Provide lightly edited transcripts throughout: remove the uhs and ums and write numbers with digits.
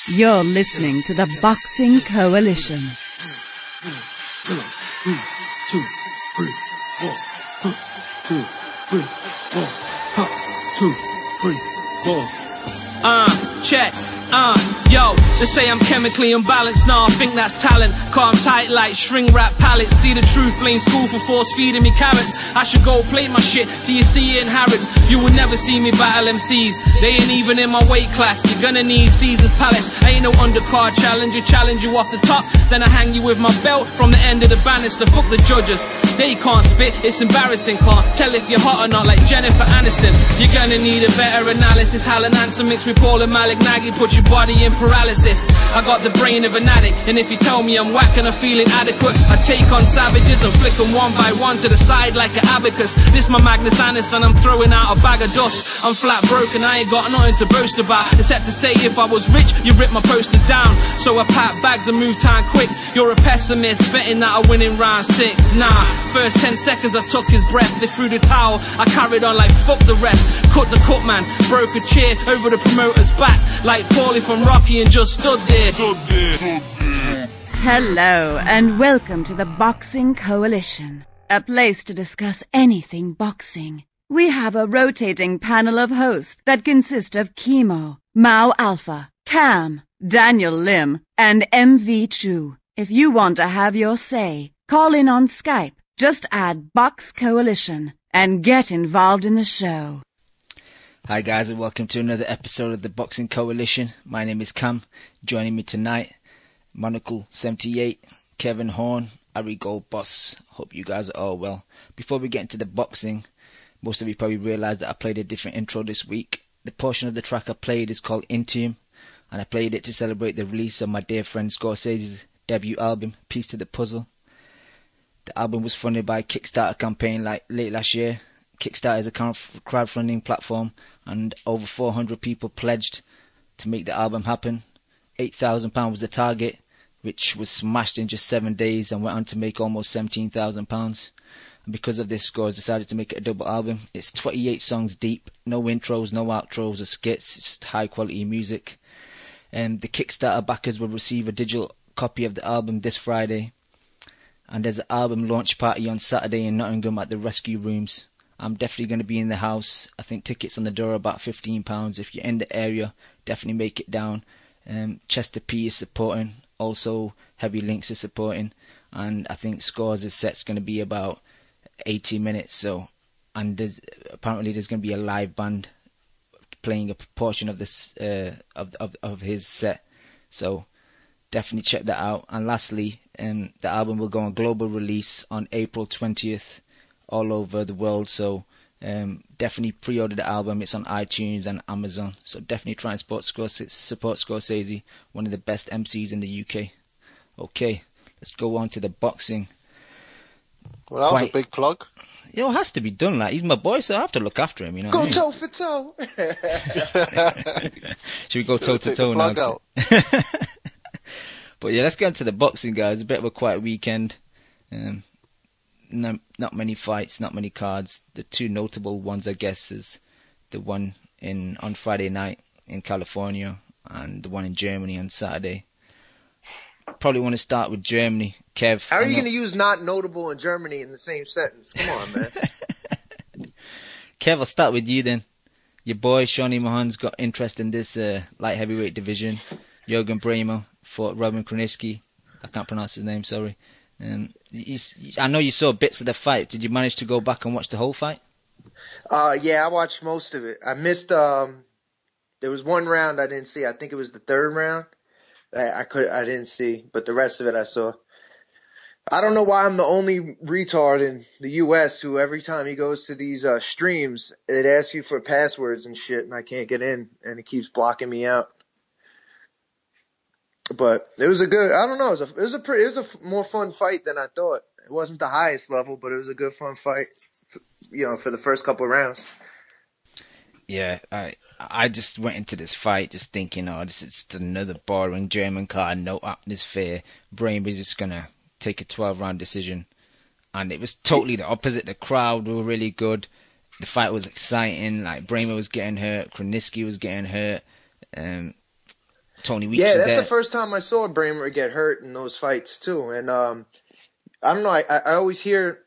You're listening to the Boxing Coalition. 2, 3, 4. 2, 3, 4. 2, 3, 4. Check. Yo, they say I'm chemically imbalanced. Nah, I think that's talent. Car I'm tight like shrink wrap pallets. See the truth, blame school for force feeding me carrots. I should go plate my shit till you see it in Harrods. You will never see me battle MCs. They ain't even in my weight class. You're gonna need Caesar's Palace. I ain't no undercard challenger. Challenge you off the top, then I hang you with my belt from the end of the banister. Fuck the judges, they can't spit. It's embarrassing. Can't tell if you're hot or not, like Jennifer Aniston. You're gonna need a better analysis. Hal and Anson mixed with Paul and Malik Nagy. Put your body in paralysis. I got the brain of an addict, and if you tell me I'm whack and I'm feeling adequate, I take on savages and flick them one by one to the side like an abacus. This my Magnus Anderson, I'm throwing out a bag of dust. I'm flat broken, I ain't got nothing to boast about, except to say if I was rich, you rip my poster down. So I pack bags and move time quick. You're a pessimist, betting that I win in round 6. Nah, first 10 seconds I took his breath. They threw the towel, I carried on like fuck the rest. Cut the cut man, broke a chair over the promoter's back, like Paulie from Rocky, and just stood there. Hello and welcome to the Boxing Coalition, a place to discuss anything boxing. We have a rotating panel of hosts that consist of Chemo, Mauu Alpha, Cam, Daniel Lim, and MV Chu. If you want to have your say, call in on Skype. Just add Box Coalition and get involved in the show. Hi guys, and welcome to another episode of the Boxing Coalition. My name is Cam. Joining me tonight, Monocle 78, Kevin Horn, Ari Goldboss. Hope you guys are all well. Before we get into the boxing, most of you probably realised that I played a different intro this week. The portion of the track I played is called Intium, and I played it to celebrate the release of my dear friend Scorsese's debut album, Piece to the Puzzle. The album was funded by a Kickstarter campaign late last year. Kickstarter is a crowdfunding platform, and over 400 people pledged to make the album happen. £8,000 was the target, which was smashed in just 7 days and went on to make almost £17,000. And because of this, Scores decided to make it a double album. It's 28 songs deep, no intros, no outros or skits, it's just high quality music. The Kickstarter backers will receive a digital copy of the album this Friday. And there's an album launch party on Saturday in Nottingham at the Rescue Rooms. I'm definitely going to be in the house. I think tickets on the door are about £15. If you're in the area, definitely make it down. Chester P is supporting. Also, Heavy Links is supporting. And I think Scores' set's going to be about 80 minutes. So, and apparently there's going to be a live band playing a portion of this of his set. So, definitely check that out. And lastly, the album will go on global release on April 20th. All over the world, so definitely pre-order the album. It's on iTunes and Amazon, so definitely try and support Scorsese, one of the best MCs in the UK. Okay, let's go on to the boxing. Well, that was a big plug. You know, it has to be done. Like, he's my boy, so I have to look after him. You know. Go what I mean? toe for toe. Should we go toe to toe now? But yeah, let's get into the boxing, guys. A bit of a quiet weekend. Not many fights, not many cards. The two notable ones, I guess, is the one on Friday night in California and the one in Germany on Saturday. Probably want to start with Germany. Kev. How are you going to use not notable in Germany in the same sentence? Come on, man. Kev, I'll start with you then. Your boy, Shawnee Mahan's got interest in this light heavyweight division. Jürgen Bremer fought Robin Kroniski. I can't pronounce his name, sorry. I know you saw bits of the fight. Did you manage to go back and watch the whole fight? Yeah, I watched most of it. I missed. There was one round I didn't see. I think it was the third round. I didn't see, but the rest of it I saw. I don't know why I'm the only retard in the U.S. who every time he goes to these streams, it asks you for passwords and shit, and I can't get in, and it keeps blocking me out. But it was a good. I don't know. It was a more fun fight than I thought. It wasn't the highest level, but it was a good fun fight. For the first couple of rounds. Yeah, I just went into this fight just thinking, this is just another boring German card, no atmosphere. Brain was just gonna take a 12-round decision, and it was totally the opposite. The crowd were really good. The fight was exciting. Like, Bramer was getting hurt, Kroniski was getting hurt. Tony Weeks Yeah, was that's there. the first time I saw Bramer get hurt in those fights too. And I don't know. I always hear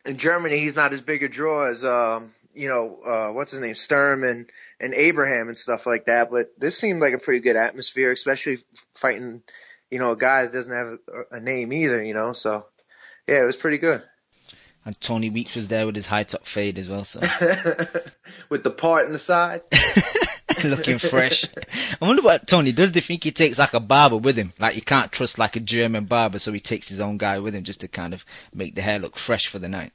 in Germany he's not as big a draw as what's his name, Sturm and Abraham and stuff like that. But this seemed like a pretty good atmosphere, especially fighting a guy that doesn't have a name either. So yeah, it was pretty good. And Tony Weeks was there with his high top fade as well, so with the part in the side. Looking fresh. I wonder what Tony does. Do you think he takes like a barber with him? Like, you can't trust like a German barber, so he takes his own guy with him just to kind of make the hair look fresh for the night.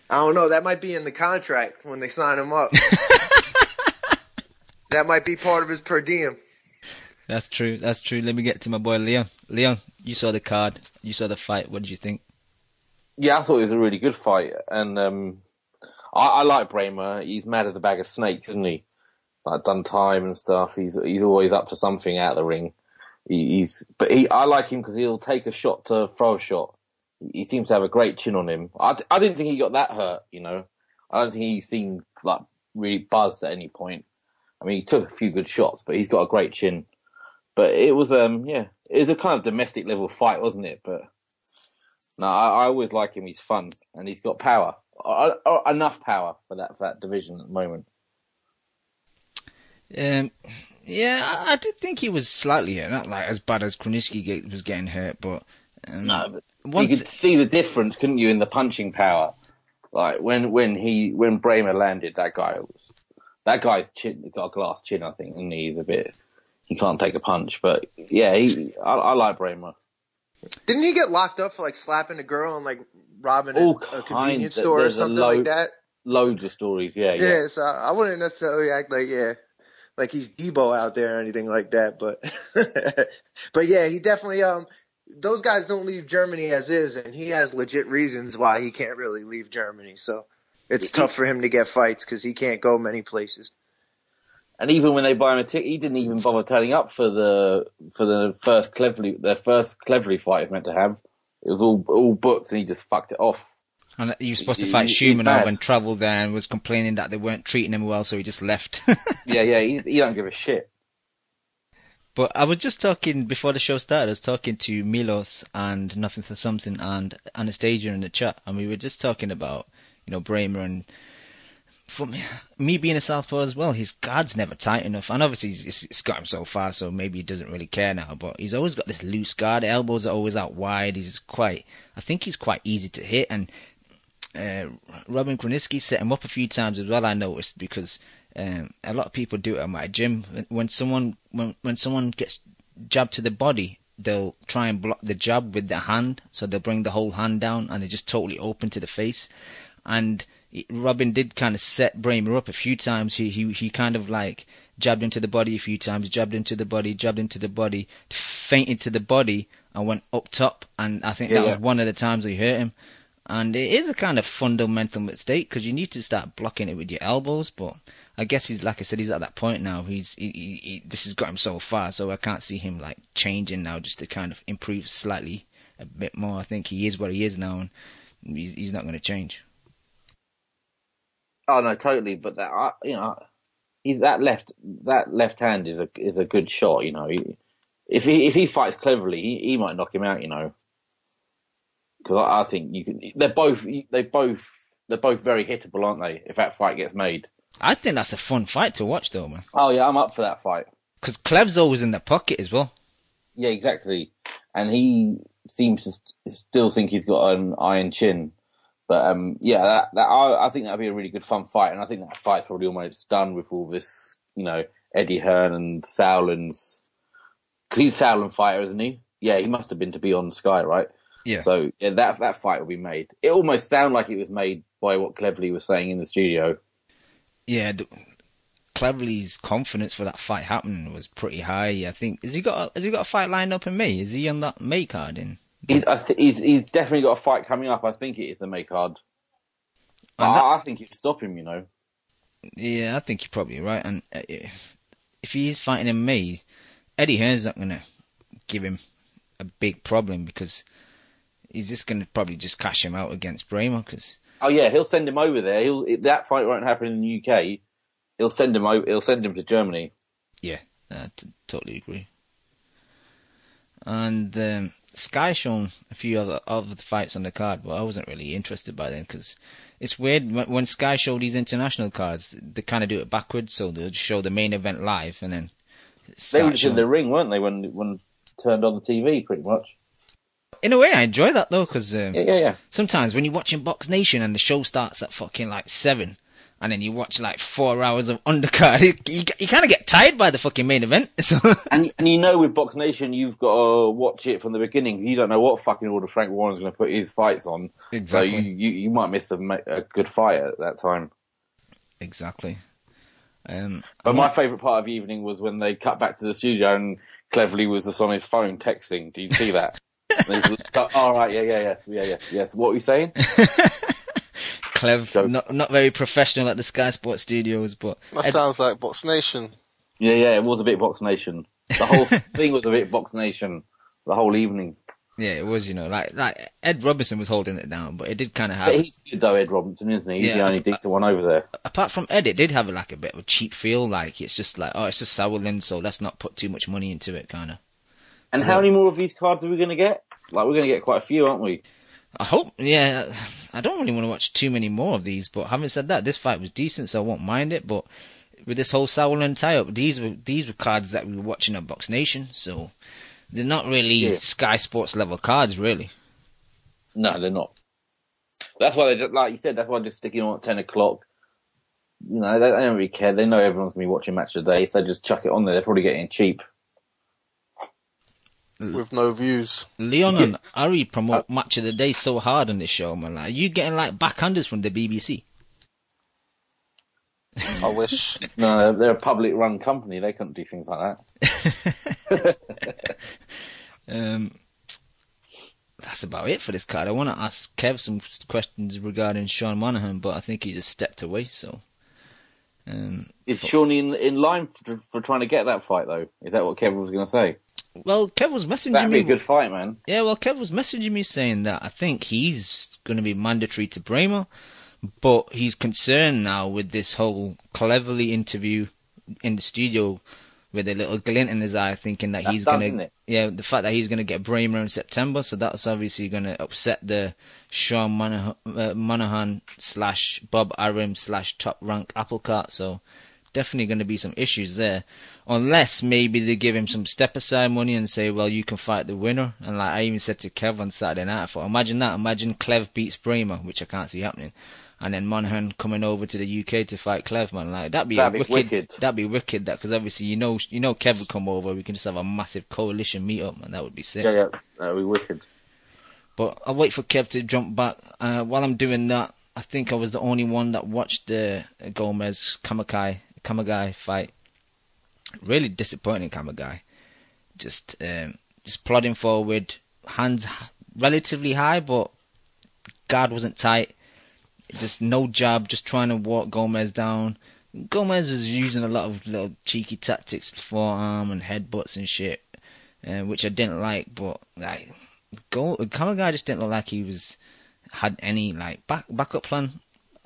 I don't know. That might be in the contract when they sign him up. That might be part of his per diem. That's true. That's true. Let me get to my boy Leon. Leon, you saw the card. You saw the fight. What did you think? Yeah, I thought it was a really good fight. And I like Bramer. He's mad at the bag of snakes, isn't he? Like, done time and stuff. He's always up to something out of the ring. I like him because he'll take a shot to throw a shot. He seems to have a great chin on him. I didn't think he got that hurt, I don't think he seemed like really buzzed at any point. I mean, he took a few good shots, but he's got a great chin. But it was, it was a kind of domestic level fight, wasn't it? But no, I always like him. He's fun and he's got power, enough power for that division at the moment. Yeah, I did think he was slightly hurt, not like as bad as Kroniski was getting hurt, but no, but you could see the difference, couldn't you, in the punching power? Like when Bramer landed, that guy's chin, he's got a glass chin, I think, and he can't take a punch. But yeah, I like Bramer. Didn't he get locked up for like slapping a girl and like robbing a convenience store or something like that? Loads of stories, yeah. Yeah, so I wouldn't necessarily act like he's Debo out there or anything like that, but but yeah, he definitely those guys don't leave Germany as is, and he has legit reasons why he can't really leave Germany. So it's tough for him to get fights because he can't go many places. And even when they buy him a ticket, he didn't even bother turning up for the first Cleverly fight he was meant to have. It was all booked, and he just fucked it off. And he was supposed to fight Shumanov and travel there, and was complaining that they weren't treating him well, so he just left. yeah, he don't give a shit. But I was just talking, before the show started, I was talking to Milos and Nothing for Something and Anastasia in the chat, and we were just talking about, Bramer, and for me being a southpaw as well, his guard's never tight enough, and obviously it's got him so far, so maybe he doesn't really care now, but he's always got this loose guard, the elbows are always out wide, I think he's quite easy to hit, and Robin Kroniski set him up a few times as well, I noticed, because a lot of people do it at my gym. When someone gets jabbed to the body, they'll try and block the jab with their hand, so they'll bring the whole hand down and they're just totally open to the face. And Robin did kind of set Bramer up a few times. He kind of like jabbed into the body a few times, jabbed into the body, feinted to the body and went up top. And I think that was one of the times he hurt him. And it is a kind of fundamental mistake because you need to start blocking it with your elbows. But I guess he's, like I said, he's at that point now. This has got him so far, so I can't see him like changing now just to kind of improve slightly a bit more. I think he is what he is now, and he's not going to change. Oh no, totally. But that he's that left hand is a good shot. If he fights cleverly, he might knock him out. Because I think they're both very hittable, aren't they? If that fight gets made, I think that's a fun fight to watch, though, man. Oh yeah, I'm up for that fight. Because Clev's always in the pocket as well. Yeah, exactly. And he seems to still think he's got an iron chin. But I think that'd be a really good fun fight. And I think that fight's probably almost done with all this, Eddie Hearn and Sauerland's. Because he's a Sauerland fighter, isn't he? Yeah, he must have been to be on Sky, right? Yeah. So yeah, that fight will be made. It almost sounded like it was made by what Cleverly was saying in the studio. Yeah, Cleverly's confidence for that fight happening was pretty high. I think has he got a fight lined up in May? Is he on that May card in? He's definitely got a fight coming up. I think it is the May card. I think you'd stop him. Yeah, I think you're probably right. And if he's fighting in May, Eddie Hearn's not going to give him a big problem because he's just going to probably just cash him out against Bramer. Oh yeah, he'll send him over there. That fight won't happen in the UK. He'll send him to Germany. Yeah, Totally agree. And Sky shown a few of the fights on the card, but I wasn't really interested by them because it's weird when Sky show these international cards. They kind of do it backwards, so they'll just show the main event live and then they were just in the ring, weren't they? When turned on the TV, pretty much. In a way, I enjoy that though, because yeah. sometimes when you're watching Box Nation and the show starts at fucking like 7. And then you watch like 4 hours of undercard. You kind of get tired by the fucking main event. So. And you know, with Box Nation, you've got to watch it from the beginning. You don't know what fucking order Frank Warren's going to put his fights on. Exactly. So you might miss a good fight at that time. Exactly. But my favourite part of the evening was when they cut back to the studio and Cleverly was just on his phone texting. Do you see that? And he's like, all right, yes. What were you saying? Clev, not very professional at the Sky Sports studios, but that sounds like Box Nation. Yeah, it was a bit Box Nation. The whole thing was a bit Box Nation. The whole evening. Yeah, it was. Like Ed Robinson was holding it down, but it did kind of have. But he's good though, Ed Robinson, isn't he? He's the only decent one over there. Apart from Ed, it did have like a bit of a cheap feel. Like it's just like, it's just Sauerland, so let's not put too much money into it, kind of. And how many more of these cards are we going to get? Like we're going to get quite a few, aren't we? I hope, yeah. I don't really want to watch too many more of these, but having said that, this fight was decent, so I won't mind it. But with this whole Sauerland tie-up, these were cards that we were watching at Box Nation, so they're not really Sky Sports level cards, really. No, they're not. That's why they just, like you said, that's why they're just sticking on at 10 o'clock. You know, they don't really care. They know everyone's going to be watching Match of the Day, so they just chuck it on there. They're probably getting cheap. With no views. Leon and Ari promote Match of the Day so hard on this show, man. Like, you getting like backhanders from the BBC? I wish. No, they're a public run company. They couldn't do things like that. That's about it for this card. I want to ask Kev some questions regarding Sean Monahan, but I think he just stepped away, so... Is Sean in line for trying to get that fight, though? Is that what Kev was going to say? Well, Kev was messaging me... That'd be a good fight, man. Yeah, well, Kev was messaging me saying that I think he's going to be mandatory to Bramer, but he's concerned now with this whole Cleverly interview in the studio with a little glint in his eye, thinking that he's going to... Yeah, the fact that he's going to get Bramer in September, so that's obviously going to upset the Sean Monahan / Bob Arum / Top Rank apple cart, so definitely going to be some issues there. Unless maybe they give him some step-aside money and say, well, you can fight the winner. And like I even said to Kev on Saturday night, I thought, imagine that. Imagine Clev beats Bramer, which I can't see happening. And then Monahan coming over to the UK to fight Clev, man. Like, that'd be wicked. That'd be wicked, because obviously, you know Kev would come over. We can just have a massive coalition meet-up, man. That would be sick. Yeah, that'd be wicked. But I'll wait for Kev to jump back. While I'm doing that, I think I was the only one that watched the Gomez Kamagai fight. Really disappointing Kamagai. Just plodding forward, hands relatively high, but guard wasn't tight. Just no jab, just trying to walk Gomez down. Gomez was using a lot of little cheeky tactics, forearm and headbutts and shit, which I didn't like. But like, Kamagai just didn't look like he had any like backup plan.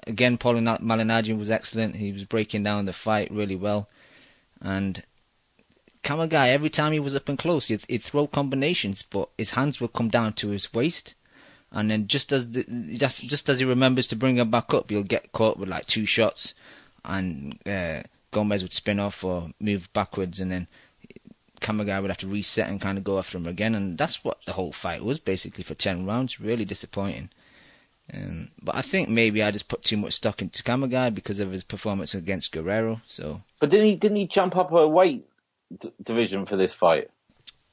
Again, Paul Malignaggi was excellent. He was breaking down the fight really well. And Kamagai, every time he was up and close, he'd throw combinations, but his hands would come down to his waist. And then just as he remembers to bring them back up, he'll get caught with like 2 shots. And Gomez would spin off or move backwards, and then Kamagai would have to reset and kind of go after him again. And that's what the whole fight was, basically, for 10 rounds. Really disappointing. But I think maybe I just put too much stock into Kamagai because of his performance against Guerrero. So, but didn't he jump up a weight division for this fight?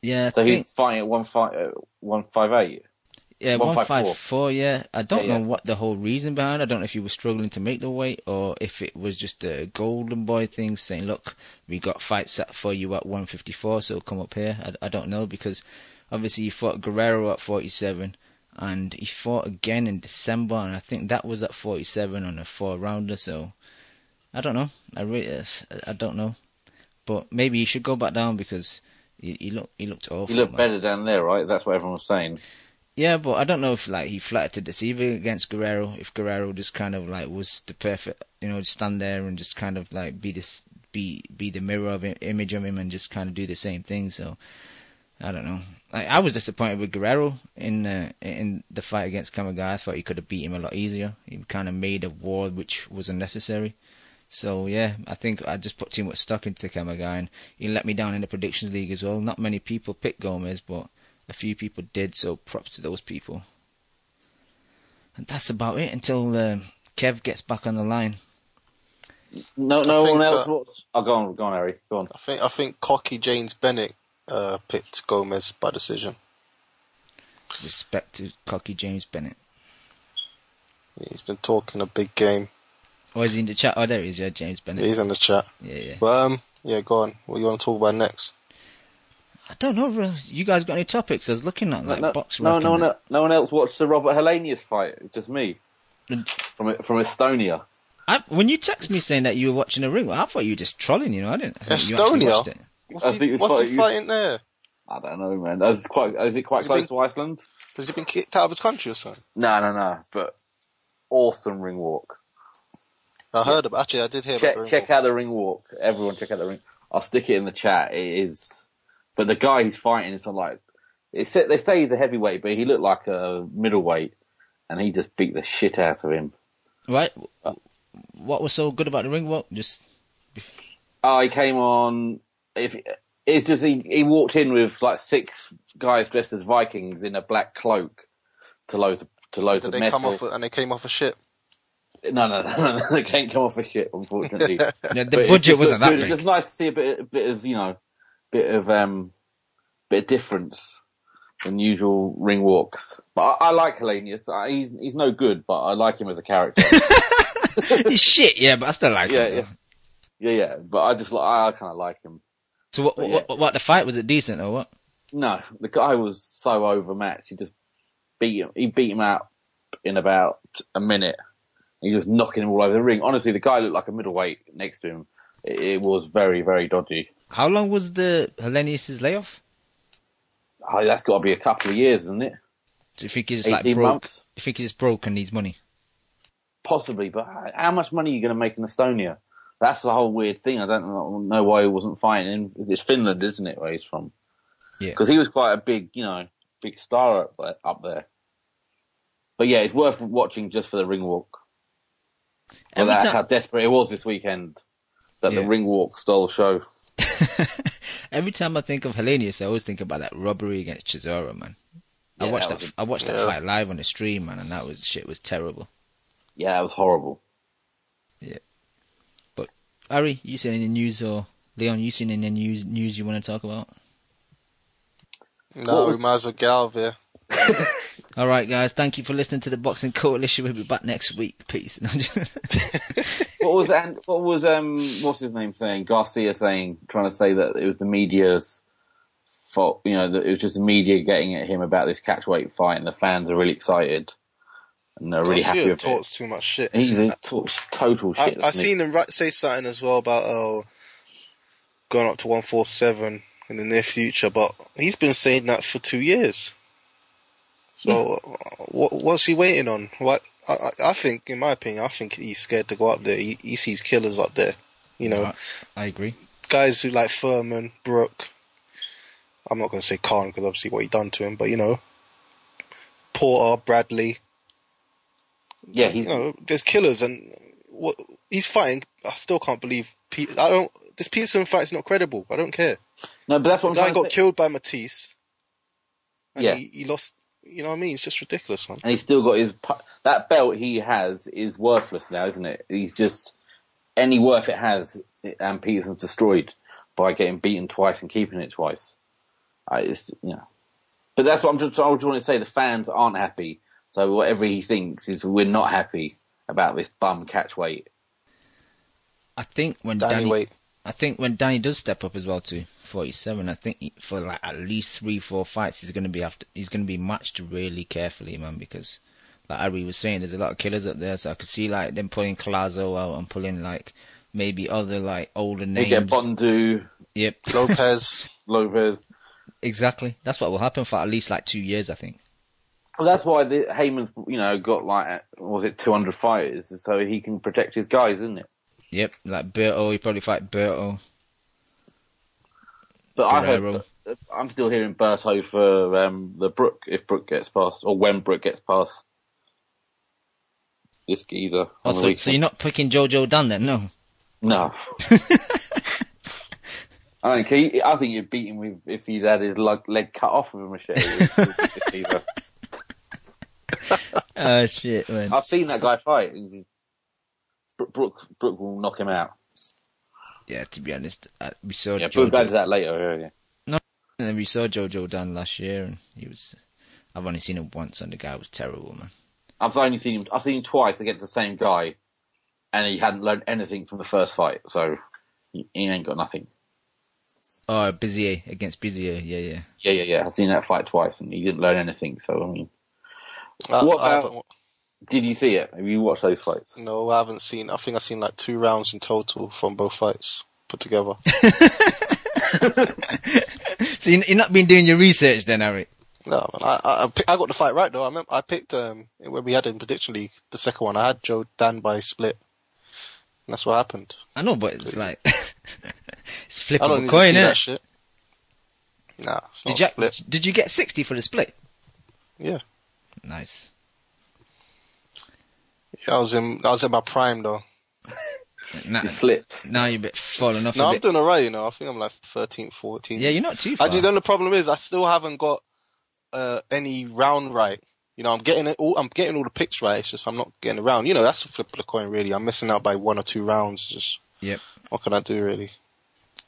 Yeah, so he's fighting at 158. Yeah, 154. Yeah, I don't know what the whole reason behind. I don't know if he was struggling to make the weight or if it was just a golden boy thing, saying, "Look, we got fights set for you at 154, so come up here." I don't know, because obviously he fought Guerrero at 47. And he fought again in December, and I think that was at 47 on a 4-rounder. So I don't know. I don't know. But maybe he should go back down, because he looked awful. He looked better down there, right? That's what everyone was saying. Yeah, but I don't know if like he flattered to deceive against Guerrero. If Guerrero just kind of like was the perfect, just stand there and just kind of like be this be the mirror of image of him and just kind of do the same thing. So I don't know. I was disappointed with Guerrero in the fight against Kamagai. I thought he could have beat him a lot easier. He kind of made a war which was unnecessary. So yeah, I think I just put too much stock into Kamagai, and he let me down in the predictions league as well. Not many people picked Gomez, but a few people did. So props to those people. And that's about it until Kev gets back on the line. No one else watched. Oh, go on, Harry. Go on. I think cocky James Bennett picked Gomez by decision. Respect to cocky James Bennett. He's been talking a big game. Oh, is he in the chat? Oh, there he is, yeah, James Bennett. Yeah, he's in the chat. Yeah. But, yeah, go on. What do you want to talk about next? I don't know, bro. You guys got any topics? I was looking at box. No one else watched the Robert Helenius fight. Just me. From Estonia. When you text me saying that you were watching a ring, I thought you were just trolling. I didn't. Estonia. What's he fighting there? I don't know, man. Is it quite close to Iceland? Has he been kicked out of his country or something? No. But awesome ring walk. I heard about. Actually, I did hear about. Check out the ring walk. Everyone, check out the ring. I'll stick it in the chat. It is, but the guy he's fighting is not like. They say he's a heavyweight, but he looked like a middleweight, and he just beat the shit out of him. Right. What was so good about the ring walk? He came on. It's just he walked in with like 6 guys dressed as Vikings in a black cloak to loads of metal. And they came off a ship. No, they can't come off a shit, unfortunately. The budget wasn't that big. It's just nice to see a bit of difference than usual ring walks. But I like Helenius. He's no good, but I like him as a character. He's shit, yeah, but I still like him. Yeah. But I kind of like him. So what the fight, was it decent or what? No, the guy was so overmatched. He just beat him. He beat him out in about a minute. He was knocking him all over the ring. Honestly, the guy looked like a middleweight next to him. It was very, very dodgy. How long was the Helenius' layoff? That's got to be a couple of years, isn't it? Do you think he's just broke? Months? You think he's just broke and needs money? Possibly, but how much money are you going to make in Estonia? That's the whole weird thing. I don't know why he wasn't fighting. It's Finland, isn't it, where he's from? Yeah. Because he was quite a big star up there. But yeah, it's worth watching just for the ring walk. How desperate it was this weekend that the ring walk stole show. Every time I think of Helenius, I always think about that robbery against Chisora, man. I watched that fight live on the stream, man, and shit was terrible. Yeah, it was horrible. Yeah. But Ari, you seen any news, or Leon, you seen any news you want to talk about? No, we might as well get out of here. All right, guys. Thank you for listening to the Boxing Coalition. We'll be back next week. Peace. What was what's his name saying? Garcia saying, trying to say that it was the media's fault. That it was just the media getting at him about this catchweight fight, and the fans are really excited and they're really happy with it. Talks too much shit. He's total shit. I seen him say something as well about going up to 147 in the near future, but he's been saying that for 2 years. So, what's he waiting on? I think, in my opinion, he's scared to go up there. He sees killers up there. I agree. Guys who like Furman, Brooke. I'm not going to say Khan because obviously what he done to him, but Porter, Bradley. Yeah, there's killers, and what he's fighting. I still can't believe. This Peterson fight's not credible. I don't care. No, but that's what the I'm guy trying got killed by Matisse. And yeah, he lost. You know what I mean? It's just ridiculous, man. And he's still got that belt he has is worthless now, isn't it? He's just any worth it has, and Peterson's destroyed by getting beaten twice and keeping it twice. But that's what I just want to say. The fans aren't happy, so whatever he thinks is we're not happy about this bum catchweight. I think when Danny does step up as well to 47, I think for like at least 3-4 fights he's going to be matched really carefully, man, because like Ari was saying, there's a lot of killers up there, so I could see like them pulling Colazo out and pulling like maybe other like older names. You get Bondu. Yep. Lopez. Exactly. That's what will happen for at least like 2 years, I think. Well, that's why Heyman's got like, was it 200 fighters, so he can protect his guys, isn't it? Yep, like Berto, he probably fight Berto. But I Guerrero. heard, I'm still hearing Berto for the Brook, if Brook gets past, or when Brook gets past this geezer. Oh, so you're not picking Jojo Dunn then? No. No. I think you'd beat him if he'd had his leg cut off with a machete. Oh shit, man. I've seen that guy fight. Brook will knock him out. Yeah, to be honest, we saw. Yeah, we'll go into that later. Yeah. No, and we saw Jojo Dunn last year, and he was. I've only seen him once, and the guy was terrible, man. I've seen him twice against the same guy, and he hadn't learned anything from the first fight, so he ain't got nothing. Oh, Bizier against Bizier, yeah. Yeah. I've seen that fight twice, and he didn't learn anything. So I mean, did you see it? Have you watched those fights? No, I haven't seen. I think I've seen like 2 rounds in total from both fights put together. So you're not been doing your research then, Harry? No, man, I got the fight right though. I picked when we had in prediction league the second one. I had Joe Dan by split, and that's what happened. I know, but it's like it's flip I of don't a need coin, to see innit? that shit. Nah, it's not split. Did you get 60 for the split? Yeah. Nice. Yeah, I was in my prime though. Now, You slipped. Now you're a bit falling off. No, a I'm bit. doing alright. I think I'm like 13th, 14th. Yeah, you're not too far. Actually, the only problem is I still haven't got any round right. I'm getting it all. I'm getting all the picks right. It's just I'm not getting around. That's the flip of the coin, really. I'm missing out by 1 or 2 rounds. Just Yep. what can I do, really?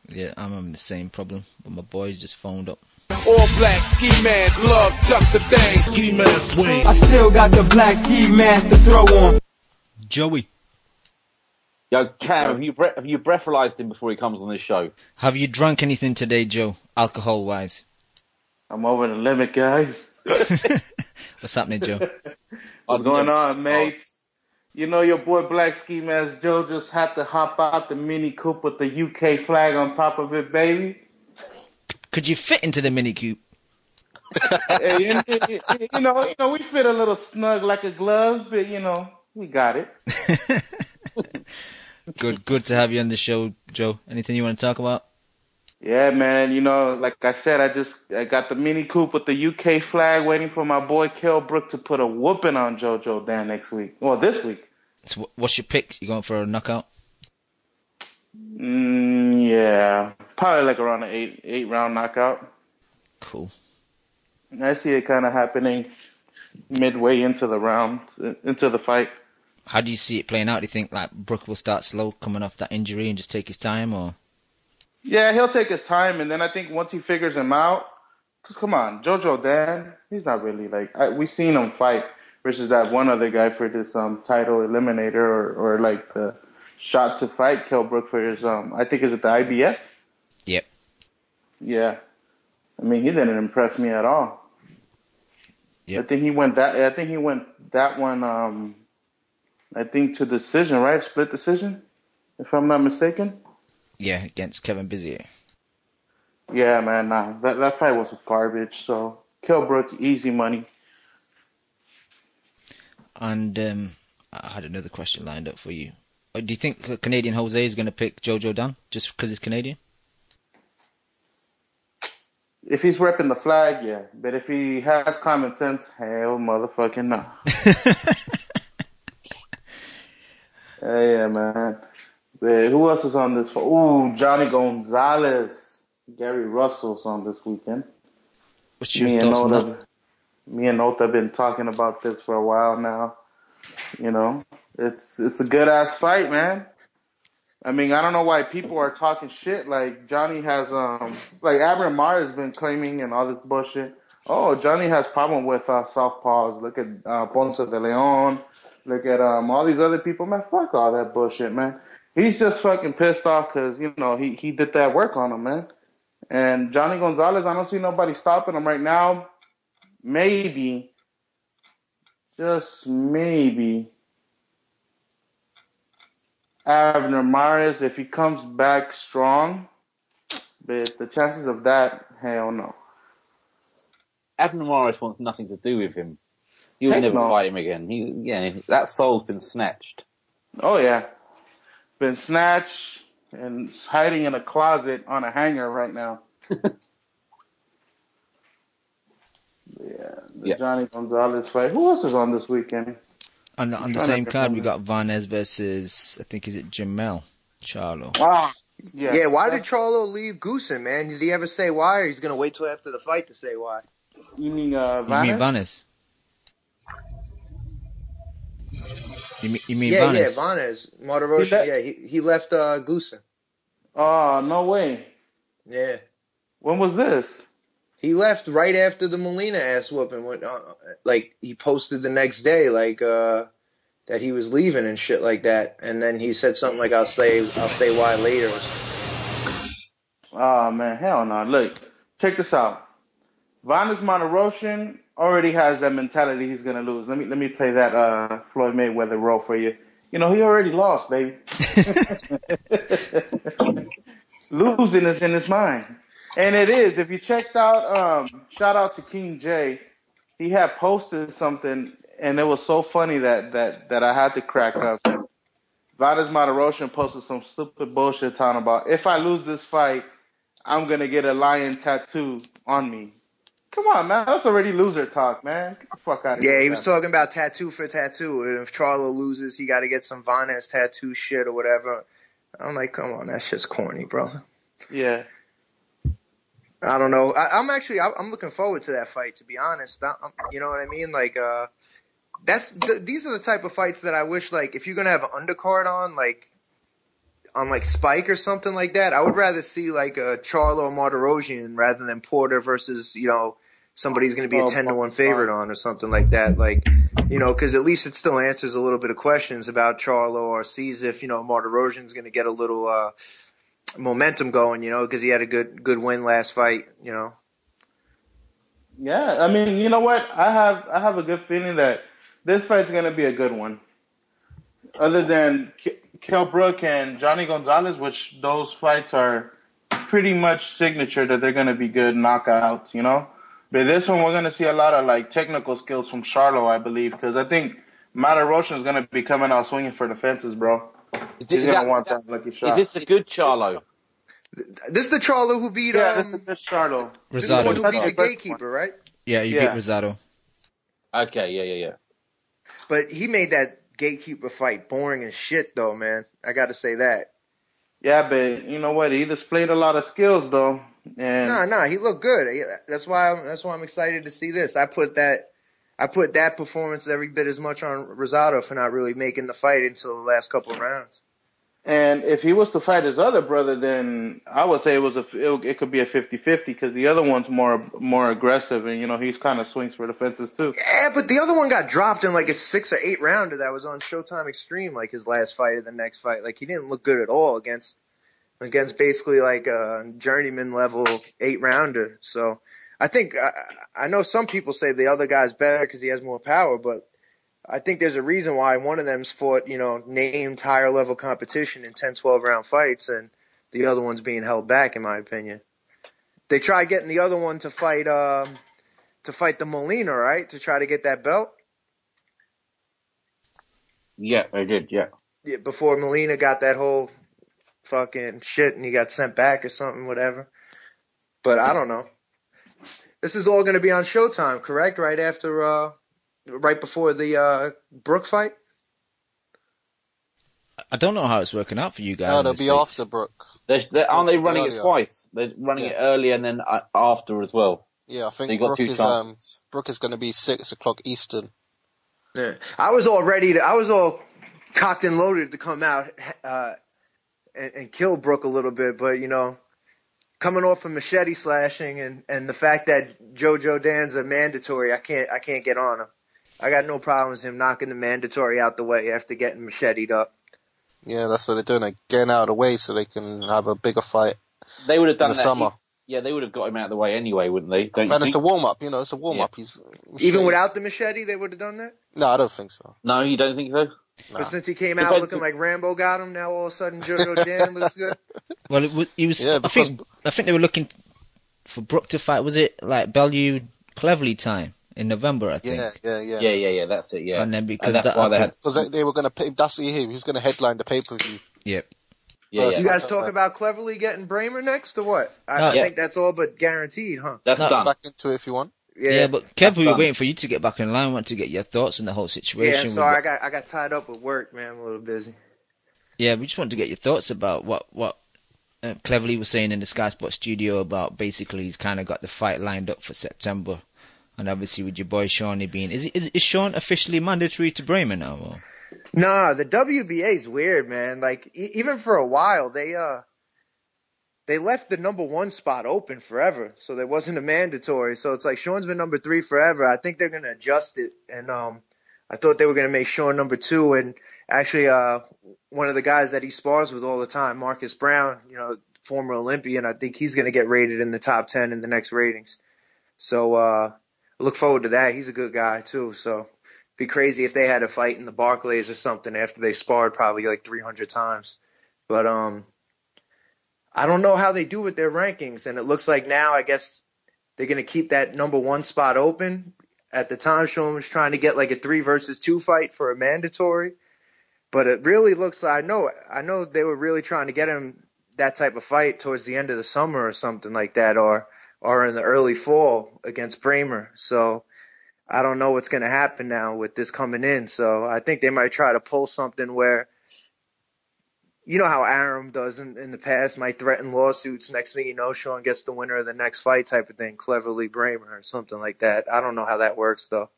Yeah, I'm having the same problem, but my boys just phoned up. All black ski mask, glove, tuck the thing. Ski mask swing. I still got the black ski mask to throw on. Joey, Yo, Cam, have you breathalyzed him before he comes on this show? have you drunk anything today, Joe? Alcohol-wise? I'm over the limit, guys. What's happening, Joe? What's going on, mates? You know your boy Black Ski Mask Joe just had to hop out the Mini Coupe with the UK flag on top of it, baby. Could you fit into the Mini Coupe? Hey, we fit a little snug like a glove, but we got it. Good to have you on the show, Joe. Anything you want to talk about? Yeah, man. Like I said, I got the Mini Coupe with the UK flag waiting for my boy Kell Brook to put a whooping on JoJo Dan next week. Well, this week. So what's your pick? You going for a knockout? Yeah. Probably like around an 8-round knockout. Cool. I see it kind of happening midway into the fight. How do you see it playing out? Do you think like Brook will start slow coming off that injury and just take his time, or? Yeah, he'll take his time, and then I think once he figures him out, because come on, JoJo Dan, he's not really we've seen him fight versus that one other guy for this title eliminator or like the shot to fight Kell Brook for his I think is it the IBF? Yep. Yeah, I mean he didn't impress me at all. Yep. I think he went that one. I think to decision, right? Split decision, if I'm not mistaken. Yeah, against Kevin Bizier. Yeah, man, nah. That fight was garbage. So, Kell Brook, easy money. And I had another question lined up for you. Do you think Canadian Jose is going to pick Jojo Dunn just because he's Canadian? If he's repping the flag, yeah. But if he has common sense, hell motherfucking no. Yeah, man. But who else is on this? Ooh, Johnny Gonzalez. Gary Russell's on this weekend. What's your thoughts on that? Me and Nota have been talking about this for a while now. It's a good ass fight, man. I mean, I don't know why people are talking shit. Like Johnny has like Abner Mar has been claiming and all this bullshit. Oh, Johnny has problem with southpaws. Look at Ponce de Leon. Look at all these other people. Man, fuck all that bullshit, man. He's just fucking pissed off because he did that work on him, man. And Johnny Gonzalez, I don't see nobody stopping him right now. Maybe, just maybe, Abner Mares, if he comes back strong, but the chances of that, hell no. Abner Morris wants nothing to do with him. You'll never fight him again. That soul's been snatched. Oh, yeah. been snatched and is hiding in a closet on a hanger right now. The Johnny Gonzalez fight. Who else is on this weekend? On the same card, we got Varnes versus, I think, is it Jamel Charlo? Ah, yeah. Yeah, why did Charlo leave Goosen, man? Did he ever say why, or he's going to wait till after the fight to say why? You mean You mean Varnes? You mean Yeah, Varnes? yeah, Varnes. Martirosyan, he left Goosen. Oh, no way. Yeah. When was this? He left right after the Molina ass whooping. Like, he posted the next day, like, that he was leaving and shit like that. And then he said something like, I'll say why later or something. Oh, man, hell no. Look, check this out. Varnes Martirosyan already has that mentality he's going to lose. Let me play that Floyd Mayweather role for you. You know, he already lost, baby. Losing is in his mind. And it is. If you checked out, shout out to King J. He had posted something, and it was so funny that I had to crack up. Varnes Martirosyan posted some stupid bullshit talking about, if I lose this fight, I'm going to get a lion tattoo on me. Come on, man. That's already loser talk, man. Get the fuck out of here. Yeah, he was talking about tattoo for tattoo. And if Charlo loses, he got to get some Varnes tattoo shit or whatever. I'm like, come on, that shit's corny, bro. Yeah. I don't know. I'm looking forward to that fight, to be honest. You know what I mean? Like, these are the type of fights that I wish, like, if you're gonna have an undercard on Spike or something like that, I would rather see like a Charlo or Martirosyan rather than Porter versus, you know, somebody's gonna be a 10-1 favorite on or something like that. Like, you know, because at least it still answers a little bit of questions about Charlo, or sees if, you know, Martirosyan's gonna get a little momentum going, you know, because he had a good win last fight, you know. Yeah, I mean, you know what? I have a good feeling that this fight's gonna be a good one. Other than Kell Brook and Johnny Gonzalez, which those fights are pretty much signature that they're gonna be good knockouts, you know. But this one, we're gonna see a lot of like technical skills from Charlo, I believe, because I think Martirosyan is gonna be coming out swinging for the fences, bro. He's gonna want that lucky shot. Is this a good Charlo? This is the Charlo who beat this is Charlo. This is the one who beat the gatekeeper, right? Yeah, he beat Rosado. Okay, yeah. But he made that gatekeeper fight boring as shit, though, man. I got to say that. Yeah, but you know what? He displayed a lot of skills, though. And Nah, he looked good. That's why I'm excited to see this. I put that performance every bit as much on Rosado for not really making the fight until the last couple of rounds. And if he was to fight his other brother, then I would say it could be a 50-50 because the other one's more aggressive, and you know he's kind of swings for the fences too. Yeah, but the other one got dropped in like a 6 or 8 rounder that was on Showtime Extreme, like his last fight or the next fight. Like he didn't look good at all against basically like a journeyman level 8 rounder. So I think I know some people say the other guy's better because he has more power, but I think there's a reason why one of them's fought, you know, named higher level competition in 10, 12 round fights, and the other one's being held back, in my opinion. They tried getting the other one to fight the Molina, right? To try to get that belt. Yeah, they did, yeah. Yeah, before Molina got that whole fucking shit and he got sent back or something, whatever. But I don't know. This is all going to be on Showtime, correct? Right before the Brook fight? I don't know how it's working out for you guys. No, they'll be after Brook. Aren't they running it twice? They're running it early and then after as well. Yeah, I think Brook is going to be 6 o'clock Eastern. Yeah, I was all cocked and loaded to come out and kill Brook a little bit, but you know, coming off of machete slashing and the fact that Jojo Dan's a mandatory, I can't get on him. I got no problems him knocking the mandatory out the way after getting macheted up. Yeah, that's what they're doing. They're getting out of the way so they can have a bigger fight. They would have done in the that. summer. Yeah, they would have got him out of the way anyway, wouldn't they? And it's a warm-up, you know, it's a warm-up. Yeah. Even without the machete, they would have done that? No, I don't think so. No, you don't think so? But since he came out looking like Rambo got him, now all of a sudden Jojo Dan looks good? Well, he was. Yeah, I think they were looking for Brook to fight. Was it like Bellew Cleverly time in November? I think. Yeah. That's it. Yeah, and then because that's why they had. Because they were going to pay. That's he was going to headline the pay-per-view. Yep. Yeah, You guys talk about Cleverly getting Bramer next or what? I think that's all but guaranteed, huh? That's done. Back into it if you want. Yeah, but Kev, we were waiting for you to get back in line. I want to get your thoughts on the whole situation. Yeah, sorry, I got tied up with work, man. I'm a little busy. Yeah, we just want to get your thoughts about what Cleverly was saying in the Sky Sports studio about basically he's kind of got the fight lined up for September. And obviously with your boy Shawnee being... Is Sean officially mandatory to Bramer now? Or? Nah, the WBA is weird, man. Like, even for a while, they left the number 1 spot open forever. So there wasn't a mandatory. So it's like Sean's been number 3 forever. I think they're going to adjust it. And I thought they were going to make Sean number 2. And actually, one of the guys that he spars with all the time, Marcus Brown, former Olympian, I think he's going to get rated in the top 10 in the next ratings. So I look forward to that. He's a good guy, too. So be crazy if they had a fight in the Barclays or something after they sparred probably like 300 times. But I don't know how they do with their rankings. And it looks like now, I guess they're going to keep that number 1 spot open. At the time, Sean was trying to get like a 3 versus 2 fight for a mandatory. But it really looks like, I know they were really trying to get him that type of fight towards the end of the summer or something like that, or in the early fall against Bramer. So I don't know what's going to happen now with this coming in. So I think they might try to pull something where, you know how Aram does in the past, might threaten lawsuits. Next thing you know, Sean gets the winner of the next fight type of thing, Cleverly Bramer or something like that. I don't know how that works, though.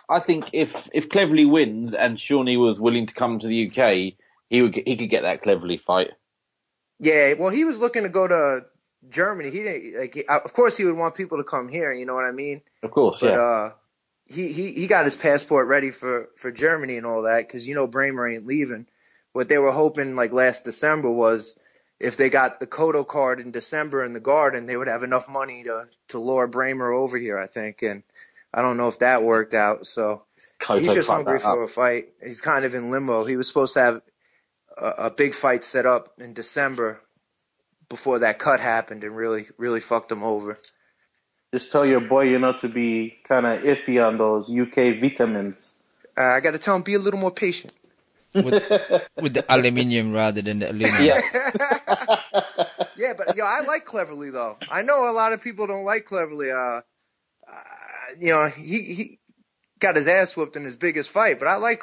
I think if Cleverly wins and Shawnee was willing to come to the UK, he could get that Cleverly fight. Yeah, well, he was looking to go to Germany. He didn't of course, he would want people to come here. You know what I mean? Of course, but, yeah. He got his passport ready for Germany and all that because Bramer ain't leaving. What they were hoping like last December was if they got the Cotto card in December in the Garden, they would have enough money to lure Bramer over here, I think. And I don't know if that worked out. So he's just hungry for a fight. He's kind of in limbo. He was supposed to have a big fight set up in December before that cut happened and really, really fucked him over. Just tell your boy, to be kind of iffy on those UK vitamins. I got to tell him, be a little more patient. With the aluminium rather than the aluminum. Yeah, but I like Cleverly though. I know a lot of people don't like Cleverly. He got his ass whooped in his biggest fight, but I like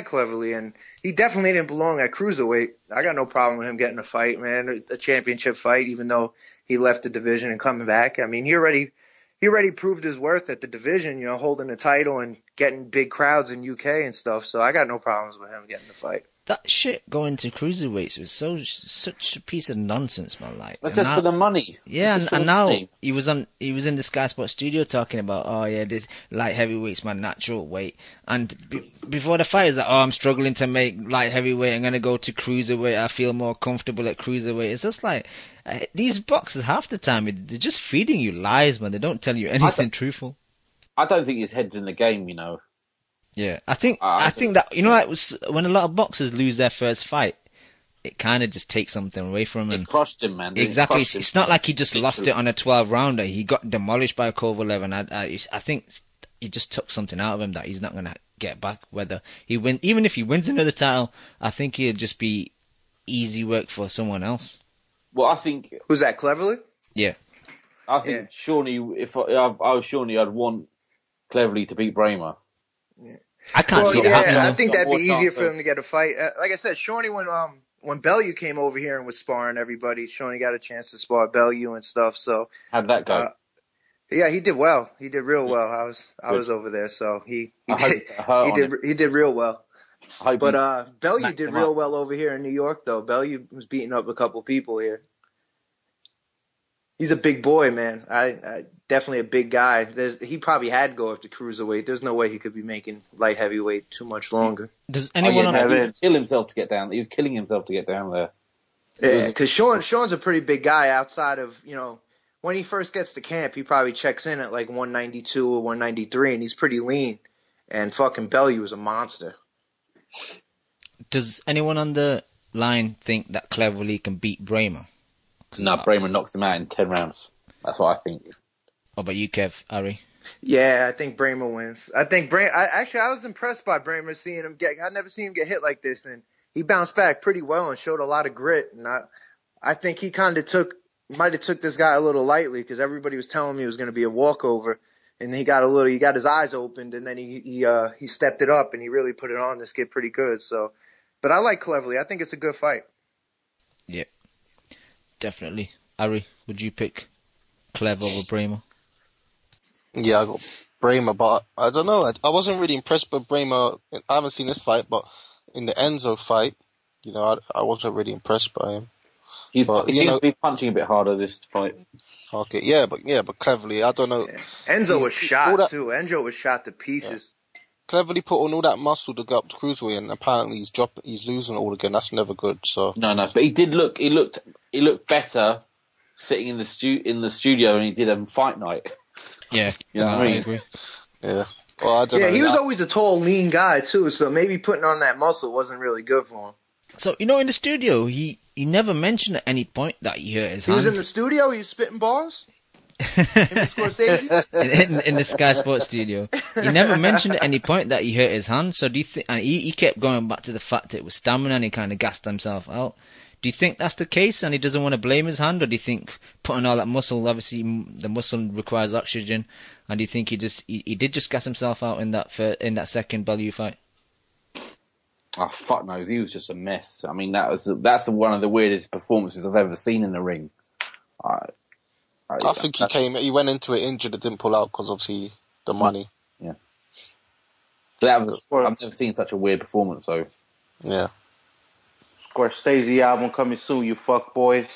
Cleverly, and he definitely didn't belong at cruiserweight. I got no problem with him getting a fight, man, a championship fight, even though he left the division and coming back. I mean, he already proved his worth at the division, holding the title and getting big crowds in UK and stuff. So I got no problems with him getting the fight. That shit going to cruiserweights was such a piece of nonsense, man. Like, but just for the money. Yeah, and now he was in the Sky Sports studio talking about, this light heavyweight's my natural weight. And before the fight, is that, I'm struggling to make light heavyweight. I'm gonna go to cruiserweight. I feel more comfortable at cruiserweight. It's just like these boxers half the time they're just feeding you lies, man. They don't tell you anything truthful. I don't think his head's in the game, Yeah, I think that like was when a lot of boxers lose their first fight, it kind of just takes something away from him. It crushed him, man. Exactly. It's not like he just lost it on a 12-rounder. He got demolished by Kovalev, and I think he just took something out of him that he's not going to get back. Whether he win, even if he wins another title, I think he'll just be easy work for someone else. Well, I think who's that? Cleverly? Yeah. I think Shawnee. If I was Shawnee, I'd want Cleverly to beat Bramer. Yeah. I can't see that happening. I think that'd be easier for him to get a fight. Like I said, Shawnee, when Bellew came over here and was sparring everybody, Shawnee got a chance to spar Bellew and stuff. So how'd that go? Yeah, he did well. He did real well. I was over there, so he did real well. But Bellew did real well over here in New York, though. Bellew was beating up a couple people here. He's a big boy, man. I definitely a big guy. He probably had to go up to cruiserweight. There's no way he could be making light heavyweight too much longer. Does anyone he would kill himself to get down? He was killing himself to get down there. Yeah, because Sean's a pretty big guy. Outside of when he first gets to camp, he probably checks in at like 192 or 193, and he's pretty lean. And fucking Bellew was a monster. Does anyone on the line think that Cleverly can beat Bramer? No, Bramer knocks him out in 10 rounds. That's what I think. What about you, Kev? Ari? Yeah, I think Bramer wins. I think I was impressed by Bramer, seeing him I never seen him get hit like this, and he bounced back pretty well and showed a lot of grit. And I think he kind of might have took this guy a little lightly because everybody was telling me it was going to be a walkover. And he got his eyes opened, and then he stepped it up and he really put it on this kid pretty good. So, but I like Cleverly. I think it's a good fight. Yeah, definitely. Ari, would you pick Clever over Bramer? Yeah, I got Bramer, but I don't know. I wasn't really impressed with Bramer. I haven't seen this fight, but in the Enzo fight, I wasn't really impressed by him. He seems to be punching a bit harder this fight. Okay, but Cleverly, I don't know. Yeah. Enzo was shot too. Enzo was shot to pieces. Yeah. Cleverly put on all that muscle to go up to cruiserweight, and apparently he's losing it all again. That's never good. So no, but he looked better sitting in the studio than he did on fight night. Yeah, you know what I mean? agree. Yeah. Well, I don't know. He was always a tall, lean guy too. So maybe putting on that muscle wasn't really good for him. So in the studio, he never mentioned at any point that he hurt his hand. He was in the studio. He was spitting bars. In the Scorsese? in the Sky Sports studio. He never mentioned at any point that he hurt his hand. So do you think? And he kept going back to the fact that it was stamina, and he kind of gassed himself out. Do you think that's the case, and he doesn't want to blame his hand, or do you think putting all that muscle, obviously the muscle requires oxygen, and do you think he did just gas himself out in that second Bellew fight? Oh, fuck knows. He was just a mess. I mean, that's one of the weirdest performances I've ever seen in the ring. I think he went into it injured and didn't pull out because obviously the money. Yeah. So I've never seen such a weird performance, though. Yeah. Scorsese album coming soon, you fuck boys.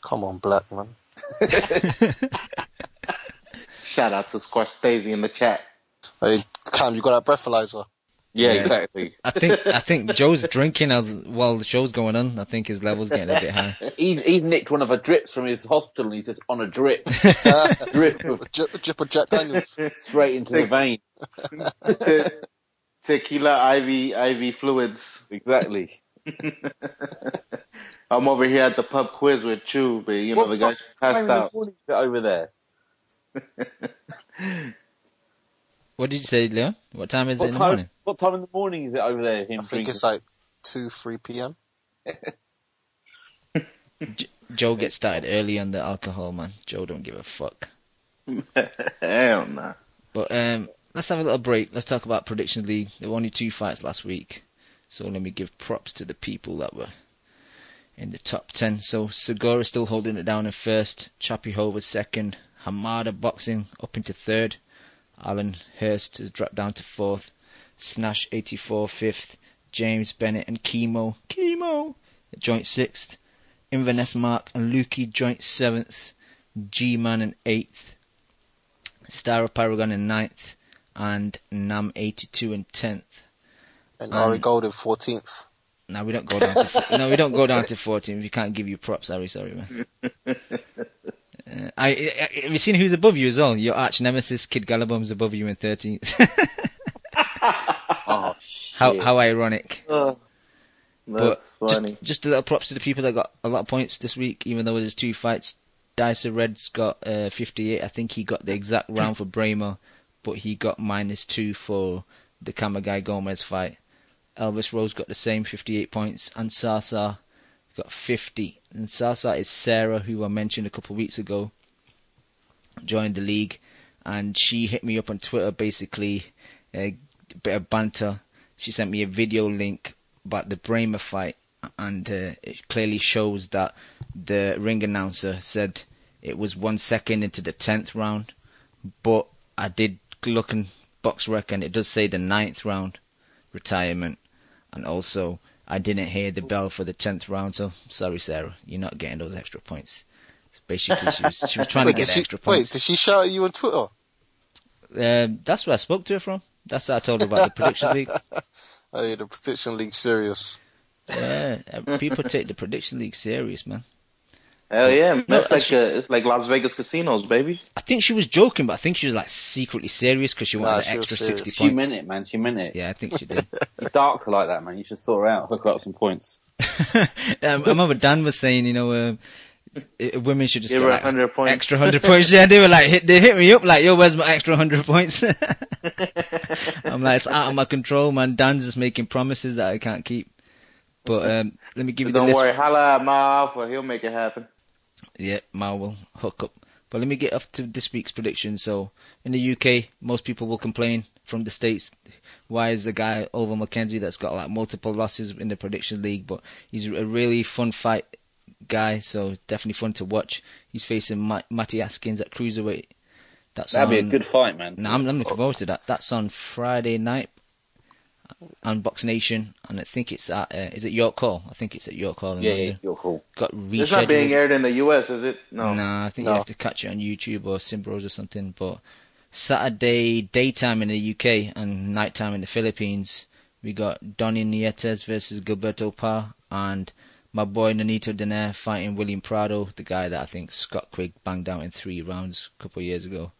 Come on, black man. Shout out to Scorsese in the chat. Hey, Cam, you got that breathalyzer? Yeah, exactly. I think Joe's drinking while the show's going on. I think his level's getting a bit high. He's nicked one of the drips from his hospital, and he's just on a drip. drip of Jack Daniels. Straight into the vein. Tequila IV fluids. Exactly. I'm over here at the pub quiz with Chew, but the guy passed out. What is it over there? What did you say, Leon? What time is it in the morning? What time in the morning is it over there? I think it's like 2-3 p.m. Joe gets started early on the alcohol, man. Joe don't give a fuck. Hell nah. But let's have a little break. Let's talk about Predictions League. There were only 2 fights last week. So let me give props to the people that were in the top 10. So Segura still holding it down in first. Chappie Hova second. Hamada Boxing up into third. Alan Hurst has dropped down to fourth. Snash 84 fifth. James Bennett and Chemo at joint sixth. Inverness Mark and Lukey joint seventh. G-Man in eighth. Star of Paragon in ninth. And Nam 82 in 10th. And Ari Gold in 14th. No, we don't go down to. We don't go down to 14th. We can't give you props, Ari. Sorry, man. Have you seen who's above you as well? Your arch nemesis, Kid Gallabum's above you in 13th. Oh shit! How ironic. That's funny. Just a little props to the people that got a lot of points this week, even though there's 2 fights. Dicer Red's got 58. I think he got the exact round for Bramer, but he got -2 for the Kamagai Gomez fight. Elvis Rose got the same 58 points, and Sasa got 50. And Sasa is Sarah, who I mentioned a couple of weeks ago, joined the league, and she hit me up on Twitter, basically a bit of banter. She sent me a video link about the Bramer fight, and it clearly shows that the ring announcer said it was 1 second into the 10th round, but I did look in box rec, and it does say the 9th round retirement. And also, I didn't hear the bell for the 10th round, so sorry, Sarah, you're not getting those extra points. So basically, she was trying to get extra points. Wait, did she shout at you on Twitter? That's where I spoke to her from. That's what I told her about the Prediction League. Oh, yeah, the Prediction League serious. Yeah, people take the Prediction League serious, man. Hell yeah, man. It's like Las Vegas casinos, baby. I think she was joking, but I think she was like secretly serious because she wanted the extra 60 points. She meant it, man. She meant it. Yeah, I think she did. You're dark like that, man. You should sort her out. Hook her up some points. I remember Dan was saying, women should just give get her like 100 points. Extra 100 points. Yeah, they were like, they hit me up like, yo, where's my extra 100 points? I'm like, it's out of my control, man. Dan's just making promises that I can't keep. But let me give you the Don't list. worry, holla at Mauu Alpha. He'll make it happen. Yeah, Mau will hook up. But let me get up to this week's prediction. So, in the UK, most people will complain from the States. Why is the guy over Mackenzie that's got like multiple losses in the prediction league? But he's a really fun fight guy, so definitely fun to watch. He's facing Matty Askins at cruiserweight. That'd be a good fight, man. No, I'm looking forward to that. That's on Friday night on Box Nation, and I think it's at is it York Hall? I think it's at York Hall in London. Yeah, York Hall. Got rescheduled. It's not being aired in the US, is it? No. Nah, I think you have to catch it on YouTube or Simbros or something. But Saturday daytime in the UK and nighttime in the Philippines, we got Donny Nietes versus Gilberto Parr, and my boy Nonito Donaire fighting William Prado, the guy that I think Scott Quigg banged out in 3 rounds a couple of years ago.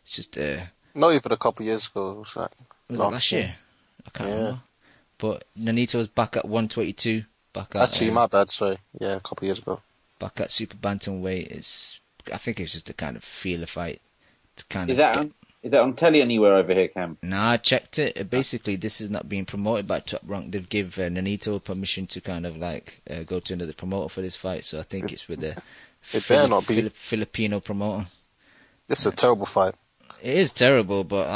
It's just Not even a couple of years ago. Was it last year? I can't remember. But Nonito's back at 122. Actually, my bad. Sorry. Yeah, a couple of years ago. Back at super bantamweight. I think it's just a kind of feeler fight. Is that on telly anywhere over here, Cam? Nah, I checked it. Basically, this is not being promoted by Top Rank. They've give Nonito permission to kind of like go to another promoter for this fight. So I think it's with the Filipino promoter. This is a terrible fight. It is terrible, but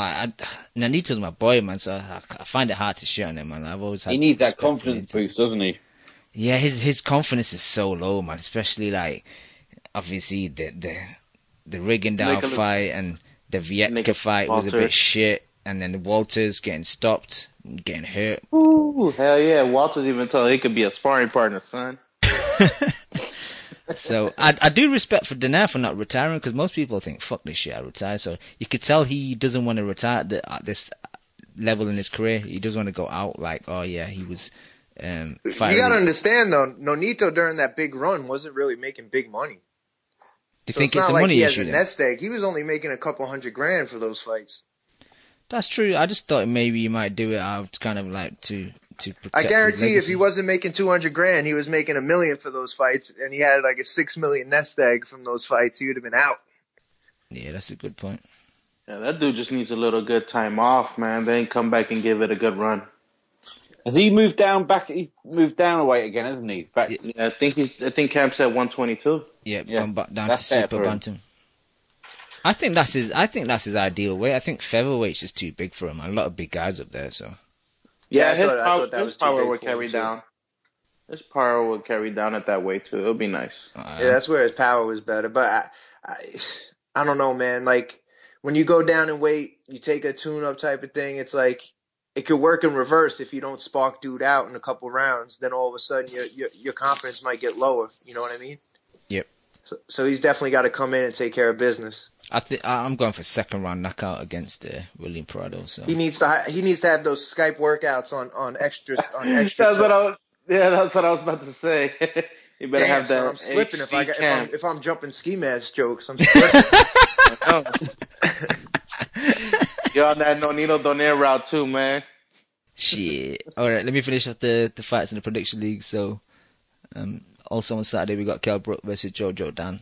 Nonito's my boy, man. So I find it hard to shit on him, man. I've always had. He needs that confidence boost, doesn't he? Yeah, his confidence is so low, man. Especially like obviously the Riggin down fight and the Vietka fight was a bit shit, and then the Walters getting stopped, getting hurt. Ooh, hell yeah! Walters even told he could be a sparring partner, son. So I do respect for Donaire for not retiring, because most people think fuck this shit, I retire. So you could tell he doesn't want to retire at this level in his career. He doesn't want to go out like, oh yeah, he was. You gotta understand though, Nonito during that big run wasn't really making big money. Do you so think it's it's not a like money he has issue? a nest egg. He was only making a couple $100,000 for those fights. That's true. I just thought maybe he might do it out kind of like to protect. I guarantee his if he wasn't making $200,000, he was making $1 million for those fights, and he had like a $6 million nest egg from those fights. He would have been out. Yeah, that's a good point. Yeah, that dude just needs a little good time off, man. Then come back and give it a good run. Has he moved down back? He's moved down a weight again, hasn't he? Back. Yeah, I think Camp's at 122. Yeah, gone back down to super bantam. I think that's his ideal weight. I think featherweight's just too big for him. A lot of big guys up there, so. Yeah, I thought that was too power big would for carry him, down. His power would carry down at that weight too. It'll be nice. Yeah, that's where his power was better. But I don't know, man. Like when you go down in weight, you take a tune-up type of thing. It's like it could work in reverse if you don't spark dude out in a couple rounds. Then all of a sudden your confidence might get lower. You know what I mean? Yep. So he's definitely got to come in and take care of business. I'm going for second round knockout against William Prado. So he needs to have those Skype workouts on extra. That's what I was about to say. You better have that. So I'm slipping if I'm jumping ski mask jokes. I'm slipping. You're on that Nonito Donaire route too, man. Shit. All right, let me finish off the fights in the prediction league. So, also on Saturday we got Kell Brook versus Jojo Dan,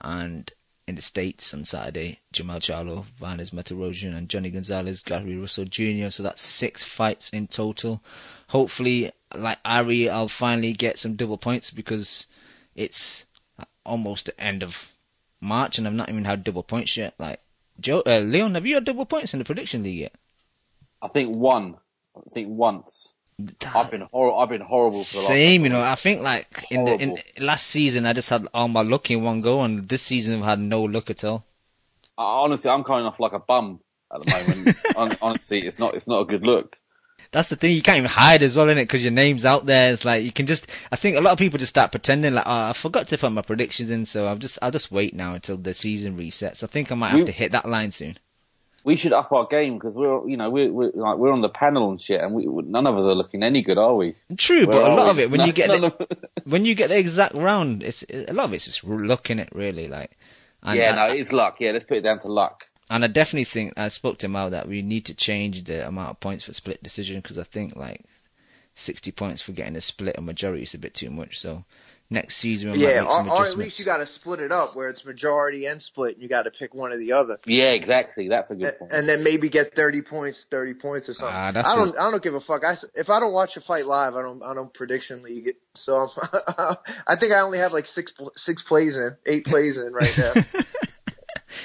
and in the States on Saturday, Jamal Charlo, Varnes Metarosian, and Johnny Gonzalez, Gary Russell Jr. So that's 6 fights in total. Hopefully, like Ari, I'll finally get some double points because it's almost the end of March and I've not even had double points yet. Like Leon, have you had double points in the prediction league yet? I think once. I've been horrible for the Same, you know. I think like in last season I just had all my luck in one go, and this season I've had no luck at all. Honestly, I'm coming off like a bum at the moment. Honestly, it's not a good look. That's the thing. You can't even hide as well, innit? Because your name's out there. It's like you can just. I think a lot of people just start pretending like, oh, I forgot to put my predictions in, so I'll just wait now until the season resets. I think I might have to hit that line soon. We should up our game because we're on the panel and shit, and none of us are looking any good, are we? True, but a lot of it when you get the exact round, a lot of it's just luck, innit, really, like. It's luck. Yeah, let's put it down to luck. And I definitely think I spoke to Mal that we need to change the amount of points for split decision because I think like 60 points for getting a split or majority is a bit too much. So next season we might Yeah, make some or at adjustments. least you got to split it up where it's majority and split, and you got to pick one or the other. Yeah, exactly. That's a good point. And then maybe get 30 points or something. I don't give a fuck. If I don't watch a fight live, I don't prediction league it. So I think I only have like 8 plays in right now.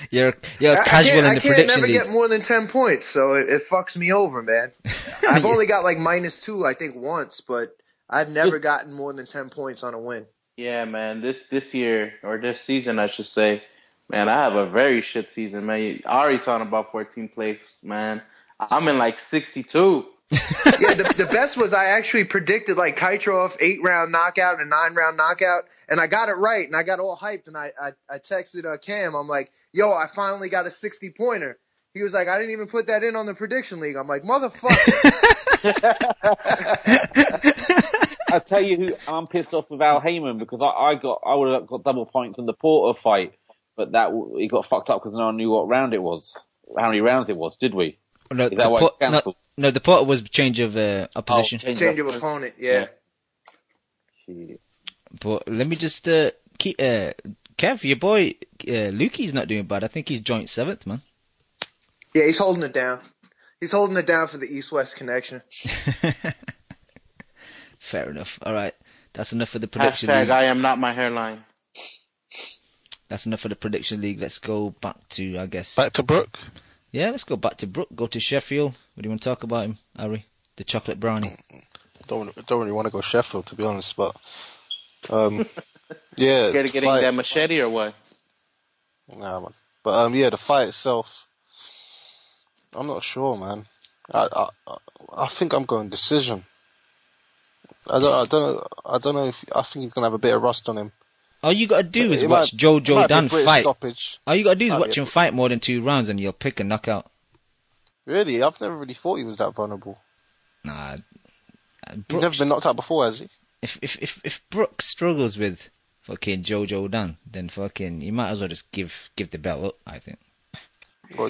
You're casual in the prediction I can't never league. get more than 10 points, so it fucks me over, man. I've only got like -2, I think, once, but I've never gotten more than 10 points on a win. Yeah, man. This year, or this season, I should say, man, I have a very shit season, man. Ari talking about 14 plays, man. I'm in like 62. Yeah, the best was I actually predicted like Kaitrov 8-round knockout and 9-round knockout, and I got it right, and I got all hyped, and I texted Cam. I'm like, yo, I finally got a 60-pointer. He was like, I didn't even put that in on the prediction league. I'm like, motherfucker. I'll tell you who I'm pissed off with Al Heyman because I would have got double points in the Porter fight, but he got fucked up because no one knew what round it was, how many rounds it was. Did we? No, Is that why it cancelled? No, the Porter was change of opposition. Change of opponent, yeah. But let me just keep Kev, your boy Lukey's not doing bad. I think he's joint 7th, man. Yeah, he's holding it down. He's holding it down for the East-West connection. Fair enough. All right. That's enough for the prediction Hashtag league. I am not my hairline. That's enough for the prediction league. Let's go back to, I guess... Back to Brooke? Yeah, let's go back to Brooke. Go to Sheffield. What do you want to talk about him, Harry? The chocolate brownie. Don't really want to go Sheffield, to be honest, but... yeah. Scared of getting that machete or what? Nah, man. But, yeah, the fight itself... I'm not sure, man. I think I'm going decision. I don't know if I think he's gonna have a bit of rust on him. All you gotta do is watch Jojo Dan fight. Stoppage. All you gotta do is watch him fight more than 2 rounds, and you'll pick a knockout. Really, I've never really thought he was that vulnerable. Nah, he's never been knocked out before, has he? If Brooke struggles with fucking Jojo Dan, then fucking you might as well just give the belt up. I think.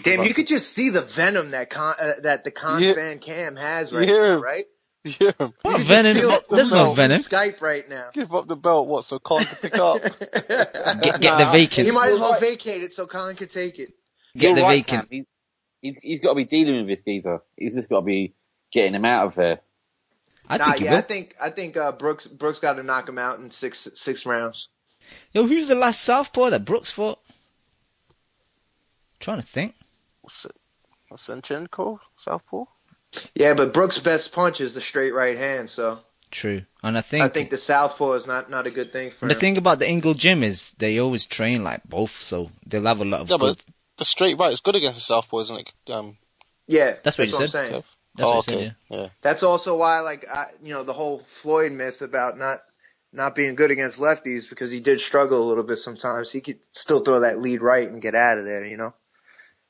Damn, you could just see the venom that the fan Cam has right now, right? Yeah. What venom? There's no venom. Skype right now. Give up the belt, what? So Khan can pick up. Get the vacant. You might as well vacate it so Khan can take it. Get the vacant. He's got to be dealing with this geezer. He's just got to be getting him out of there. I think Brooks got to knock him out in six rounds. Yo, who's the last southpaw that Brooks fought? Trying to think. Senchenko, southpaw. Yeah, but Brooks' best punch is the straight right hand. So true, and I think the southpaw is not a good thing for him. The thing about the Ingle gym is they always train like both, so they'll have a lot of. Yeah, but the straight right is good against the southpaw, isn't it? Yeah, that's what you said. I'm saying. That's what you said, yeah. That's also why, the whole Floyd myth about not being good against lefties, because he did struggle a little bit sometimes. He could still throw that lead right and get out of there, you know.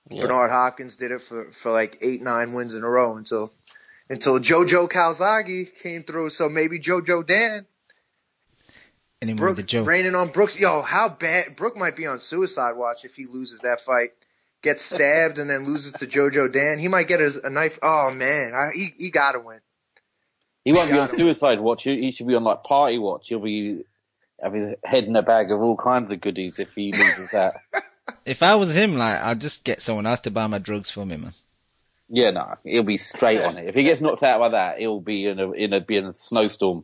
Yeah. Bernard Hopkins did it for like 8-9 wins in a row until Jojo Calzaghe came through. So maybe Jojo Dan. Raining on Brooks. Yo, how bad Brooke might be on suicide watch if he loses that fight. Gets stabbed and then loses to Jojo Dan. He might get a knife. Oh man, he gotta win. He won't be on suicide watch. He should be on like party watch. He'll be having his head in a bag of all kinds of goodies if he loses that. If I was him, I'd just get someone else to buy my drugs for me, man. Yeah, no, he'll be straight on it. If he gets knocked out by that, he'll be in a snowstorm.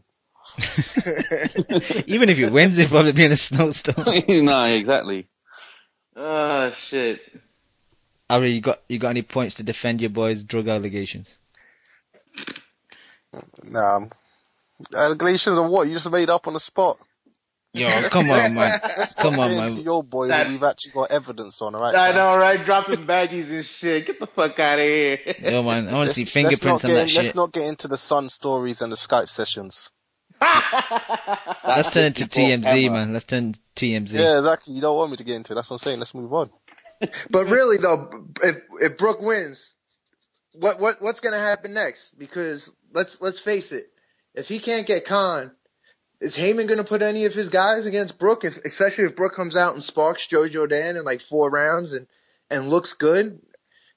Even if he wins, he'll probably be in a snowstorm. No, exactly. Oh shit. Ari, you got any points to defend your boy's drug allegations? Nah. Allegations of what? You just made up on the spot. Yo, come on, man. Come on, man. To your boy that we've actually got evidence on, alright? I know, right? Dropping baggies and shit. Get the fuck out of here. Yo, man, I want to see fingerprints on that shit. Let's not get into the Sun stories and the Skype sessions. Let's turn it to TMZ, man. Let's turn to TMZ. Yeah, exactly. You don't want me to get into it. That's what I'm saying. Let's move on. But really, though, if Brooke wins, what's going to happen next? Because let's face it, if he can't get Khan, is Heyman going to put any of his guys against Brooke, especially if Brooke comes out and sparks Jojo Dan in like 4 rounds and looks good?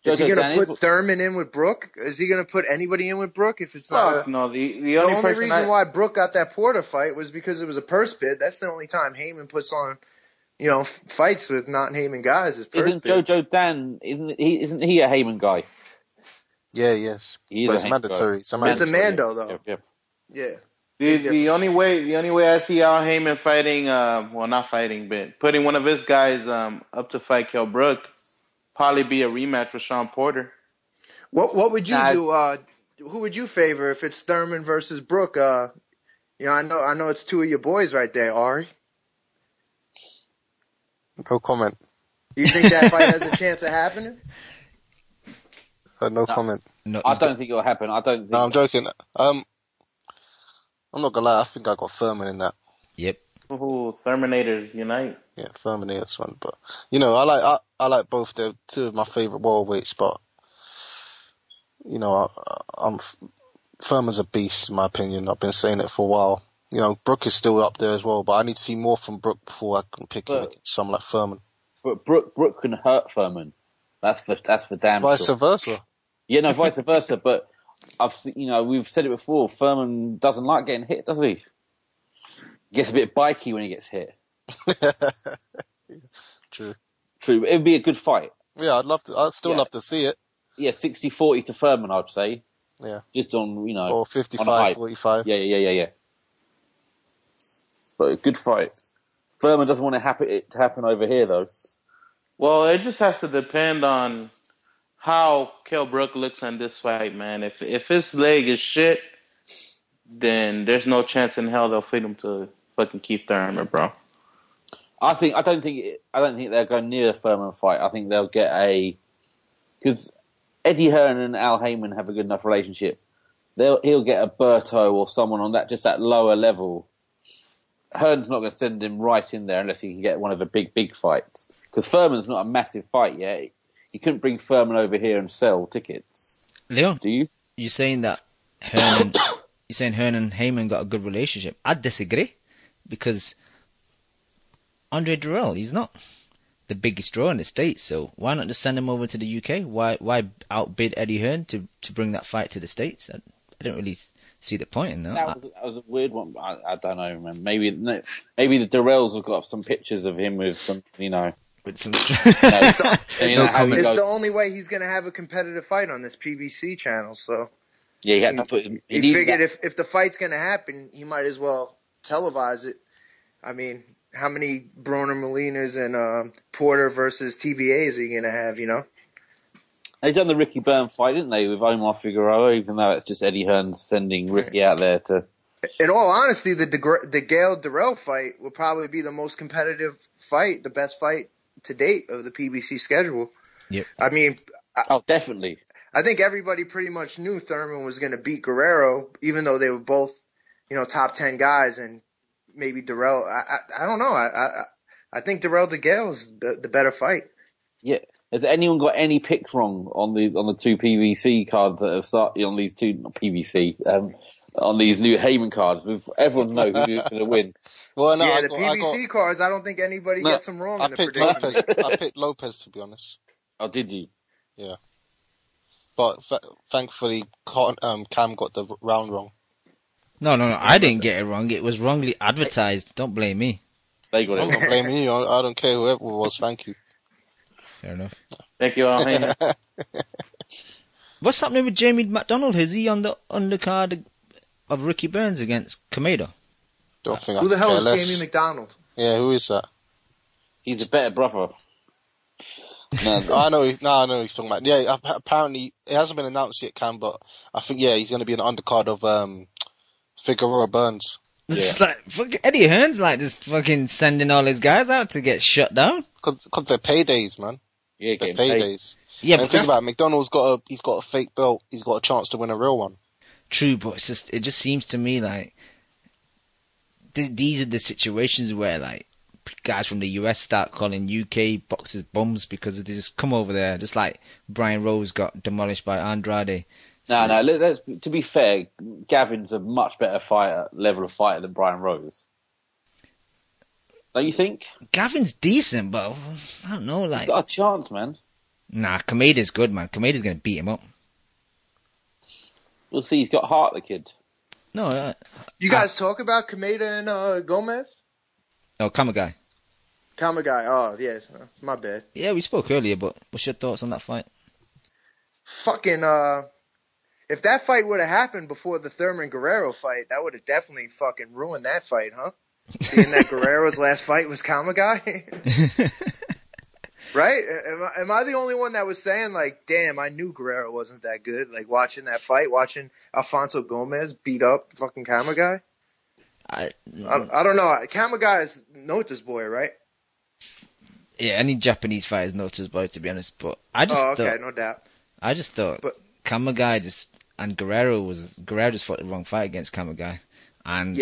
Is he going Dan to put Thurman in with Brooke? Is he going to put anybody in with Brooke if it's not? Fuck no. The The only only person reason why Brooke got that Porter fight was because it was a purse bid. That's the only time Heyman puts on, fights with not Heyman guys is purse Isn't bids. Jojo Dan? Isn't he a Heyman guy? Yeah, yes. He is But a it's Heyman mandatory. guy. It's a It's a mandatory. Mando though. Yep. Yeah. The only way I see Al Heyman fighting, well, not fighting, but putting one of his guys up to fight Kell Brook, probably be a rematch with Sean Porter. What would you do? Who would you favor if it's Thurman versus Brooke? I know it's two of your boys right there, Ari. No comment. Do you think that fight has a chance of happening? No comment. No, I don't think it'll happen. I don't think. No, I'm joking. I'm not gonna lie. I think I got Furman in that. Yep. Ooh, Terminators unite. Yeah, Furman in this one. But I like both. They're two of my favorite worldweights. But I'm Furman's a beast in my opinion. I've been saying it for a while. Brooke is still up there as well, but I need to see more from Brooke before I can pick him against someone like Furman. But Brooke can hurt Furman. That's for damn Vice sure. versa. Yeah, no, vice versa. But we've said it before. Furman doesn't like getting hit, does he? Gets a bit bikey when he gets hit. True. It would be a good fight. Yeah, I'd still love to see it. Yeah, 60-40 to Furman, I'd say. Yeah. Just on, Or 55-45. Yeah. But a good fight. Furman doesn't want it to happen over here, though. Well, it just has to depend on how Kell Brook looks on this fight, man. If his leg is shit, then there's no chance in hell they'll feed him to fucking Keith Thurman, bro. I don't think they'll go near a Furman fight. I think they'll get because Eddie Hearn and Al Heyman have a good enough relationship. He'll get a Berto or someone on that lower level. Hearn's not going to send him right in there unless he can get one of the big fights. Because Furman's not a massive fight yet. You couldn't bring Furman over here and sell tickets. Leon, do you? You're saying that Hearn and Heyman got a good relationship. I disagree, because Andre Durrell, he's not the biggest draw in the States, so why not just send him over to the UK? Why outbid Eddie Hearn to bring that fight to the States? I don't really see the point in that. That was a weird one. I don't know, man. Maybe the Durrells have got some pictures of him with some, With some It's the only way he's going to have a competitive fight on this PBC channel. So yeah, he had to put. He figured if the fight's going to happen, he might as well televise it. I mean, how many Broner Molinas and Porter versus TBAs are you going to have? They done the Ricky Byrne fight, didn't they, with Omar Figueroa? Even though it's just Eddie Hearn sending Ricky out there to. In all honesty, the Gale Durrell fight will probably be the most competitive fight, the best fight to date of the PBC schedule. Yep. I mean, definitely. I think everybody pretty much knew Thurman was going to beat Guerrero, even though they were both, top 10 guys, and maybe Durrell. I don't know. I think Durrell DeGale is the better fight. Yeah. Has anyone got any picks wrong on the two PVC cards that have started on these two, not PVC, on these new Heyman cards? Everyone knows who's going to win. Well, no, yeah, the PVC cards, I don't think anybody gets them wrong in the predictions. I picked Lopez, to be honest. Oh, did you? Yeah. But thankfully, Cam got the round wrong. No, I didn't get it wrong. It was wrongly advertised. Don't blame me. They got it. I'm not blaming you. I don't care whoever it was. Thank you. Fair enough. Thank you, Al Heyman. What's happening with Jamie McDonald? Is he on the undercard of Ricky Burns against Kameda? Don't think Who the hell is less. Jamie McDonald? Yeah, who is that? He's a better brother. No, I know he's talking about. Yeah, apparently it hasn't been announced yet, Cam, but I think he's going to be an undercard of Figueroa Burns. It's like Eddie Hearn's just fucking sending all his guys out to get shut down. Because they're paydays, man. Yeah, they're paydays. Yeah, and but think about it, McDonald's got a fake belt. He's got a chance to win a real one. True, but it just seems to me like these are the situations where guys from the US start calling UK boxers bums because they just come over there, just like Brian Rose got demolished by Andrade. No. To be fair, Gavin's a much better level of fighter than Brian Rose. Don't you think? Gavin's decent, but I don't know. He's got a chance, man. Nah, Kameda's good, man. Kameda's gonna beat him up. We'll see. He's got heart, the kid. No, You guys talk about Kameda and Gomez? no, Kamagai. Kamagai. Oh, yes. My bad. Yeah, we spoke earlier, but what's your thoughts on that fight? Fucking, if that fight would have happened before the Thurman Guerrero fight, that would have definitely fucking ruined that fight, huh? Seeing that Guerrero's last fight was Kamagai? Right? Am I the only one that was saying, like, damn, I knew Guerrero wasn't that good? Like, watching that fight, watching Alfonso Gomez beat up fucking Kamagai? I don't know. Kamagai is Nota's boy, right? Yeah, any Japanese fighters know his boy, to be honest. But I just thought, no doubt. I just thought Kamagai and Guerrero just fought the wrong fight against Kamagai. And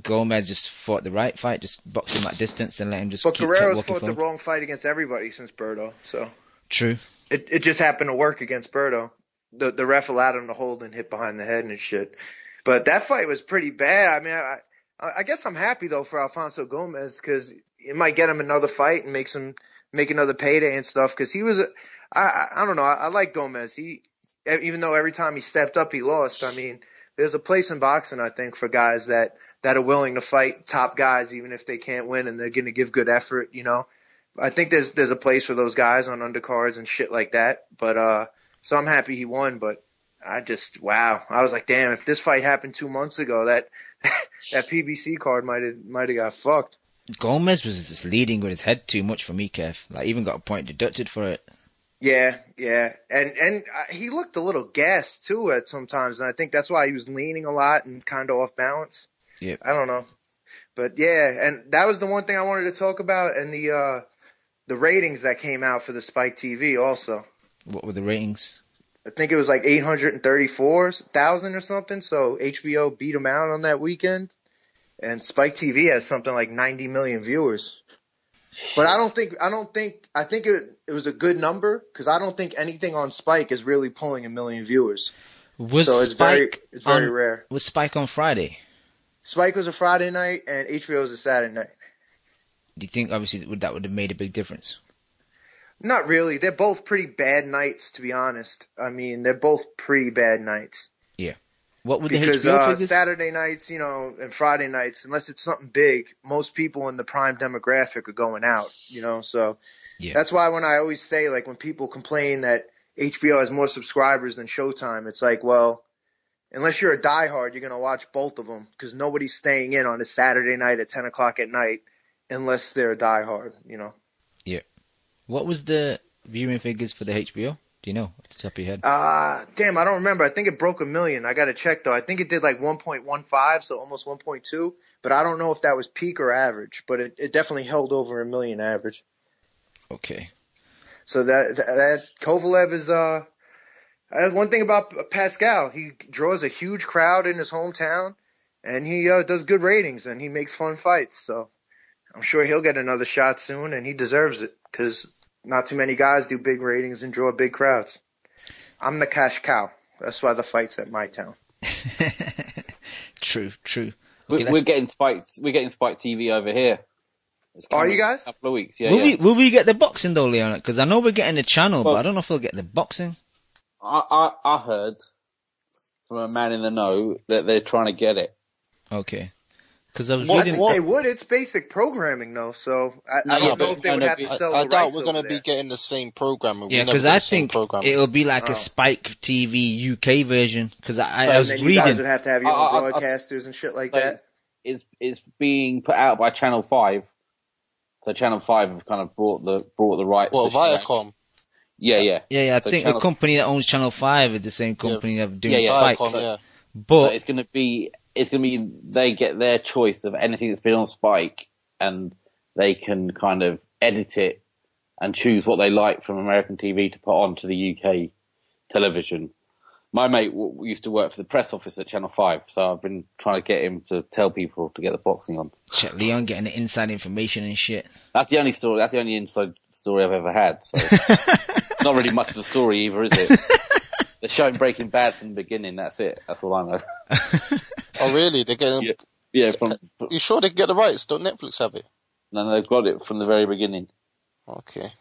Gomez just fought the right fight, just boxed him at distance and let him just. But Guerrero's keep fought forward. the wrong fight against everybody since Berto, so. True. It just happened to work against Berto. The ref allowed him to hold and hit behind the head and shit. But that fight was pretty bad. I mean, I guess I'm happy though for Alfonso Gomez because it might get him another fight and make another payday and stuff. Because he was, I don't know, I like Gomez. Even though every time he stepped up he lost. I mean, there's a place in boxing I think for guys that are willing to fight top guys even if they can't win and they're going to give good effort. You know, I think there's a place for those guys on undercards and shit like that. But so I'm happy he won. But I was like, damn, if this fight happened 2 months ago, that PBC card might have got fucked. Gomez was just leading with his head too much for me, Kev. Like, even got a point deducted for it. Yeah, and he looked a little gassed too at sometimes, and I think that's why he was leaning a lot and kind of off balance. Yeah, I don't know, but yeah, and that was the one thing I wanted to talk about, and the ratings that came out for the Spike TV also. What were the ratings? I think it was like 834,000 or something. So HBO beat them out on that weekend, and Spike TV has something like 90 million viewers. But I think it was a good number because I don't think anything on Spike is really pulling 1 million viewers. So it's very rare. Was Spike on Friday? Spike was a Friday night and HBO was a Saturday night. Do you think obviously that would have made a big difference? Not really. They're both pretty bad nights, to be honest. I mean, they're both pretty bad nights. Yeah. What would because the HBO figures? Saturday nights, and Friday nights, unless it's something big, most people in the prime demographic are going out, so that's why when I always say, like, when people complain that HBO has more subscribers than Showtime, it's like, well, unless you're a diehard, you're going to watch both of them because nobody's staying in on a Saturday night at 10 o'clock at night unless they're a diehard, Yeah. What was the viewing figures for the HBO? Do you know off the top of your head? Damn, I don't remember. I think it broke 1 million. I got to check, though. I think it did like 1.15, so almost 1.2. But I don't know if that was peak or average. But it definitely held over 1 million average. Okay. So that Kovalev is one thing about Pascal. He draws a huge crowd in his hometown, and he does good ratings, and he makes fun fights. So I'm sure he'll get another shot soon, and he deserves it because not too many guys do big ratings and draw big crowds. I'm the cash cow. That's why the fight's at my town. True. Okay, we're getting Spike TV over here. Are you guys? A couple of weeks, yeah. Will we get the boxing though, Leon? Because I know we're getting the channel, but I don't know if we'll get the boxing. I heard from a man in the know that they're trying to get it. Okay. Because I was I reading. think they would. It's basic programming, though, so I don't know if they would have to sell the rights. I doubt we're going to be getting the same program. Yeah, because I think it'll be like a Spike TV UK version. Because I was reading. You guys would have to have your own broadcasters and shit like that. It's being put out by Channel 5. So Channel 5 have kind of brought the rights. Well, Viacom. Yeah. I think the company that owns Channel 5 is the same company that doing Spike. Viacom, But it's going to be they get their choice of anything that's been on Spike, and they can kind of edit it and choose what they like from American TV to put onto the UK television. My mate used to work for the press office at Channel 5, so I've been trying to get him to tell people to get the boxing on. Shit, Leon getting the inside information and shit. That's the only story. That's the only inside story I've ever had. So. Not really much of a story either, is it? They're showing Breaking Bad from the beginning. That's it. That's all I know. Oh, really? They're getting. Yeah. You sure they can get the rights? Don't Netflix have it? No, they've got it from the very beginning. Okay.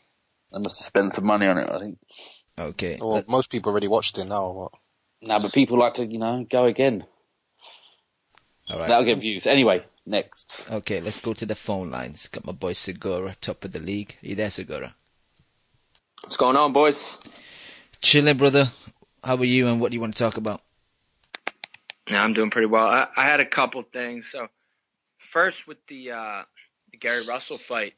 They must have spent some money on it, I think. Okay. Well, most people already watched it now. What? No, but people like to, go again. All right. That'll get views. Anyway, next. Okay, let's go to the phone lines. Got my boy Segura, top of the league. Are you there, Segura? What's going on, boys? Chilling, brother. How are you, and what do you want to talk about? Yeah, I'm doing pretty well. I had a couple things. So, first with the Gary Russell fight,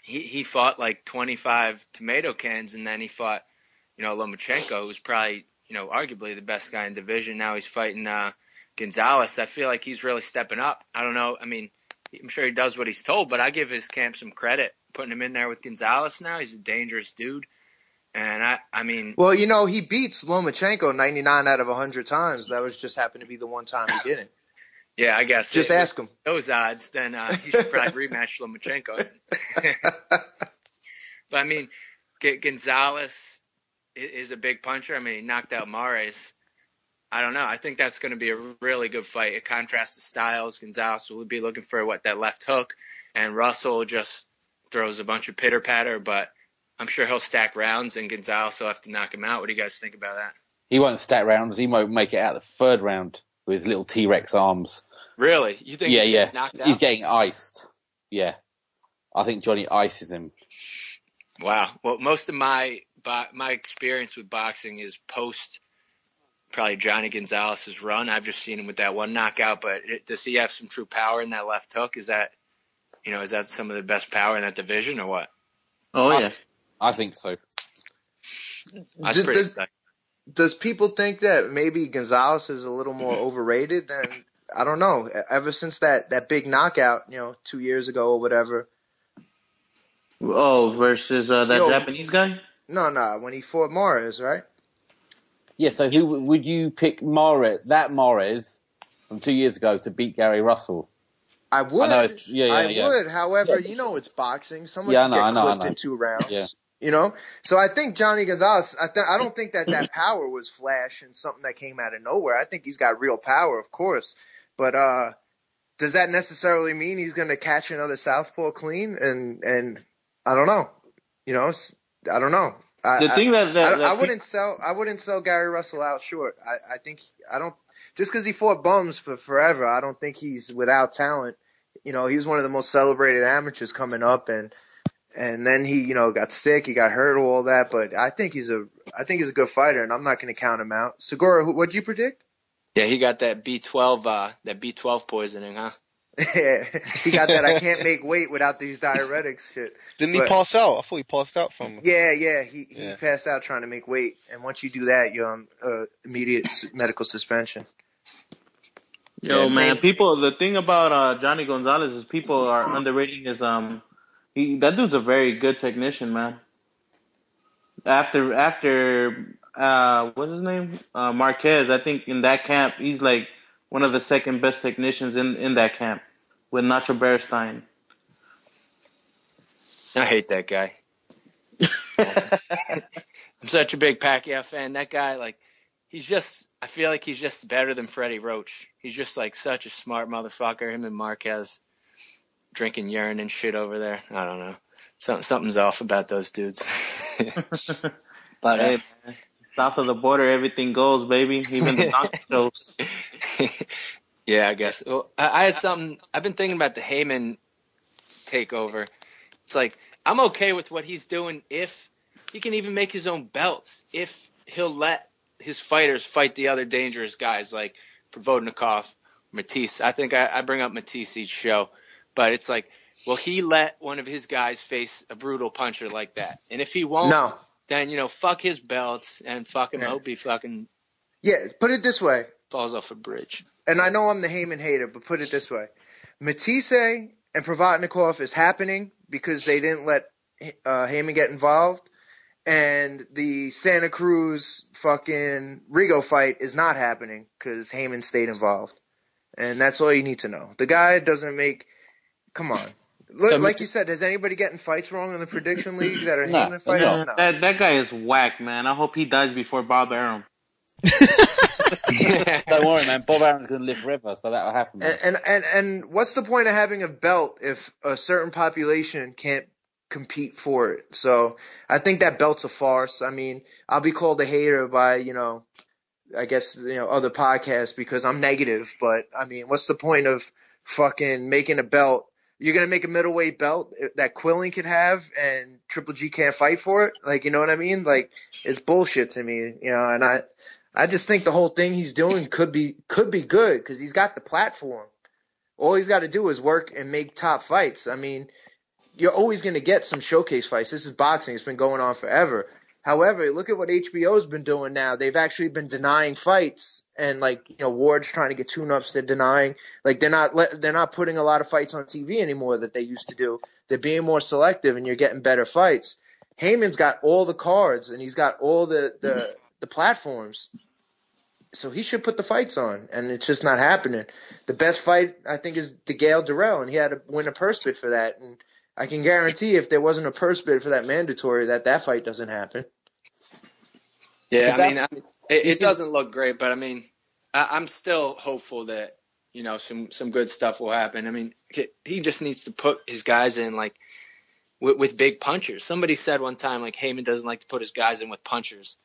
he fought like 25 tomato cans, and then he fought, Lomachenko, who's probably, arguably the best guy in division. Now he's fighting Gonzalez. I feel like he's really stepping up. I don't know. I mean, I'm sure he does what he's told, but I give his camp some credit putting him in there with Gonzalez now. He's a dangerous dude. And I mean, well, he beats Lomachenko 99 out of 100 times. That was just happened to be the one time he didn't. Yeah, I guess. Just ask him. Those odds, then he should probably rematch Lomachenko. But I mean, Gonzalez is a big puncher. I mean, he knocked out Mares. I don't know. I think that's going to be a really good fight. It contrasts the styles. Gonzalez will be looking for that left hook, and Russell just throws a bunch of pitter patter, but I'm sure he'll stack rounds, and Gonzalez will have to knock him out. What do you guys think about that? He won't stack rounds. He won't make it out the third round with his little T-Rex arms. Really? You think he's getting knocked out? He's getting iced. Yeah. I think Johnny ices him. Wow. Well, most of my experience with boxing is post probably Johnny Gonzalez's run. I've just seen him with that one knockout, but does he have some true power in that left hook? Is that some of the best power in that division or what? Oh, yeah. I think so. Does people think that maybe Gonzalez is a little more overrated than, I don't know, ever since that big knockout, 2 years ago or whatever? Oh, versus that Japanese guy? No, when he fought Mares, right? Yeah, so who would you pick Mares from 2 years ago to beat Gary Russell? I would. I would. However, it's boxing. Someone can get clipped in 2 rounds. Yeah. So I think Johnny Gonzalez, I don't think that power was flash and something that came out of nowhere. I think he's got real power, of course. But does that necessarily mean he's going to catch another southpaw clean? And I don't know. I don't know. I wouldn't sell Gary Russell out short. I think just because he fought bums for forever, I don't think he's without talent. He was one of the most celebrated amateurs coming up, and then he, got sick, he got hurt, all that. But I think he's a good fighter, and I'm not going to count him out. Segura, what'd you predict? Yeah, he got that B12 poisoning, huh? Yeah, he got that. I can't make weight without these diuretics shit. Didn't he pass out? I thought he passed out from. Yeah, he passed out trying to make weight, and once you do that, you're on immediate medical suspension. Yo, man, the thing about Johnny Gonzalez is people are underrating his that dude's a very good technician, man. After what's his name? Marquez, I think in that camp he's like one of the second best technicians in that camp with Nacho Beristain. I hate that guy. I'm such a big Pacquiao fan. That guy, I feel like he's just better than Freddie Roach. He's just such a smart motherfucker. Him and Marquez drinking urine and shit over there. I don't know. Something's off about those dudes. But hey, man, south of the border, everything goes, baby. Even the donkey shows. Yeah, I guess. Well, I had something. I've been thinking about the Heyman takeover. It's I'm okay with what he's doing if he can even make his own belts. If he'll let his fighters fight the other dangerous guys like Provodnikov, Matisse. I think I bring up Matisse each show. But it's will he let one of his guys face a brutal puncher like that? And if he won't, then, fuck his belts and fuck him. I hope he fucking put it this way. Falls off a bridge. And I know I'm the Heyman hater, but put it this way. Matisse and Provodnikov is happening because they didn't let Heyman get involved. And the Santa Cruz fucking Rigo fight is not happening because Heyman stayed involved. And that's all you need to know. The guy doesn't make... Come on. Like you said, is anybody getting fights wrong in the prediction league that are Heyman fighters? No. That guy is whack, man. I hope he dies before Bob Arum. Don't worry, man. Bob Arum's going to live forever, so that'll happen. And what's the point of having a belt if a certain population can't compete for it. So I think that belt's a farce. I mean, I'll be called a hater by, I guess, other podcasts because I'm negative, but I mean, what's the point of fucking making a belt? You're going to make a middleweight belt that Quillen could have and Triple G can't fight for it? Like, you know what I mean? Like, it's bullshit to me, and I just think the whole thing he's doing could be good because he's got the platform. All he's got to do is work and make top fights. I mean, you're always going to get some showcase fights. This is boxing. It's been going on forever. However, look at what HBO's been doing now. They've actually been denying fights, and Ward's trying to get tune-ups. They're denying. Like they're not putting a lot of fights on TV anymore that they used to do. They're being more selective, and you're getting better fights. Heyman's got all the cards, and he's got all the platforms. So he should put the fights on, and it's just not happening. The best fight, I think, is DeGale Durrell, and he had to win a purse bid for that. And I can guarantee if there wasn't a purse bid for that mandatory, that fight doesn't happen. Yeah, I mean, it doesn't look great, but I mean, I'm still hopeful that, some good stuff will happen. I mean, he just needs to put his guys in, like, with big punchers. Somebody said one time, like, Heyman doesn't like to put his guys in with punchers.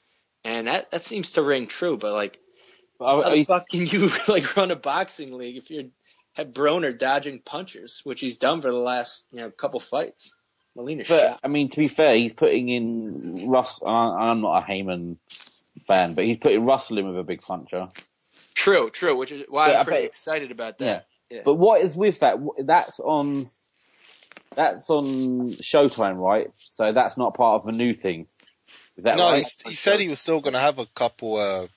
And that seems to ring true, but, like, how the fuck can you, like, run a boxing league if you have Broner dodging punchers, which he's done for the last, couple fights? Molina's shot. I mean, to be fair, he's putting in I'm not a Heyman fan, but he's putting Russell in with a big puncher. True, which is why I'm pretty excited about that. Yeah. But what is with that? That's on Showtime, right? So that's not part of a new thing. Is that right? No, he said he was still going to have a couple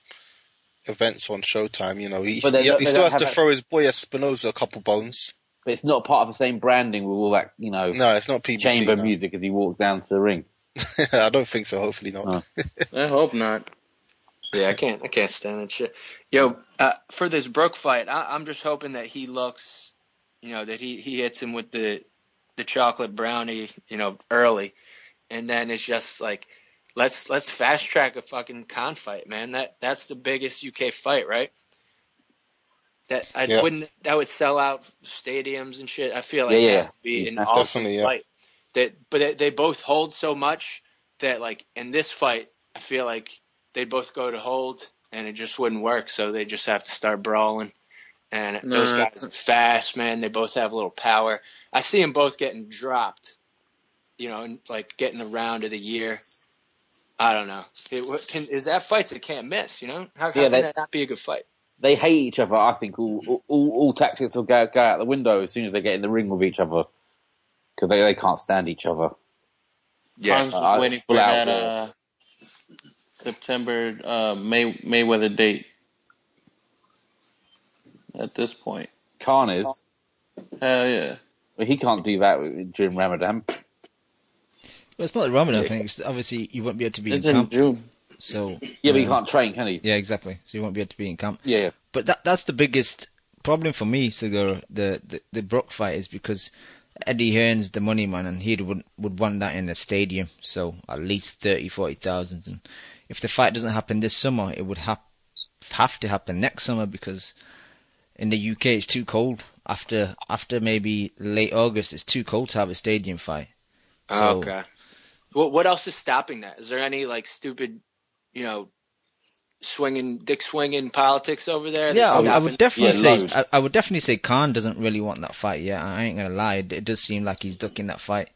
events on Showtime. He still has to throw his boy Espinosa a couple bones. But it's not part of the same branding with all that, No, it's not PBC, chamber music as he walks down to the ring. I don't think so. Hopefully not. I hope not. Yeah, I can't stand that shit. Yo, for this Brook fight, I'm just hoping that he looks, that he hits him with the chocolate brownie, early, and then it's just like, let's fast track a fucking Khan fight, man. That's the biggest UK fight, right? That would sell out stadiums and shit. I feel like that would be an awesome fight. But they both hold so much that, like, in this fight, I feel like they'd both go to hold and it just wouldn't work. So they just have to start brawling. And those guys are fast, man. They both have a little power. I see them both getting dropped, and like getting a round of the year. I don't know. Is that fights that can't miss? How can that not be a good fight? They hate each other. I think all tactics will go out the window as soon as they get in the ring with each other because they can't stand each other. Yeah, I'm just waiting for that September Mayweather date. At this point, Khan is. Hell yeah! But he can't do that during Ramadan. Well, it's not the Ramadan thing. It's obviously, you won't be able to be it's in camp. June. So yeah, but he can't train, can he? Yeah, exactly. So you won't be able to be in camp. Yeah. But that's the biggest problem for me, Segura, the Brook fight, is because Eddie Hearn's the money man, and he would want that in a stadium, so at least 30,000-40,000. And if the fight doesn't happen this summer, it would have to happen next summer because in the UK it's too cold. After maybe late August, it's too cold to have a stadium fight. So, okay. Well, what else is stopping that? Is there any like stupid, dick swinging politics over there? Yeah, I would definitely say. I would definitely say Khan doesn't really want that fight. Yeah, I ain't gonna lie. It does seem like he's ducking that fight.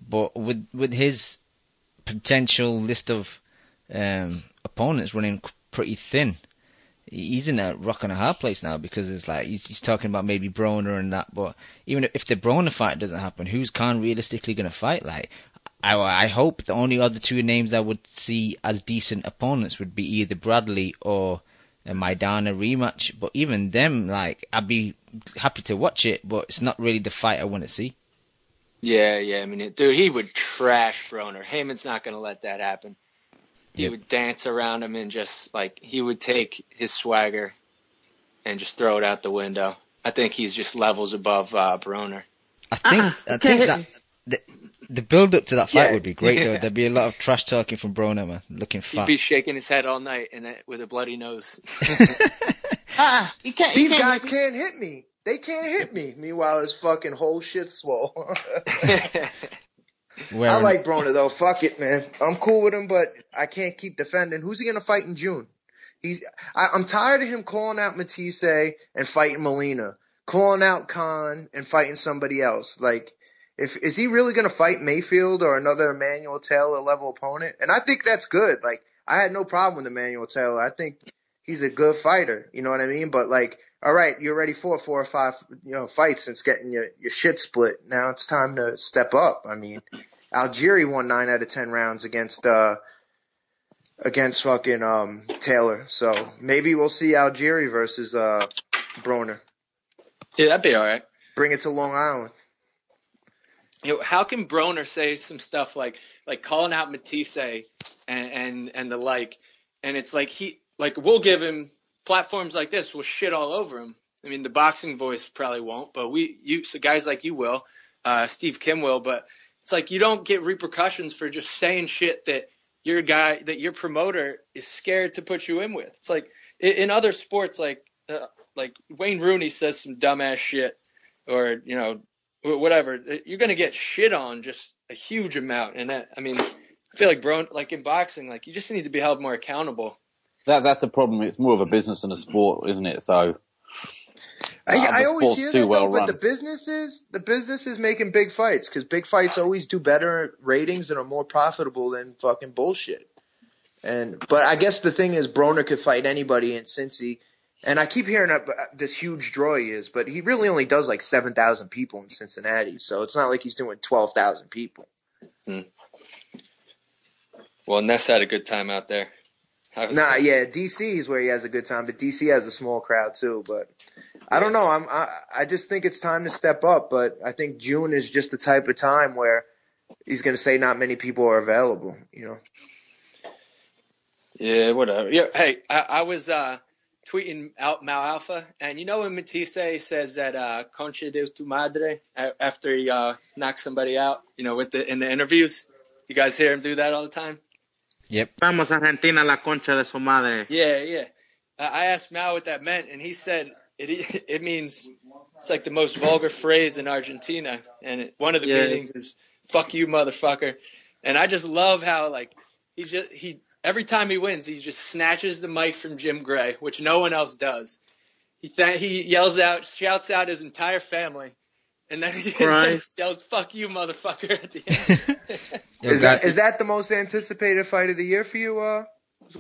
But with his potential list of opponents running pretty thin, he's in a rock and a hard place now because it's like he's talking about maybe Broner and that. But even if the Broner fight doesn't happen, who's Khan realistically gonna fight? Like, I hope the only other two names I would see as decent opponents would be either Bradley or a Maidana rematch. But even them, like, I'd be happy to watch it, but it's not really the fight I want to see. Yeah. I mean, dude, he would trash Broner. Heyman's not going to let that happen. He would dance around him and just, like, he would take his swagger and just throw it out the window. I think he's just levels above Broner. I think that the build up to that fight would be great though. There'd be a lot of trash talking from Broner, man, looking fat. He'd be shaking his head all night with a bloody nose. These guys can't hit me. They can't hit me. Meanwhile, his fucking whole shit swole. wearing. I like Broner though. Fuck it, man. I'm cool with him, but I can't keep defending. Who's he gonna fight in June? I'm tired of him calling out Matisse and fighting Molina, calling out Khan and fighting somebody else. Like, is he really gonna fight Mayfield or another Emmanuel Taylor level opponent? And I think that's good. Like, I had no problem with Emmanuel Taylor. I think he's a good fighter. You know what I mean? But like, all right, you're ready for 4 or 5, fights since getting your shit split. Now it's time to step up. I mean, Algieri won 9 out of 10 rounds against fucking Taylor. So maybe we'll see Algieri versus Broner. Yeah, that'd be all right. Bring it to Long Island. How can Broner say some stuff like calling out Matisse and the like, and it's like we'll give him platforms like this, we'll shit all over him. I mean, the boxing voice probably won't, but so guys like you will, Steve Kim will, but it's like you don't get repercussions for just saying shit that your promoter is scared to put you in with. It's like in other sports, like Wayne Rooney says some dumbass shit, or whatever, you're gonna get shit on just a huge amount. And that, I mean, I feel like in boxing, like you just need to be held more accountable. That's the problem. It's more of a business than a sport, isn't it? So I always hear that though, run. but the business is making big fights, because big fights always do better ratings and are more profitable than fucking bullshit. But I guess the thing is, Broner could fight anybody in Cincy, and I keep hearing this huge draw he is, but he really only does like 7,000 people in Cincinnati, so it's not like he's doing 12,000 people. Well, Ness had a good time out there. DC is where he has a good time, but DC has a small crowd too. But I don't know. I just think it's time to step up. But I think June is just the type of time where he's going to say not many people are available. Yeah, whatever. Yeah, hey, I was tweeting out Mauu Alpha, and when Matisse says that "Concha de tu madre" after he knocks somebody out, in the interviews, you guys hear him do that all the time. Yep. Vamos Argentina la concha de su madre. Yeah. I asked Mao what that meant, and he said it means, it's like the most vulgar phrase in Argentina, and one of the meanings is "fuck you, motherfucker." And I just love how he every time he wins, he just snatches the mic from Jim Gray, which no one else does. He shouts out his entire family. And then he yells, "Fuck you, motherfucker!" at the end. Is that the most anticipated fight of the year for you?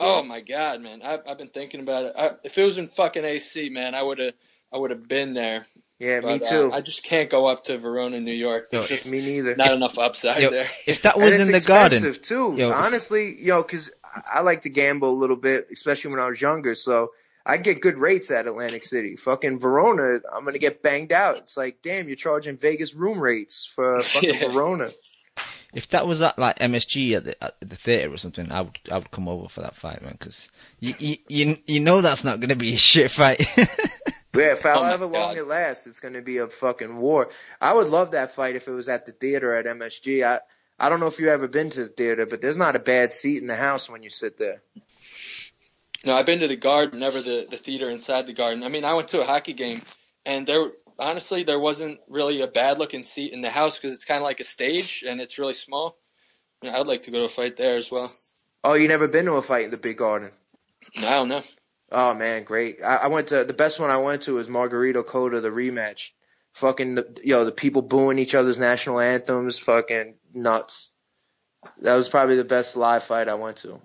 Oh my god, man! I've been thinking about it. If it was in fucking AC, man, I would have been there. Yeah, but, me too. I just can't go up to Verona, New York. There's just me neither. Not enough upside there. If that was in the Garden, expensive too. Honestly, because I like to gamble a little bit, especially when I was younger. So I get good rates at Atlantic City. Fucking Verona, I'm going to get banged out. It's like, damn, you're charging Vegas room rates for fucking Verona. If that was at like MSG at the theater or something, I would come over for that fight, man, because you know that's not going to be a shit fight. Yeah, for however long it lasts, it's going to be a fucking war. I would love that fight if it was at the theater at MSG. I don't know if you've ever been to the theater, but there's not a bad seat in the house when you sit there. No, I've been to the Garden, never the theater inside the Garden. I mean, I went to a hockey game, and there wasn't really a bad-looking seat in the house because it's kind of like a stage, and it's really small. I would like to go to a fight there as well. Oh, you never been to a fight in the Big Garden? No, I don't know. Oh, man, great. I went to – the best one I went to was Margarito Cota, the rematch. Fucking, the people booing each other's national anthems, fucking nuts. That was probably the best live fight I went to.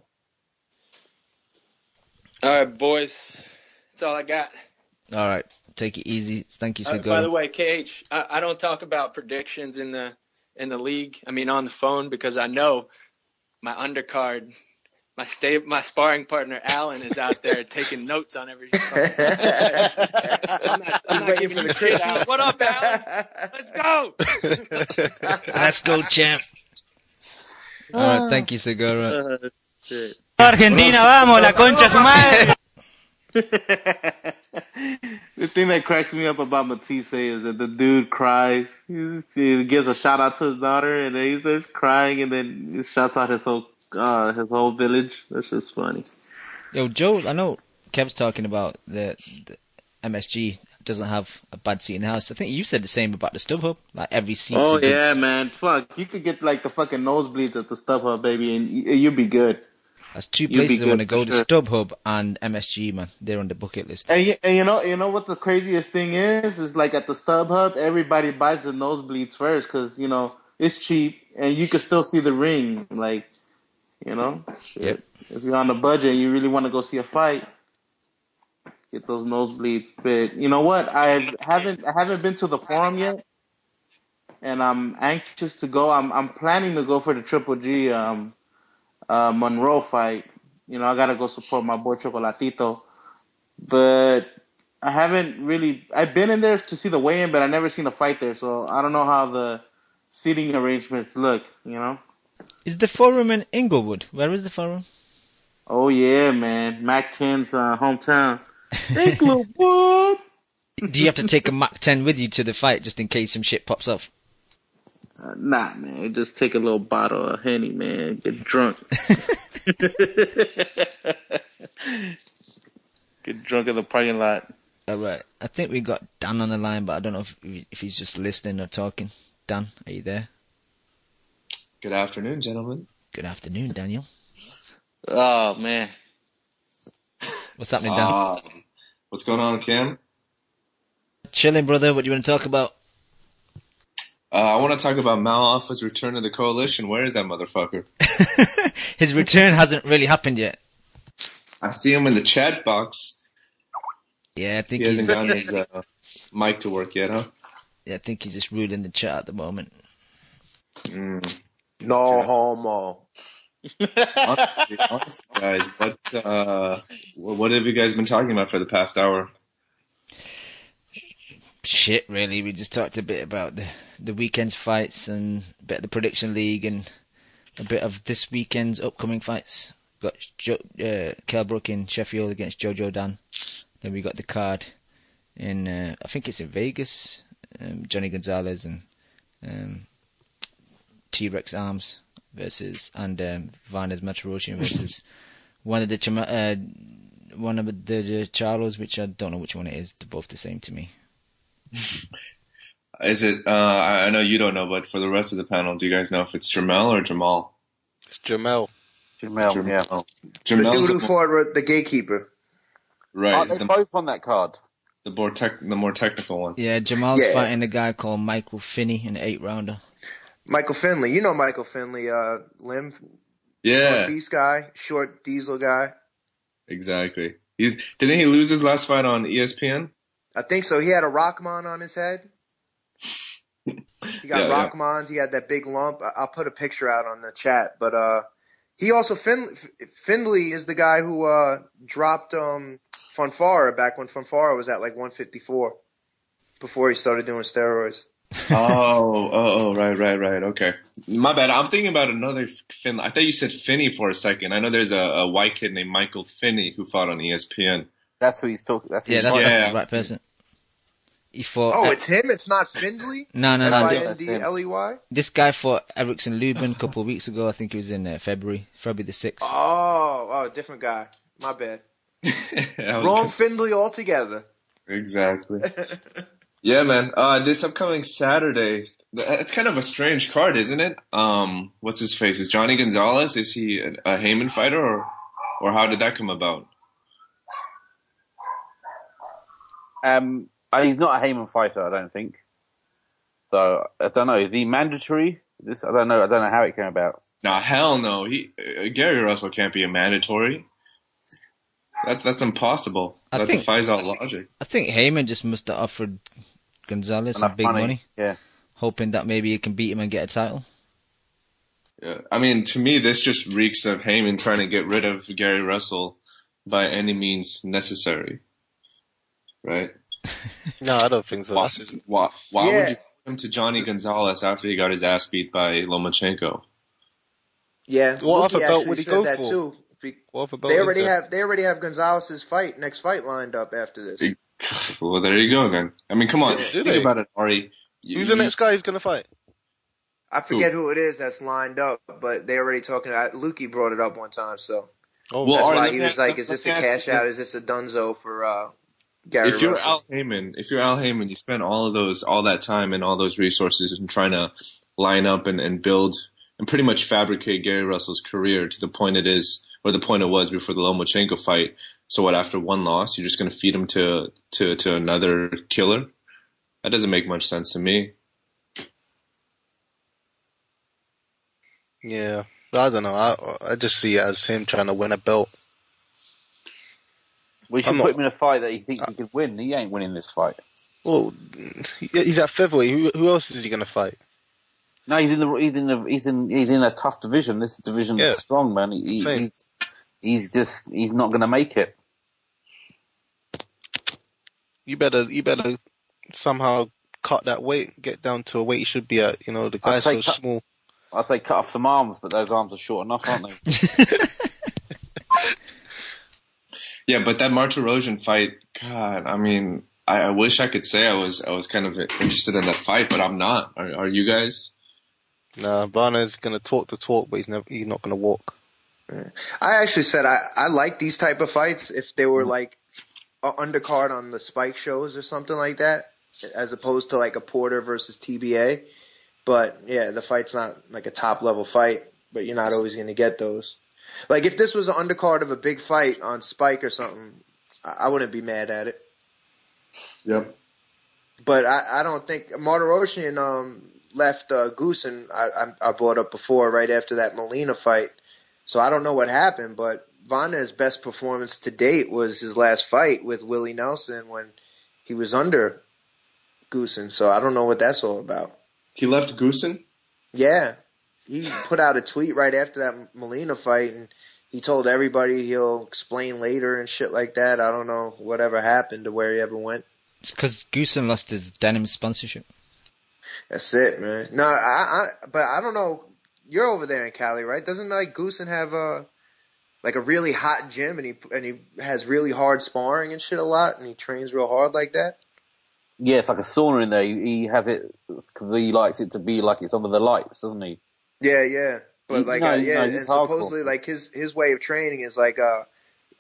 All right, boys. That's all I got. All right. Take it easy. Thank you, Segura. By the way, KH, I don't talk about predictions in the league. I mean, on the phone, because I know my undercard, my sparring partner Alan is out there taking notes on everything. I'm not giving you shit out. What up, Alan? Let's go. Let's go, champs. All right, thank you, Segura. Argentina, vamos, la concha su madre. The thing that cracks me up about Matisse is that the dude cries. He gives a shout out to his daughter, and then he starts crying, and then he shouts out his whole village. That's just funny. Yo, Joe, I know Kev's talking about the MSG. doesn't have a bad seat in the house. I think you said the same about the StubHub. Like every seat. Oh yeah, man. Fuck, you could get like the fucking nosebleeds at the StubHub, baby, and you'd be good. That's two You'd places be I want to good go: for the sure. StubHub and MSG. Man, they're on the bucket list. And you know what the craziest thing is like at the StubHub, everybody buys the nosebleeds first because it's cheap and you can still see the ring. Like, Yep. if you're on a budget and you really want to go see a fight, get those nosebleeds. But you know what? I haven't been to the forum yet, and I'm anxious to go. I'm planning to go for the Triple G Monroe fight. I gotta go support my boy Chocolatito. But I haven't really. I've been in there to see the weigh-in, but I never seen a fight there, so I don't know how the seating arrangements look. Is the forum in Inglewood? Where is the forum? Oh yeah, man, Mac 10's hometown, Inglewood. Do you have to take a Mac 10 with you to the fight just in case some shit pops off? Nah, man, just take a little bottle of Henny, man, get drunk. Get drunk in the parking lot. All right. I think we got Dan on the line, but I don't know if he's just listening or talking. Dan, are you there? Good afternoon, gentlemen. Good afternoon, Daniel. Oh, man. What's happening, Dan? What's going on, Cam? Chilling, brother. What do you want to talk about? I want to talk about Mauu Alpha's return to the coalition. Where is that motherfucker? His return hasn't really happened yet. I see him in the chat box. Yeah, I think he hasn't gotten his mic to work yet, huh? Yeah, I think he's just ruling the chat at the moment. No homo. Honestly, guys, what have you guys been talking about for the past hour? Shit, really. We just talked a bit about the weekend's fights and a bit of the prediction league and a bit of this weekend's upcoming fights. Got Kell Brook in Sheffield against Jojo Dan. Then we got the card in, I think it's in Vegas. Johnny Gonzalez and T-Rex Arms versus Varnes Matarosian versus one of the Charlos, which I don't know which one it is. They're both the same to me. Is it? I know you don't know, but for the rest of the panel, do you guys know if it's Jamel or Jamal? It's Jamel. Jamel, yeah. The dude who fought the gatekeeper. Right. Are they both on that card? The more technical one. Yeah, Jamal's fighting a guy called Michael Finney in an 8-rounder. Michael Finley. You know Michael Finley, Lim? Yeah. Northeast guy, short diesel guy. Exactly. Didn't he lose his last fight on ESPN? I think so. He had a Rockman on his head. He got Rockmans. He had that big lump. I'll put a picture out on the chat. But he also Findley is the guy who dropped Fonfara back when Fonfara was at like 154 before he started doing steroids. Right. Okay. My bad. I'm thinking about another Finn. I thought you said Finney for a second. I know there's a white kid named Michael Finney who fought on ESPN. That's who he's talking. That's that's the right person. He fought. It's him. It's not Findley. No. Findley. This guy fought Erickson Lubin a couple of weeks ago. I think it was in February the 6th. Oh, different guy. My bad. Wrong Findley altogether. Exactly. Yeah, man. This upcoming Saturday, it's kind of a strange card, isn't it? What's his face? Is Johnny Gonzalez? Is he a Heyman fighter, or how did that come about? He's not a Heyman fighter, I don't think. So I don't know. Is he mandatory? I don't know. I don't know how it came about. Nah, hell no. Gary Russell can't be a mandatory. That's impossible. That defies all logic. I think Heyman just must have offered Gonzalez some big money. Yeah. Hoping that maybe he can beat him and get a title. Yeah. I mean, to me, this just reeks of Heyman trying to get rid of Gary Russell by any means necessary. Right? No, I don't think so. Why would you put him to Johnny Gonzalez after he got his ass beat by Lomachenko? Yeah. What other belt would he go for? Too. They already have Gonzalez's next fight lined up after this. Well, there you go then. I mean, come on. Think about it, Ari. Who's the next guy who's going to fight? I forget who it is that's lined up, but they already talking about Lukey brought it up one time, so that's why he was like, is this a cash out? Is this a dunzo for Gary if you're Russell. If you're Al Heyman, you spend all that time and all those resources in trying to line up and build and pretty much fabricate Gary Russell's career to the point it is, or the point it was before the Lomachenko fight. So what? After one loss, you're just going to feed him to another killer? That doesn't make much sense to me. Yeah, I don't know. I just see it as him trying to win a belt. We should put him in a fight that he thinks he could win. He ain't winning this fight. Well, he's at featherweight. Who else is he going to fight? No, he's in a tough division. This division is strong, man. He's not going to make it. You better somehow cut that weight, get down to a weight you should be at. You know, the guy's so small. I'd say cut off some arms, but those arms are short enough, aren't they? Yeah, but that Martirosyan fight, God, I mean, I wish I could say I was kind of interested in that fight, but I'm not. Are you guys? Nah, Varner's gonna talk the talk, but he's not gonna walk. I actually said I like these type of fights if they were like a undercard on the Spike shows or something like that, as opposed to like a Porter versus TBA. But yeah, the fight's not like a top level fight, but you're not always gonna get those. Like if this was an undercard of a big fight on Spike or something, I wouldn't be mad at it. Yep. But I don't think Martirosyan left Goosen. I brought up before right after that Molina fight. So I don't know what happened, but Vanna's best performance to date was his last fight with Willie Nelson when he was under Goosen. So I don't know what that's all about. He left Goosen? Yeah. He put out a tweet right after that Molina fight, and he told everybody he'll explain later and shit like that. I don't know whatever happened to where he ever went. It's because Goosen lost his denim sponsorship. That's it, man. No, but I don't know. You're over there in Cali, right? Doesn't like Goosen have a really hot gym, and he has really hard sparring and shit a lot, and he trains real hard like that? Yeah, it's like a sauna in there. He has it because he likes it to be like it's under the lights, doesn't he? Yeah. But and supposedly hardcore. like his way of training is like a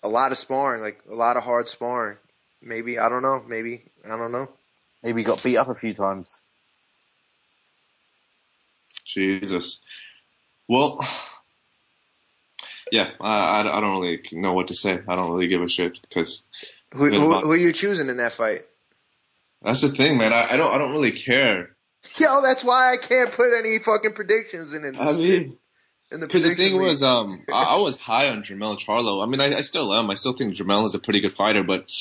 lot of sparring, like a lot of hard sparring. Maybe I don't know. Maybe he got beat up a few times. Jesus. Well, yeah, I don't really know what to say. I don't really give a shit because who are you choosing in that fight? That's the thing, man. I don't really care. Yo, that's why I can't put any fucking predictions in this. I mean, because the thing was, I was high on Jermell Charlo. I mean, I still am. I still think Jermell is a pretty good fighter, but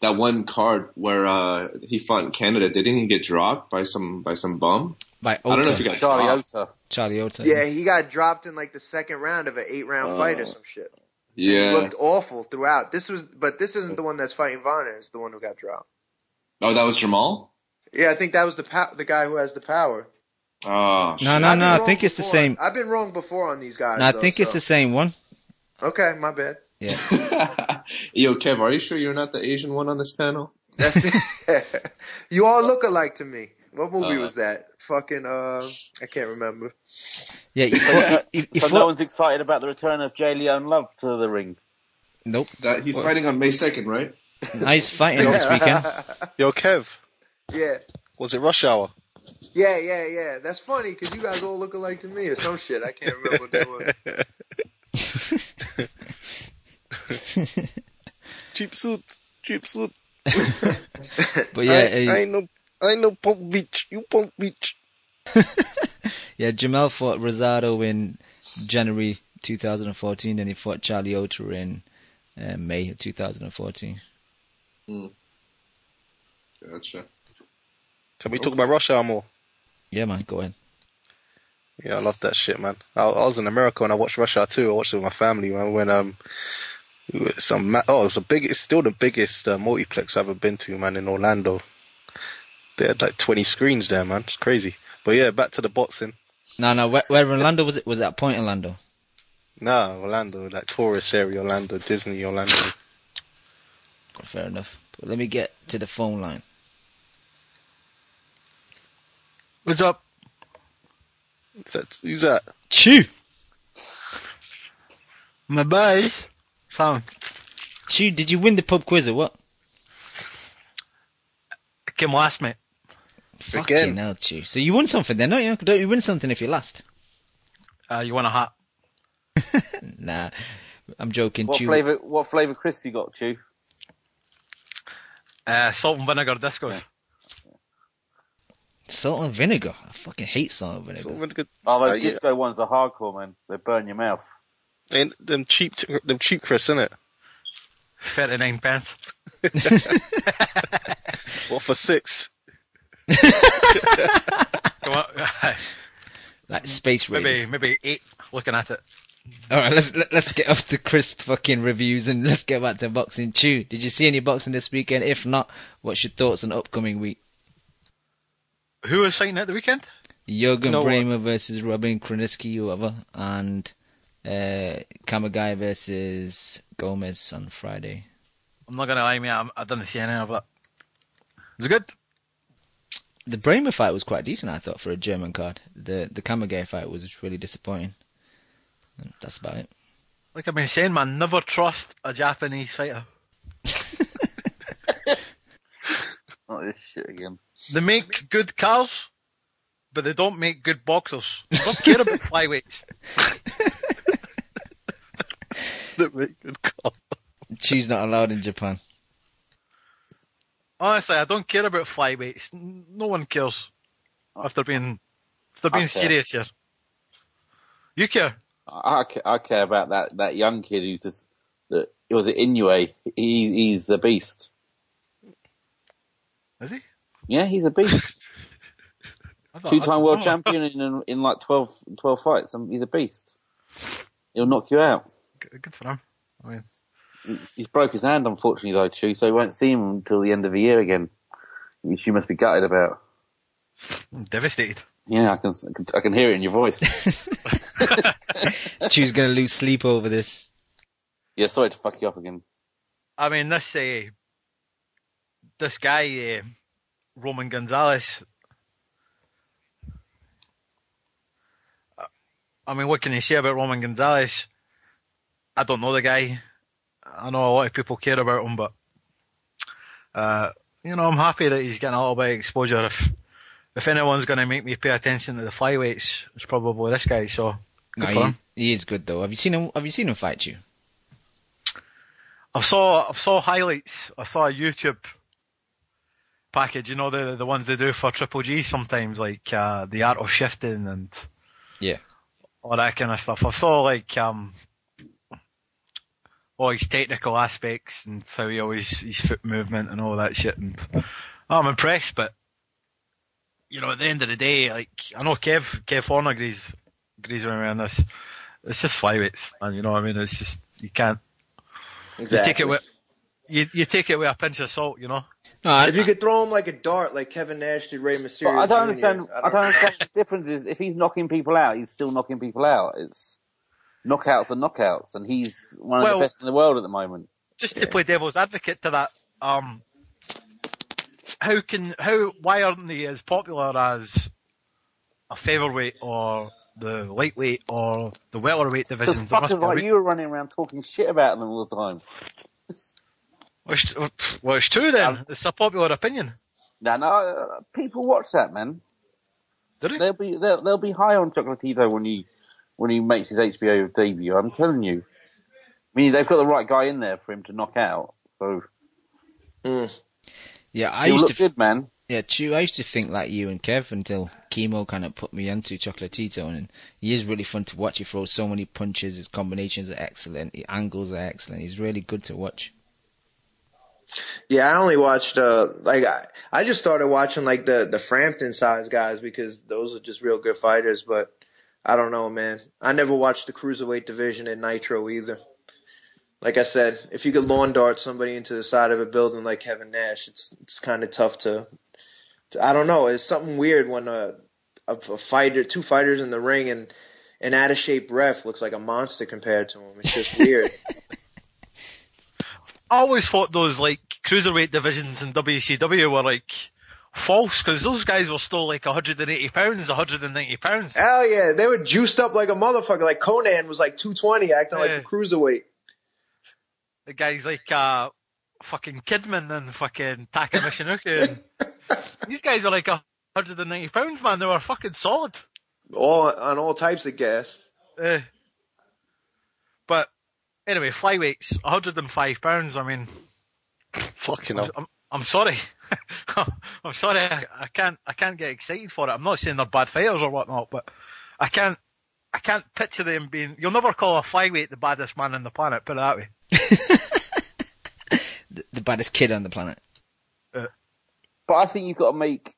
that one card where he fought in Canada, didn't he get dropped by some bum? By Ota. I don't know if he got Charlie Ota. Yeah, he got dropped in like the second round of an 8-round fight or some shit. Yeah, and he looked awful throughout. This isn't the one that's fighting Vanna. It's the one who got dropped. Oh, that was Jamal? Yeah, I think that was the guy who has the power. Oh, no, I think it's the same. I've been wrong before on these guys. No, I think it's the same one. Okay, my bad. Yeah. Yo, Kev, are you sure you're not the Asian one on this panel? That's it. You all look alike to me. What movie was that? Fucking, I can't remember. Yeah, no one's excited about the return of J. Leon Love to the ring. Nope. He's fighting on May 2nd, right? He's fighting this weekend. Yo, Kev. Yeah. Was it Rush Hour? Yeah. That's funny because you guys all look alike to me or some shit. I can't remember what that was. Cheap suit. But yeah, I know Punk Beach. You Punk Beach. Yeah, Jamel fought Rosado in January 2014, then he fought Charlie Ota in May of 2014. Gotcha. Can we talk about Rush Hour more? Yeah, man, go ahead. Yeah, I love that shit, man. I was in America when I watched Rush Hour 2. I watched it with my family, man. When it's still the biggest multiplex I've ever been to, man, in Orlando. They had like 20 screens there, man. It's crazy. But yeah, back to the boxing. No, where in Orlando was it? Was that Point Orlando? Nah, Orlando, like tourist area, Orlando, Disney, Orlando. Fair enough. But let me get to the phone line. What's up? Who's that? Chew. My boys. Found. Chew, did you win the pub quiz or what? Came last, mate. Fucking hell, Chew. So you won something then, don't you? Don't you win something if you're last? You won a hat. Nah, I'm joking. What Chew. flavour crisps you got, Chew? Salt and vinegar discos. Yeah. Salt and vinegar. I fucking hate salt and vinegar. Oh, those disco ones are hardcore, man. They burn your mouth. And them cheap crisps, innit? 39 pence. What for 6? Come on. Like Space Raiders. Maybe 8. Looking at it. All right, let's get off the crisp fucking reviews and let's get back to boxing. Chew, did you see any boxing this weekend? If not, what's your thoughts on the upcoming week? Who was fighting at the weekend? Jürgen Bremer versus Robin Kroniski, whoever, and Kamagai versus Gomez on Friday. I'm not gonna lie, mate. I didn't see any of that. Was it good? The Bremer fight was quite decent, I thought, for a German card. The Kamagai fight was really disappointing. And that's about it. Like I've been saying, man, never trust a Japanese fighter. Not this shit again. They make good cars, but they don't make good boxers. They don't care about flyweights. They make good cars. Chew's not allowed in Japan. Honestly, I don't care about flyweights. No one cares. If they're being serious here. You care? I care about that young kid who's just it was it Inoue. He's a beast. Is he? Yeah, he's a beast. 2-time world champion in like 12 fights. He's a beast. He'll knock you out. Good for him. I mean, he's broke his hand, unfortunately, though, Chew, so he won't see him until the end of the year again, which you must be gutted about. I'm devastated. Yeah, I can hear it in your voice. Chew's gonna lose sleep over this. Yeah, sorry to fuck you up again. I mean, this guy, Roman Gonzalez. I mean, what can you say about Roman Gonzalez? I don't know the guy. I know a lot of people care about him, but I'm happy that he's getting a little bit of exposure. If anyone's going to make me pay attention to the flyweights, it's probably this guy. So good for him. He is good though. Have you seen him fight you? I saw highlights. I saw a YouTube package. You know the ones they do for Triple G sometimes, like the art of shifting and all that kind of stuff. I saw like all his technical aspects and how he always his foot movement and all that shit. And I'm impressed, but at the end of the day, like I know Kev Horner agrees with me on this. It's just flyweights, and you know what I mean. It's just you can't. Exactly. You take it with a pinch of salt, No, if you could throw him like a dart, like Kevin Nash did Rey Mysterio. But I don't understand. I don't understand the difference. Is if he's knocking people out, he's still knocking people out. It's knockouts are knockouts, and he's one of the best in the world at the moment. Just to play devil's advocate to that, why aren't they as popular as a featherweight or the lightweight or the welterweight divisions? Because fuckers like you are running around talking shit about them all the time. Well, it's true then. It's a popular opinion. No, people watch that, man. Do they? They'll be high on Chocolatito when he makes his HBO debut. I'm telling you. I mean, they've got the right guy in there for him to knock out. So, yeah, I used to good, man. Yeah, Chew. I used to think like you and Kev until Chemo kind of put me onto Chocolatito, and he is really fun to watch. He throws so many punches. His combinations are excellent. His angles are excellent. He's really good to watch. Yeah, I only watched I just started watching like the Frampton size guys because those are just real good fighters. But I don't know, man. I never watched the cruiserweight division at Nitro either. Like I said, if you could lawn dart somebody into the side of a building like Kevin Nash, it's kind of tough to. I don't know. It's something weird when a fighter, two fighters in the ring, and an out of shape ref looks like a monster compared to him. It's just weird. I always thought those like cruiserweight divisions in WCW were like false because those guys were still like 180 pounds, 190 pounds. Hell yeah, they were juiced up like a motherfucker. Like Conan was like 220, acting like a cruiserweight. The guy's like fucking Kidman and fucking Taka Michinoku. And these guys were like £190, man. They were fucking solid. On all types of gas. But anyway, flyweights, £105. I mean, fucking hell. I'm sorry. I'm sorry. I can't get excited for it. I'm not saying they're bad fighters or whatnot, but I can't picture them being. You'll never call a flyweight the baddest man on the planet. Put it that way. The baddest kid on the planet. But I think you've got to make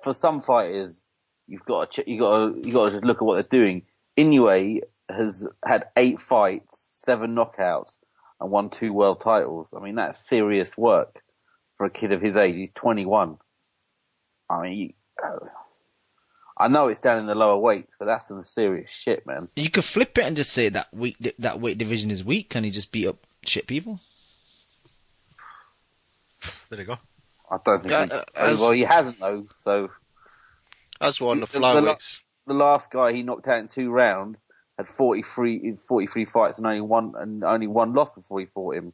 for some fighters. You've got to just look at what they're doing. Inoue has had 8 fights, 7 knockouts, and won 2 world titles. I mean, that's serious work for a kid of his age. He's 21. I mean, I know it's down in the lower weights, but that's some serious shit, man. You could flip it and just say that weight division is weak. Can he just beat up shit people? There you go. I don't think he hasn't, though. So that's one of the flyweights. The last guy he knocked out in 2 rounds had 43 fights and only one loss before he fought him,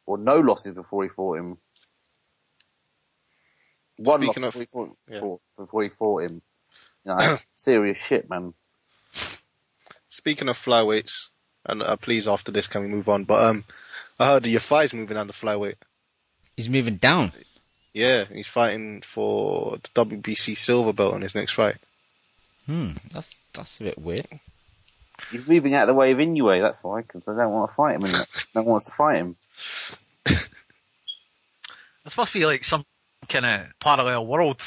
or no losses before he fought him. One loss before he fought him. You know, that's serious shit, man. Speaking of flyweights, and please after this can we move on? But I heard that Yafai's moving down to flyweight. He's moving down. Yeah, he's fighting for the WBC silver belt on his next fight. That's a bit weird. He's moving out of the way of Inoue, that's why, because they don't want to fight him. No one wants to fight him. This must be like some kind of parallel world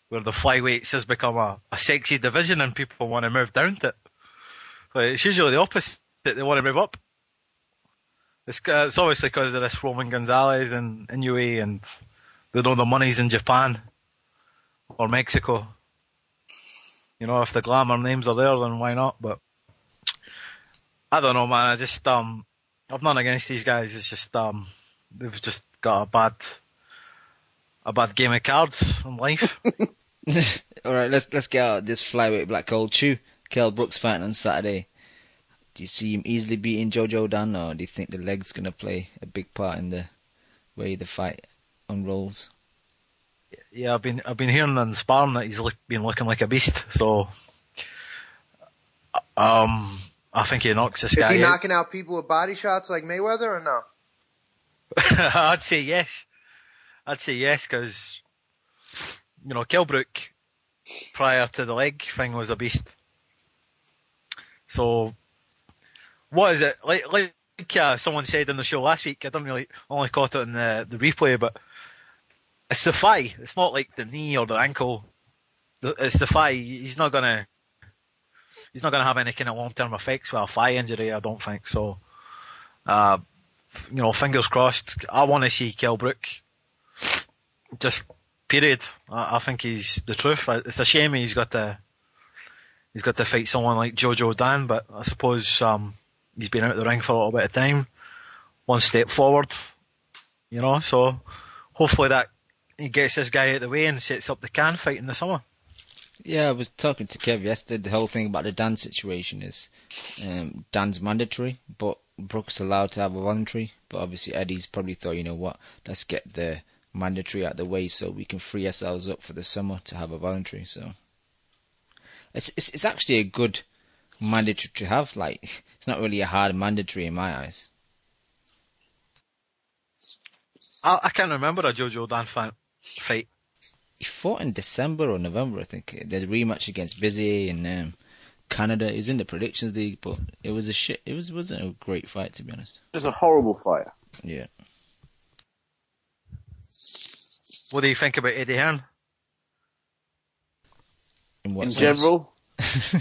where the flyweights has become a sexy division and people want to move down to it. But it's usually the opposite. They want to move up. It's obviously because of this Roman Gonzalez and Inoue, and they know the money's in Japan or Mexico. You know, if the glamour names are there, then why not? But I don't know, man. I just I've none against these guys. It's just they've just got a bad game of cards in life. All right, let's get out of this flyweight black hole. Chew, Kell Brooks fighting on Saturday. Do you see him easily beating Jojo Dan, or do you think the leg's gonna play a big part in the way the fight unrolls? Yeah, I've been hearing in sparring that he's been looking like a beast. So, I think he knocks this guy out. Is he knocking out people with body shots like Mayweather or no? I'd say yes. Because you know, Kell Brook prior to the leg thing was a beast. So, what is it like? Someone said in the show last week. I only caught it in the replay, but it's the thigh. It's not like the knee or the ankle. It's the thigh. He's not gonna have any kind of long-term effects with a thigh injury. I don't think so. You know, fingers crossed. I want to see Kell Brook. Just period. I think he's the truth. It's a shame he's got to fight someone like Jojo Dan, but I suppose he's been out of the ring for a little bit of time. One step forward, you know. So hopefully that he gets this guy out of the way and sets up the Can fight in the summer. Yeah, I was talking to Kev yesterday. The whole thing about the Dan situation is Dan's mandatory, but Brooks allowed to have a voluntary. But obviously Eddie's probably thought, you know what, let's get the mandatory out of the way so we can free ourselves up for the summer to have a voluntary. So it's actually a good mandatory to have. Like, it's not really a hard mandatory in my eyes. I can't remember a Jojo Dan fight. He fought in December or November, I think. There's a rematch against Bizzy in Canada. He was in the predictions league, but it was a shit. It wasn't a great fight, to be honest. Just a horrible fight. Yeah. What do you think about Eddie Hearn? In general?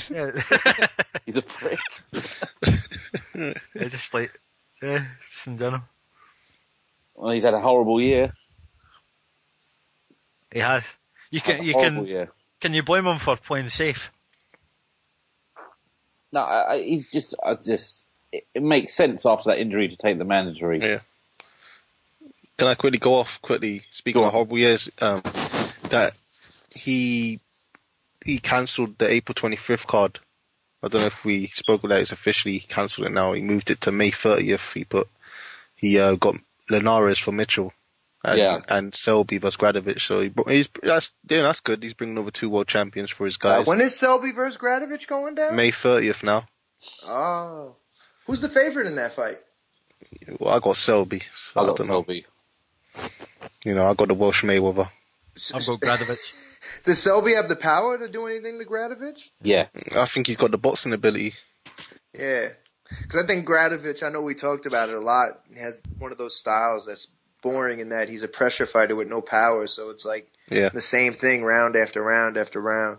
Yeah. He's a prick. Just in general. Well, he's had a horrible year. He has. Can you blame him for playing safe? No, it makes sense after that injury to take the mandatory. Yeah. Can I quickly speaking of horrible years, that he cancelled the April 25th card. I don't know if we spoke about it. It's officially cancelled it now. He moved it to May 30th. He got Linares for Mitchell. Yeah. And Selby versus Gradovic. So that's good. He's bringing over 2 world champions for his guys. When is Selby versus Gradovic going down? May 30th now. Oh. Who's the favorite in that fight? Well, I got Selby. So I got Selby. You know, I got the Welsh Mayweather. I've got Gradovic. Does Selby have the power to do anything to Gradovic? Yeah. I think he's got the boxing ability. Yeah. Because I think Gradovic, I know we talked about it a lot, he has one of those styles that's boring in that he's a pressure fighter with no power, so it's like the same thing round after round after round.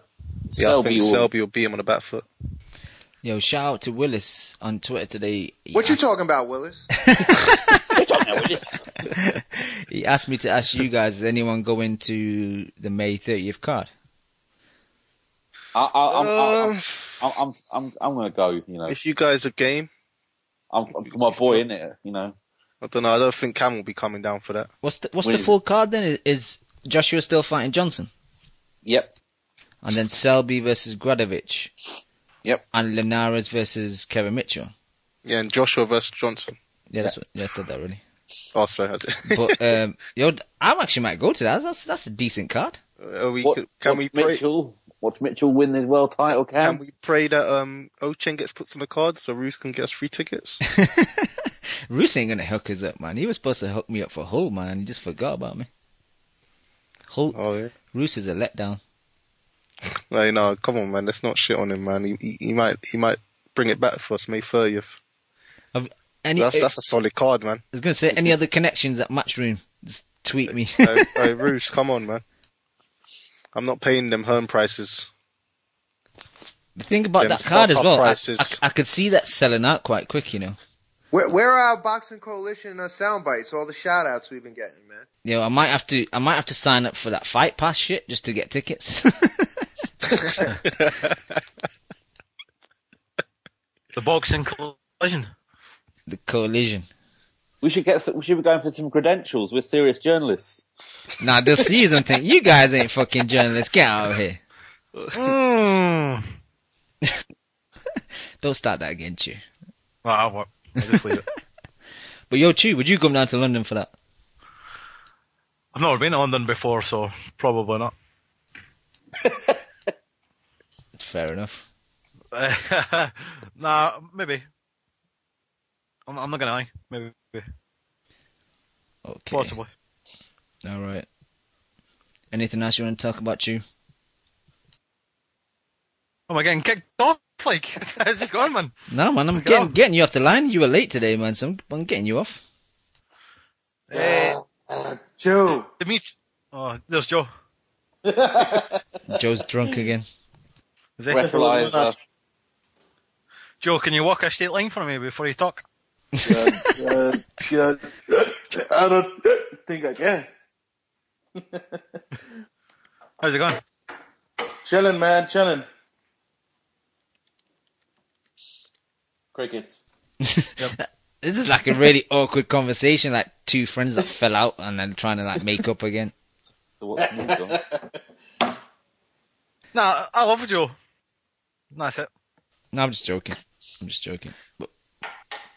Yeah, I think Selby will beat him on the back foot. Yo, shout out to Willis on Twitter today. What you talking about, Willis? He asked me to ask you guys, is anyone going to the May 30th card? I'm gonna go. You know, if you guys are game, I'm for my boy, innit? You know, I don't know. I don't think Cam will be coming down for that. What's the full card then? Is Joshua still fighting Johnson? Yep. And then Selby versus Gradovic. Yep. And Linares versus Kevin Mitchell. Yeah, and Joshua versus Johnson. Yeah, I said that already. Oh, sorry, I did. But I actually might go to that. That's a decent card. Can we pray? Watch Mitchell win his world title, Can we pray that Ochen gets put on the card so Roos can get us free tickets? Roos ain't gonna hook us up, man. He was supposed to hook me up for Hull, man. He just forgot about me. Hull. Oh yeah. Roos is a letdown. No, come on, man. Let's not shit on him, man. He might bring it back for us May 30th. That's a solid card, man. I was gonna say, any other connections at Matchroom? Just tweet me. Hey, Roos, come on, man. I'm not paying them home prices. The thing about that card as well, I could see that selling out quite quick, you know. Where are our Boxing Coalition sound bites? All the shout outs we've been getting, man. Yo, I might have to sign up for that Fight Pass shit just to get tickets. The Boxing Coalition. The Coalition. We should be going for some credentials. We're serious journalists. Nah, they'll see us and think, you guys ain't fucking journalists. Get out of here. Don't start that again, Chew. I won't. I'll just leave it. But yo, Chew, would you come down to London for that? I've never been to London before, so probably not. Fair enough. Nah, maybe. I'm not gonna lie. Maybe. Okay. Possibly. All right. Anything else you want to talk about, Chew? Oh, am I getting kicked off? Like, it's just gone, man. No, man, I'm getting you off the line. You were late today, man, so I'm getting you off. Joe. Oh, there's Joe. Joe's drunk again. Is it? Joe, can you walk a straight line for me before you talk? Yeah, I don't think I can. How's it going? Chilling, man, chilling. Crickets. Yep. This is like a really awkward conversation, like two friends that fell out and then trying to like make up again. So what's the news on? Nah, I love Joe. That's it. No, I'm just joking.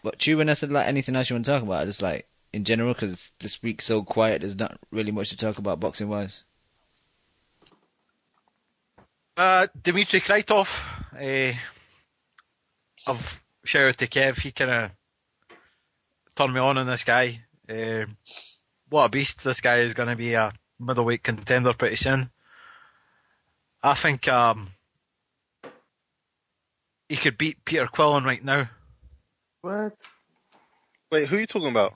But Chew, when I said like anything else you want to talk about, just like in general, because this week's so quiet, there's not really much to talk about boxing wise. Dmitry Kraitov. I've shouted to Kev. He kind of turned me on this guy. What a beast! This guy is going to be a middleweight contender pretty soon. I think he could beat Peter Quillen right now. What? Wait, who are you talking about?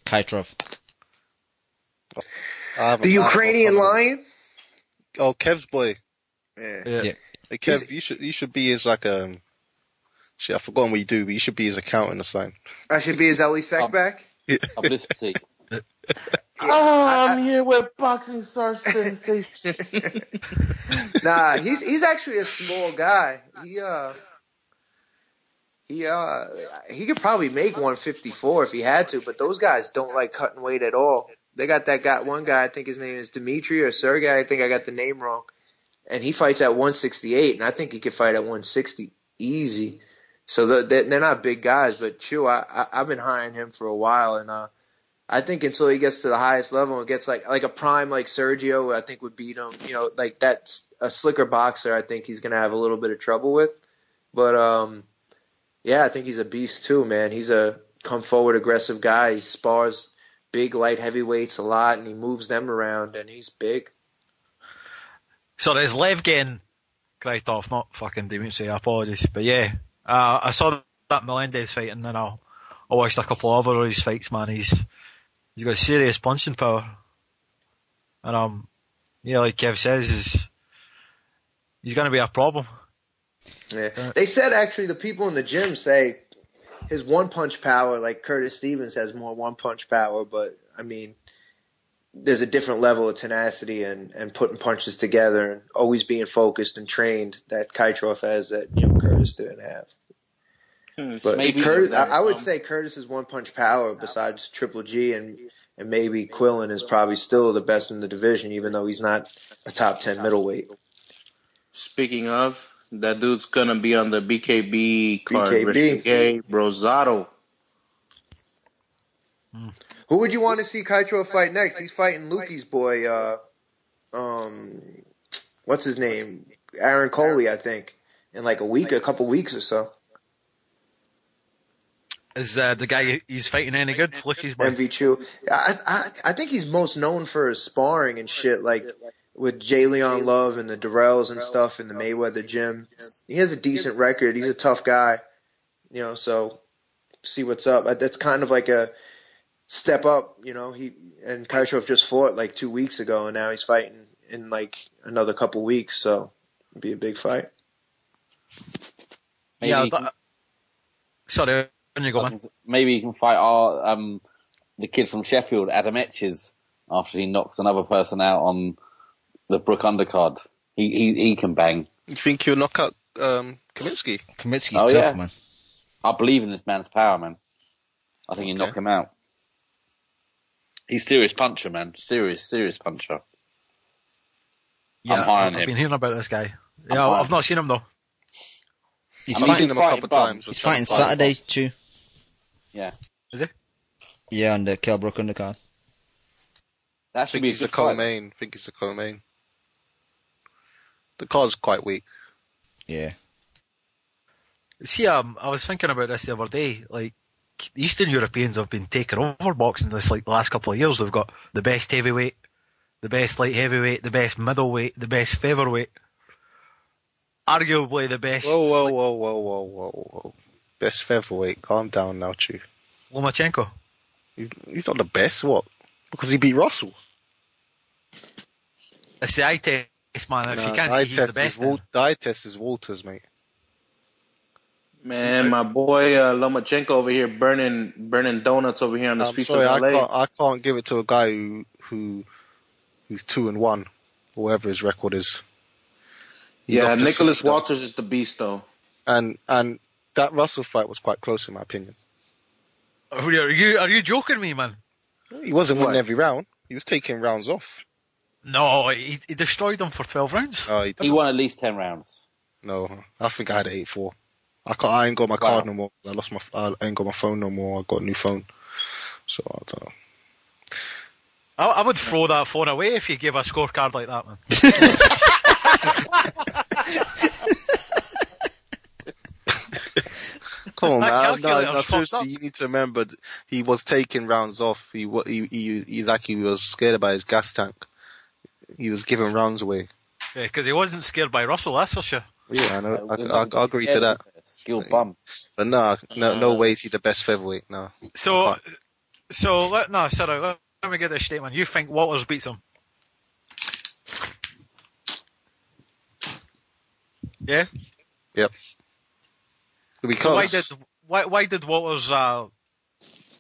Kraitov. The Ukrainian lion? Oh, Kev's boy. Yeah. Hey, Kev, you should be his like shit, I've forgotten what you do, but you should be his accountant or something. I should be his Ellie Sackback? Publicity. I'm here with Boxing Star Sensation. Nah, he's actually a small guy. He could probably make 154 if he had to, but those guys don't like cutting weight at all. They got one guy, I think his name is Dmitry or Sergey, I think I got the name wrong. And he fights at 168, and I think he could fight at 160 easy. So they're not big guys, but Chew, I've been high on him for a while, and I think until he gets to the highest level and gets like a prime like Sergio, I think would beat him. You know, like that's a slicker boxer. I think he's gonna have a little bit of trouble with. But yeah, I think he's a beast too, man. He's a come forward aggressive guy. He spars big light heavyweights a lot, and he moves them around, and he's big. Sorry, is Lev getting cracked off? Not fucking Dimitri, I apologize. But yeah, I saw that Melendez fight, and then I watched a couple of other of his fights, man. He's got serious punching power. And yeah, like Kev says, he's going to be a problem. Yeah. They said actually the people in the gym say his one-punch power, like Curtis Stevens has more one-punch power, but I mean, there's a different level of tenacity and putting punches together and always being focused and trained that Kaitrov has that Curtis didn't have. But Maybe Curtis, I would say Curtis's one-punch power, besides Triple G and maybe Quillen, is probably still the best in the division, even though he's not a top 10 middleweight. Speaking of, that dude's gonna be on the BKB card. BKB. Rosado. Who would you want to see Kaitrov fight next? He's fighting Lukey's boy, what's his name? Aaron Coley, I think, in like a couple weeks or so. Is the guy he's fighting any good? Lukey's boy. MV Chu. I think he's most known for his sparring and shit, like with Jay Leon Love and the Durrells and stuff in the Mayweather gym. He has a decent record. He's a tough guy, so see what's up. That's kind of like a step up, he and Kaitrov just fought like 2 weeks ago, and now he's fighting in like another couple weeks, so it'd be a big fight. Maybe sorry, when you go, man. Maybe he can fight the kid from Sheffield, Adam Etches, after he knocks another person out on the Brook undercard. He can bang. You think he'll knock out Kaminsky? Kaminsky's tough, man. I believe in this man's power, man. I think he'll knock him out. He's serious puncher, man. Serious puncher. Yeah, I'm high on I've him. been hearing about this guy. Yeah, I've not seen him though. He's fighting him a couple times. He's fighting Saturday, too. Yeah. Is he? Yeah, on the Kell Brook undercard. That should be a the good fight. co-main. I think it's the co-main. The card's quite weak. Yeah. See, I was thinking about this the other day. Like, Eastern Europeans have been taking over boxing this like the last couple of years. They've got the best heavyweight, the best light heavyweight, the best middleweight, the best featherweight. Arguably the best. Whoa. Best featherweight. Calm down now, Chew. Lomachenko. He's not the best, what? Because he beat Russell. It's the eye test, man. If you can't see he's the best. The eye test is Walters, mate. Man, my boy Lomachenko over here burning donuts over here on the streets of LA. I can't give it to a guy who's 2-1, whatever his record is. Yeah, Nicholas Walters is the beast, though. And that Russell fight was quite close, in my opinion. Are you joking me, man? He wasn't winning every round. He was taking rounds off. No, he destroyed them for 12 rounds. He won at least 10 rounds. No, I think I had 8-4. I ain't got my card no more. I ain't got my phone no more. I got a new phone. So I don't know. I would throw that phone away if you gave a scorecard like that, man. Come on, man. No, seriously, you need to remember he was taking rounds off. He was scared about his gas tank. He was giving rounds away. Yeah, because he wasn't scared by Russell, that's for sure. Yeah, I know. I agree to that. Skill bum. But no way is he the best featherweight. No. Let me get this statement. You think Walters beats him? Yeah. Yep. It'll be close. So why did Walters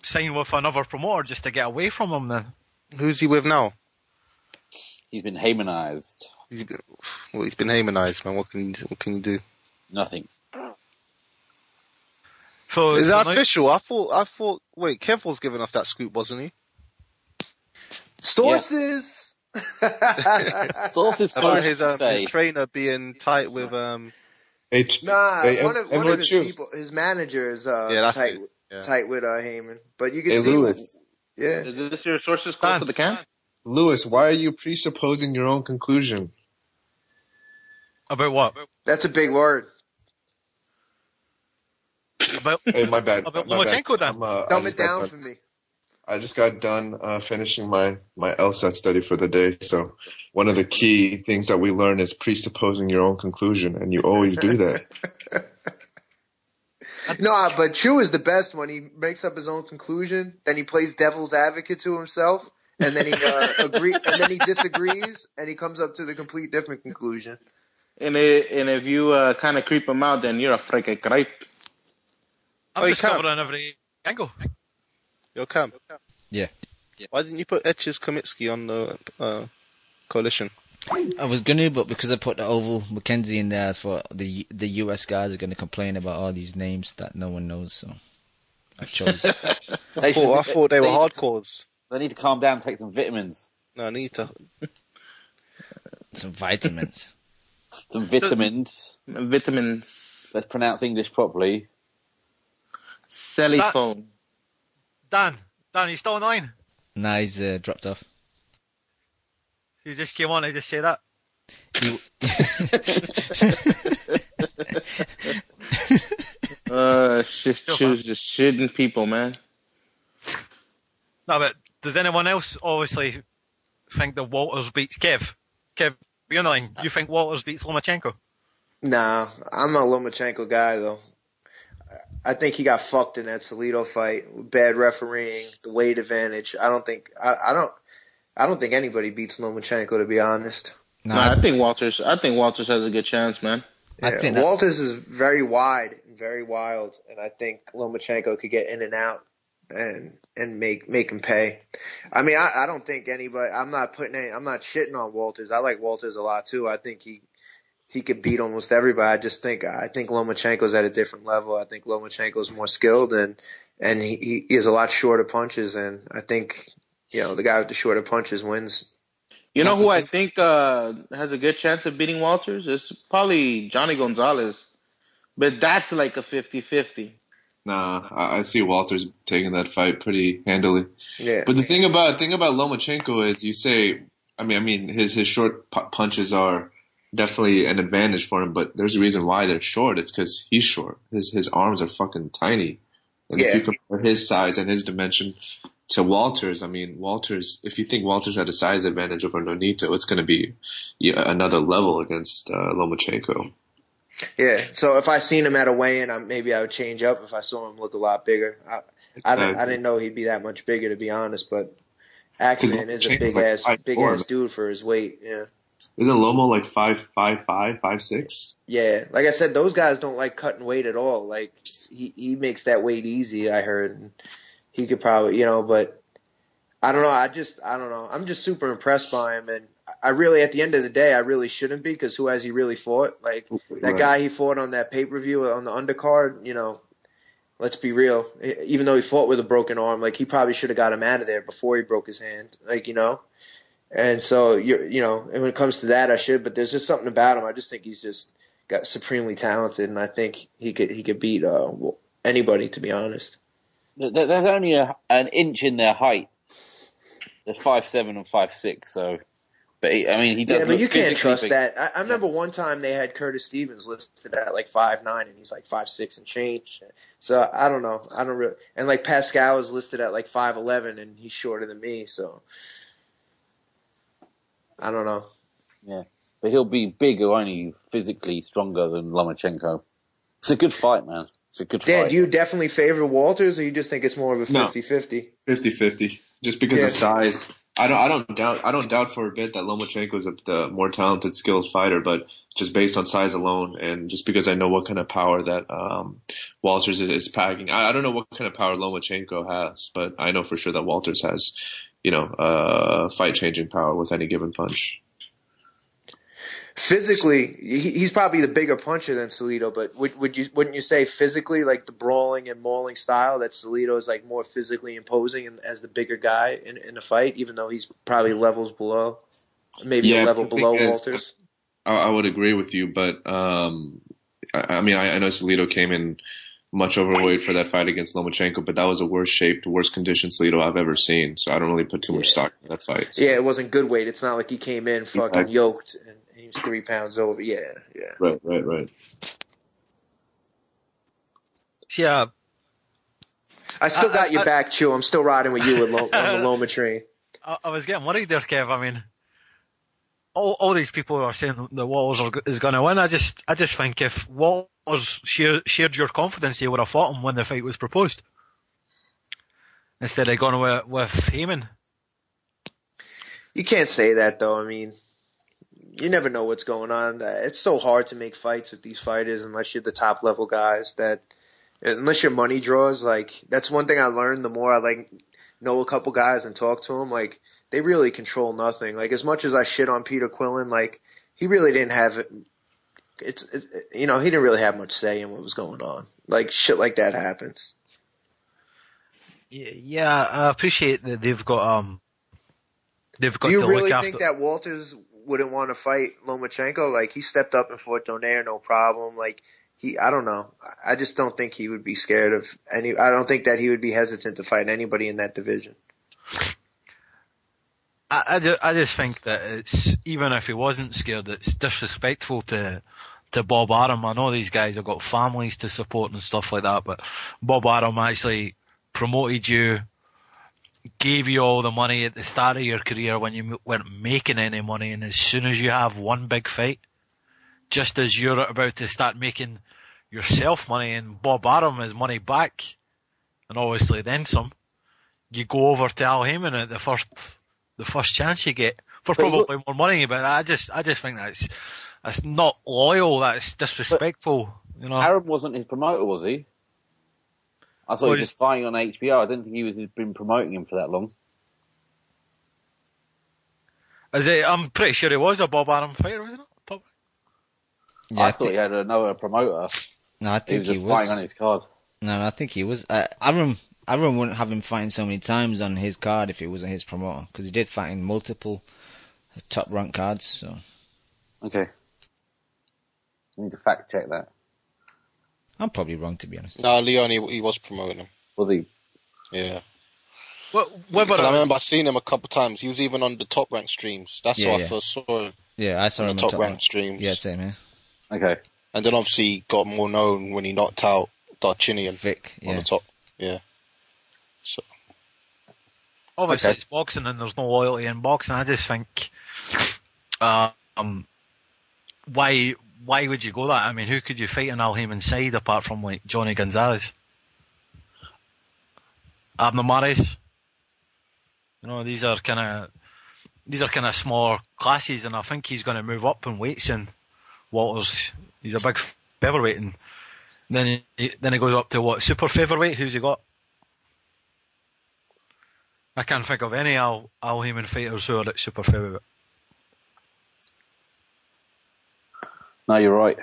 sign with another promoter just to get away from him then? Who's he with now? He's been Heymanized. He's been Heymanized, man. What can you do? Nothing. So is that official? I thought. Wait, Kev was giving us that scoop, wasn't he? Sources. Yeah. Sources. About his trainer being tight with one of his people, his manager is tight with Heyman. But you can see, Yeah. Is this your sources close to the camp? Lewis, why are you presupposing your own conclusion? About what? That's a big word. About Hey, my bad. about My bad. Lomachenko then? Dumb it down for me. I just got done finishing my LSAT study for the day. So one of the key things that we learn is presupposing your own conclusion, and you always do that. No, but Chu is the best when he makes up his own conclusion, then he plays devil's advocate to himself, and then he and then he disagrees, and he comes up to the complete different conclusion. And if you kind of creep him out, then you're a freaking creep. I'm just covering every angle. Yo, Cam. Yeah. Why didn't you put Etches Komitsky on the coalition? I was gonna, but because I put the Oval Mackenzie in there, I thought the US guys are gonna complain about all these names that no one knows, so I chose. I thought they were hardcores. They need to calm down and take some vitamins. No, I need to. Some vitamins. Some vitamins. Vitamins. Let's pronounce English properly. Cellophone. Dan, you still online? Nah, he's dropped off. You just came on, I just say that. Choose just shitting people, man. No, but does anyone else obviously think that Walters beats Kev? Kev, you're not. You think Walters beats Lomachenko? Nah, I'm a Lomachenko guy though. I think he got fucked in that Salido fight. Bad refereeing, the weight advantage. I don't think anybody beats Lomachenko, to be honest. No, I think Walters has a good chance, man. Yeah, Walters is very wide and very wild, and I think Lomachenko could get in and out and make him pay. I mean, I don't think anybody. I'm not shitting on Walters. I like Walters a lot too. I think he could beat almost everybody. I think Lomachenko's at a different level. I think Lomachenko's more skilled and he has a lot shorter punches, and I think the guy with the shorter punches wins. You know who I think has a good chance of beating Walters? It's probably Johnny Gonzalez. But that's like a 50-50. Nah, I see Walters taking that fight pretty handily. Yeah. But the thing about Lomachenko is, you say, I mean, his short punches are definitely an advantage for him. But there's a reason why they're short. It's because he's short. His arms are fucking tiny. And if you compare his size and his dimension to Walters, I mean, if you think Walters had a size advantage over Nonito, it's going to be another level against Lomachenko. Yeah, so if I seen him at a weigh-in, maybe I would change up if I saw him look a lot bigger. I didn't know he'd be that much bigger, to be honest, but Axeman is a big ass dude for his weight. Yeah. Isn't Lomo like 5'5", 5'6"? Yeah, like I said, those guys don't like cutting weight at all. Like he makes that weight easy. I heard, and he could probably, but I don't know. I don't know. I'm just super impressed by him, and I really, at the end of the day, I really shouldn't be, because who has he really fought? Like that guy he fought on that pay-per-view on the undercard. Let's be real. Even though he fought with a broken arm, like he probably should have got him out of there before he broke his hand. And so and when it comes to that, I should. But there's just something about him. I just think he's just got supremely talented, and I think he could beat anybody, to be honest. There's only an inch in their height. They're 5'7" and 5'6", so. But he does. Yeah, but you can't trust that. I remember one time they had Curtis Stevens listed at like 5'9", and he's like 5'6" and change. So I don't know. I don't really. And like Pascal is listed at like 5'11", and he's shorter than me. So I don't know. Yeah, but he'll be bigger, only physically stronger than Lomachenko. It's a good fight, man. It's a good fight. Dan, do you definitely favor Walters, or you just think it's more of a 50-50? 50-50, just because of size. I don't doubt for a bit that Lomachenko is the more talented, skilled fighter, but just based on size alone, and just because I know what kind of power that Walters is packing. I don't know what kind of power Lomachenko has, but I know for sure that Walters has, fight-changing power with any given punch. Physically, he's probably the bigger puncher than Salido, but wouldn't you say physically, like the brawling and mauling style, that Salido is like more physically imposing as the bigger guy in the fight, even though he's probably levels below, maybe a level below Walters? I would agree with you, but I know Salido came in much overweight for that fight against Lomachenko, but that was the worst shaped, worst conditioned Salido I've ever seen. So I don't really put too much stock in that fight. So. Yeah, it wasn't good weight. It's not like he came in fucking yoked and he was 3 pounds over. Yeah. Right. Yeah. I still got your back, Chew. I'm still riding with you on the Loma train. I was getting worried there, Kev. I mean, all these people are saying that Walters is going to win. I just think if Walters shared your confidence, you would have fought him when the fight was proposed, instead of going with Heyman. You can't say that, though. I mean, you never know what's going on. It's so hard to make fights with these fighters unless you're the top level guys. Unless your money draws, like, that's one thing I learned. The more I know a couple guys and talk to them, like, they really control nothing. Like, as much as I shit on Peter Quillen, like, he really didn't have it. He didn't really have much say in what was going on. Like, shit like that happens. Yeah, I appreciate that they've got Do you really think that Walters wouldn't want to fight Lomachenko? Like, he stepped up and fought Donaire, no problem. Like, I don't know. I just don't think he would be scared of any. I don't think that he would be hesitant to fight anybody in that division. I just think that it's, even if he wasn't scared, it's disrespectful to Bob Arum. I know these guys have got families to support and stuff like that, but Bob Arum actually promoted you, gave you all the money at the start of your career when you weren't making any money, and as soon as you have one big fight, just as you're about to start making yourself money and Bob Arum has money back, and obviously then some, you go over to Al Heyman at the first chance you get for probably more money. But I just think that's not loyal. That's disrespectful. You know, Arum wasn't his promoter, was he? I thought he was just fighting on HBO. I didn't think he'd been promoting him for that long. I'm pretty sure he was a Bob Arum fighter, wasn't it? Yeah, I thought he had another promoter. No, I think he was just fighting on his card. No, I think he was. Arum wouldn't have him fighting so many times on his card if it wasn't his promoter, because he did fight in multiple top rank cards. So. Okay. I need to fact check that. I'm probably wrong, to be honest. No, Leon, he was promoting him. Was he? Yeah. Because I remember seeing him a couple of times. He was even on the top rank streams. That's how I first saw him. Yeah, I saw him on the top rank streams. Yeah, same here. Okay. And then obviously he got more known when he knocked out Darchinian Vic, on the top. Yeah. So. Obviously it's boxing and there's no loyalty in boxing. I just think, why would you go that? I mean, who could you fight on Al Heyman's side apart from like Johnny Gonzalez? Abner Mares? You know, these are kind of smaller classes, and I think he's going to move up in weight soon. Walters, he's a big featherweight, and then he goes up to what, super featherweight? Who's he got? I can't think of any Al Heyman fighters who are at super featherweight. No, you're right.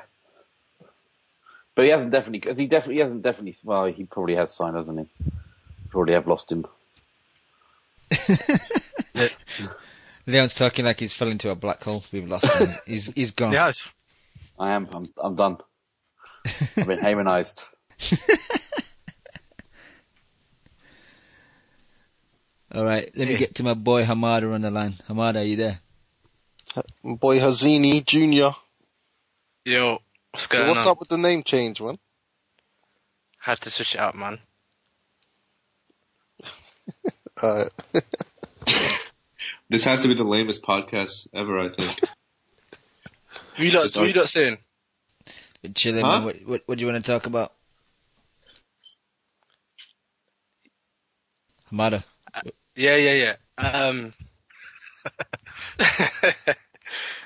But he hasn't definitely. Well, he probably has signed, hasn't he? Probably have lost him. Leon's talking like he's fell into a black hole. We've lost him. He's gone. Yes. I am. I'm done. I've been Heymanized. All right, let me get to my boy Hamada on the line. Hamada, are you there? My boy Hazini Jr. Yo, what's going on? What's up with the name change, man? Had to switch it up, man. This has to be the lamest podcast ever, I think. What you lot saying? Chilling, man. What do you want to talk about? Hamada. Yeah.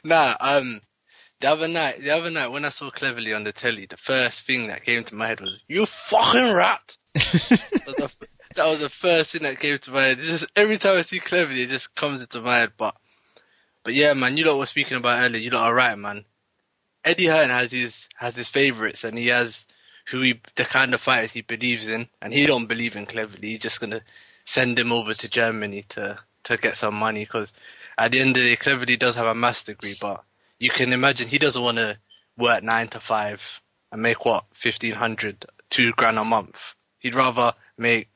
The other night when I saw Cleverly on the telly, the first thing that came to my head was, "You fucking rat!" That was the first thing that came to my head. It's just every time I see Cleverly, it just comes into my head. But yeah, man, you lot were speaking about earlier. You lot are right, man. Eddie Hearn has his favourites, and he has the kind of fighters he believes in, and he don't believe in Cleverly. He's just gonna send him over to Germany to get some money, because at the end of the day, Cleverly does have a master's degree, but you can imagine he doesn't want to work 9 to 5 and make what, 1,500 2 grand a month. He'd rather make,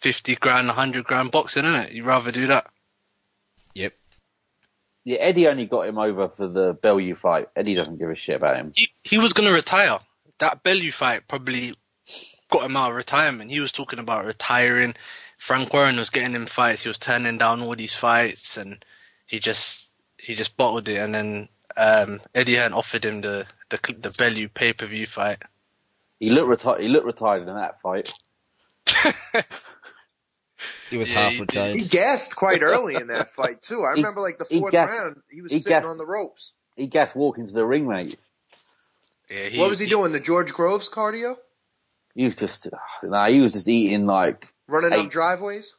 50 grand, 100 grand boxing, innit? He'd rather do that. Yep. Yeah, Eddie only got him over for the Bellew fight. Eddie doesn't give a shit about him. He was going to retire. That Bellew fight probably got him out of retirement. He was talking about retiring. Frank Warren was getting him fights. He was turning down all these fights, and he just bottled it. And then Eddie Hearn offered him the Bellew pay-per-view fight. He looked retired in that fight. He was half retired. He gassed quite early in that fight too. I remember like the fourth round, he was sitting on the ropes. He gassed walking to the ring, mate. Yeah, what was he doing? The George Groves cardio? He was just eating like running up driveways.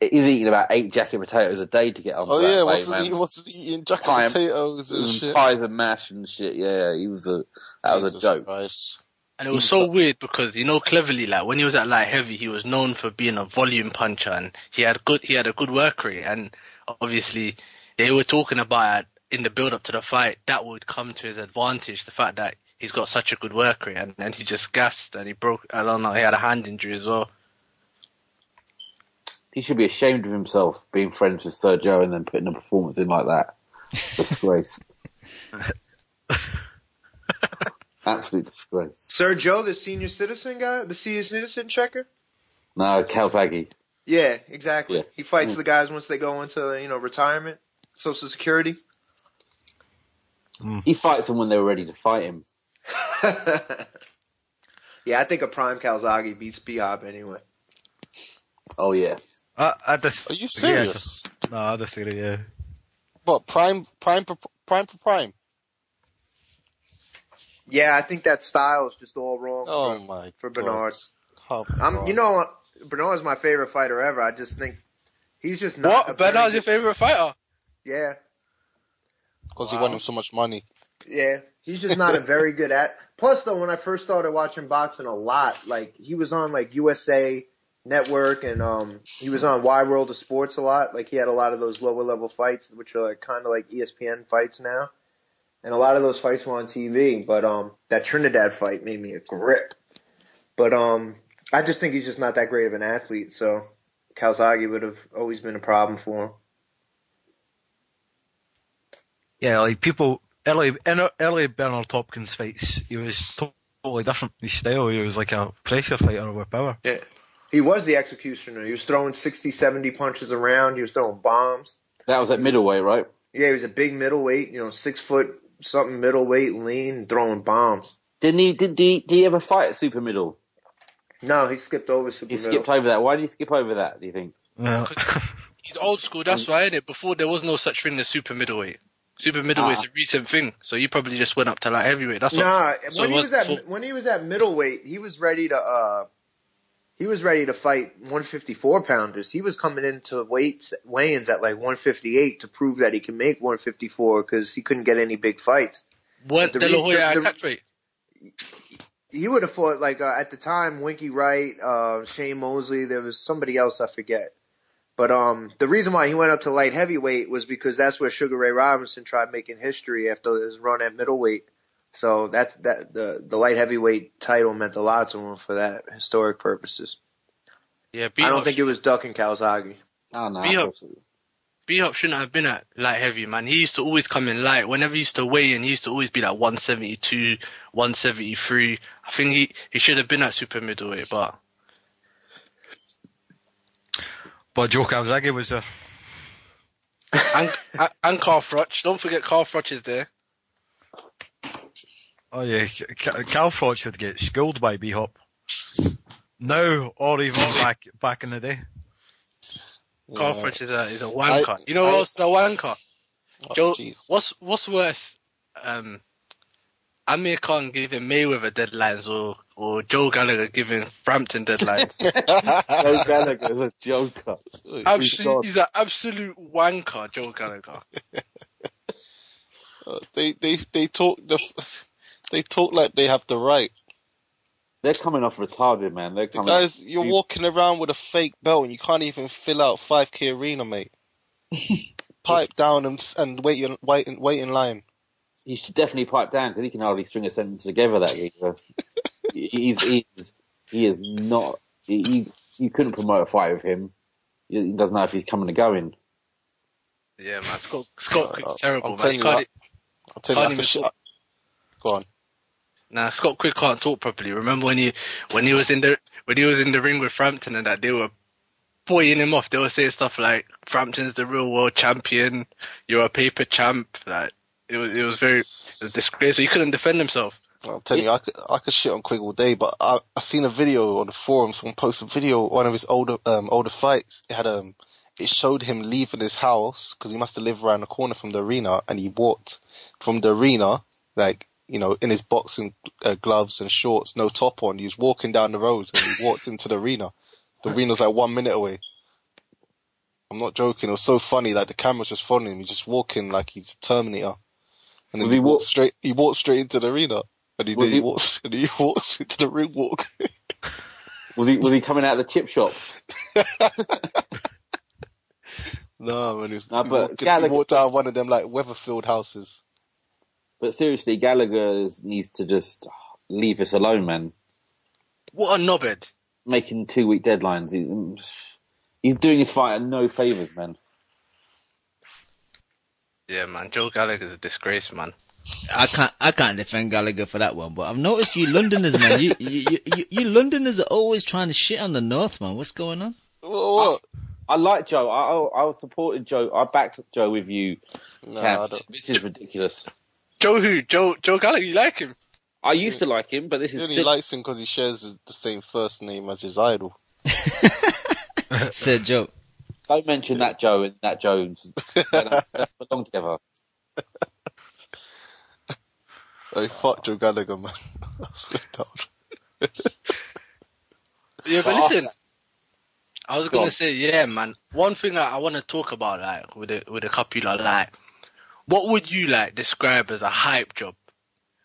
He's eating about 8 jacket potatoes a day to get on. Oh yeah, wasn't he eating jacket potatoes and shit? Pies and mash and shit. Yeah, that was a joke. Christ. And it was so weird because, Cleverly, like, when he was at light heavy, he was known for being a volume puncher, and he had a good work rate. And obviously, they were talking about in the build up to the fight that would come to his advantage. The fact that he's got such a good work rate, and then he just gassed and he broke. I don't know. He had a hand injury as well. He should be ashamed of himself being friends with Sir Joe and then putting a performance in like that. Disgrace. Absolute disgrace. Sir Joe, the senior citizen guy, the senior citizen checker? No, Calzaghe. Yeah, exactly. Yeah. He fights the guys once they go into, retirement, Social Security. He fights them when they were ready to fight him. Yeah, I think a prime Calzaghe beats B-Hop anyway. Oh, yeah. Are you serious? No, I disagree, yeah. What, prime for prime? Yeah, I think that style is just all wrong for Bernard. Bernard's my favorite fighter ever. I just think he's just not. What? Bernard's your favorite fighter? Yeah. Because he won him so much money. Yeah, he's just not a very good Plus, though, when I first started watching boxing a lot, like he was on like USA Network and he was on Wide World of Sports a lot. Like he had a lot of those lower level fights, which are like kind of like ESPN fights now. And a lot of those fights were on TV, but that Trinidad fight made me a grip. But I just think he's just not that great of an athlete, so Calzaghe would have always been a problem for him. Yeah, like people early Bernard Hopkins fights, he was totally different. His style, he was like a pressure fighter with power. Yeah, he was the executioner. He was throwing 60, 70 punches around. He was throwing bombs. That was at middleweight, right? Yeah, he was a big middleweight. 6 foot something middleweight, lean, throwing bombs. Did he ever fight at super middle? No, he skipped over super middle. He skipped over that. Why did he skip over that, do you think? He's old school, that's why, innit? Before there was no such thing as super middleweight. Super middleweight's a recent thing, so he probably just went up to like heavyweight. That's when he was at middleweight, he was ready to fight 154 pounders. He was coming into weigh-ins at like 158 to prove that he can make 154 because he couldn't get any big fights. What De La Hoya at catchweight? He would have fought like at the time Winky Wright, Shane Mosley. There was somebody else I forget. But the reason why he went up to light heavyweight was because that's where Sugar Ray Robinson tried making history after his run at middleweight. So the light heavyweight title meant a lot to him for that historic purposes. Yeah, I don't think it was ducking Calzaghe. Oh no, B-Hop shouldn't have been at light heavy, man. He used to always come in light. Whenever he used to weigh in, he used to always be like 172, 173. I think he should have been at super middleweight, but Joe Calzaghe was there. and Carl Froch. Don't forget Carl Froch is there. Oh yeah, Cal Froch would get schooled by B-Hop. Now, or even back in the day. Carl Froch is a wanker. You know what else is a wanker? Joe, what's worse? Amir Khan giving Mayweather deadlines or Joe Gallagher giving Frampton deadlines. Joe Gallagher is a joker. He's an absolute wanker, Joe Gallagher. They talk like they have the right. They're coming off retarded, man. You're walking around with a fake belt and you can't even fill out 5K arena, mate. Pipe down and wait in line. You should definitely pipe down because he can hardly string a sentence together. That geezer. He is not. You couldn't promote a fight with him. He doesn't know if he's coming or going. Yeah, man. Scott Quick's terrible, I'm man. He telling you, can't even talk. Go on. Nah, Scott Quick can't talk properly. Remember when he was in the ring with Frampton and that they were boying him off. They were saying stuff like Frampton's the real world champion. You're a paper champ. Like it was a disgrace. So he couldn't defend himself. I'm telling you, I could shit on Quigg all day, but I seen a video on the forum. Someone posted a video of one of his older fights. It showed him leaving his house because he must have lived around the corner from the arena, and he walked from the arena in his boxing gloves and shorts, no top on. He was walking down the road and he walked into the arena. The arena's like 1 minute away. I'm not joking. It was so funny. Like the camera's just following him. He's just walking like he's a Terminator. And then he walked straight into the arena. And he walks into the ring walk. Was he coming out of the chip shop? No, man. He walked out of one of them like Weatherfield houses. But seriously, Gallagher needs to just leave us alone, man. What a knobhead. Making 2-week deadlines. He's doing his fighter no favours, man. Yeah, man. Joe Gallagher's a disgrace, man. I can't defend Gallagher for that one, but I've noticed you Londoners, man. You Londoners are always trying to shit on the North, man. What's going on? What? I like Joe. I supported Joe. I backed Joe with you. No, Cam. I don't. This is ridiculous. Joe who? Joe Gallagher, you like him? I used to like him, but this is... He likes him because he shares the same first name as his idol. Sir Joe. Don't mention that Joe and that Jones. They don't belong together. Hey, fuck Joe Gallagher, man. Yeah, but listen, I was gonna say, yeah, man. One thing I want to talk about, like with a couple, like, what would you like describe as a hype job?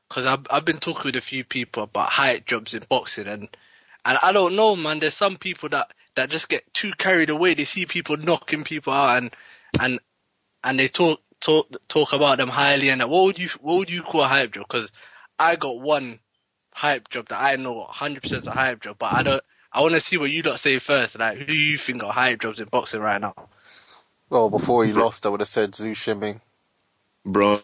Because I've been talking with a few people about hype jobs in boxing, and I don't know, man. There's some people that just get too carried away. They see people knocking people out, and they talk about them highly. And what would you call a hype job? Because I got one hype job that I know 100% is a hype job, but I want to see what you lot say first. Like, who you think are hype jobs in boxing right now? Well, before he lost, I would have said Zhu Shiming. Broner.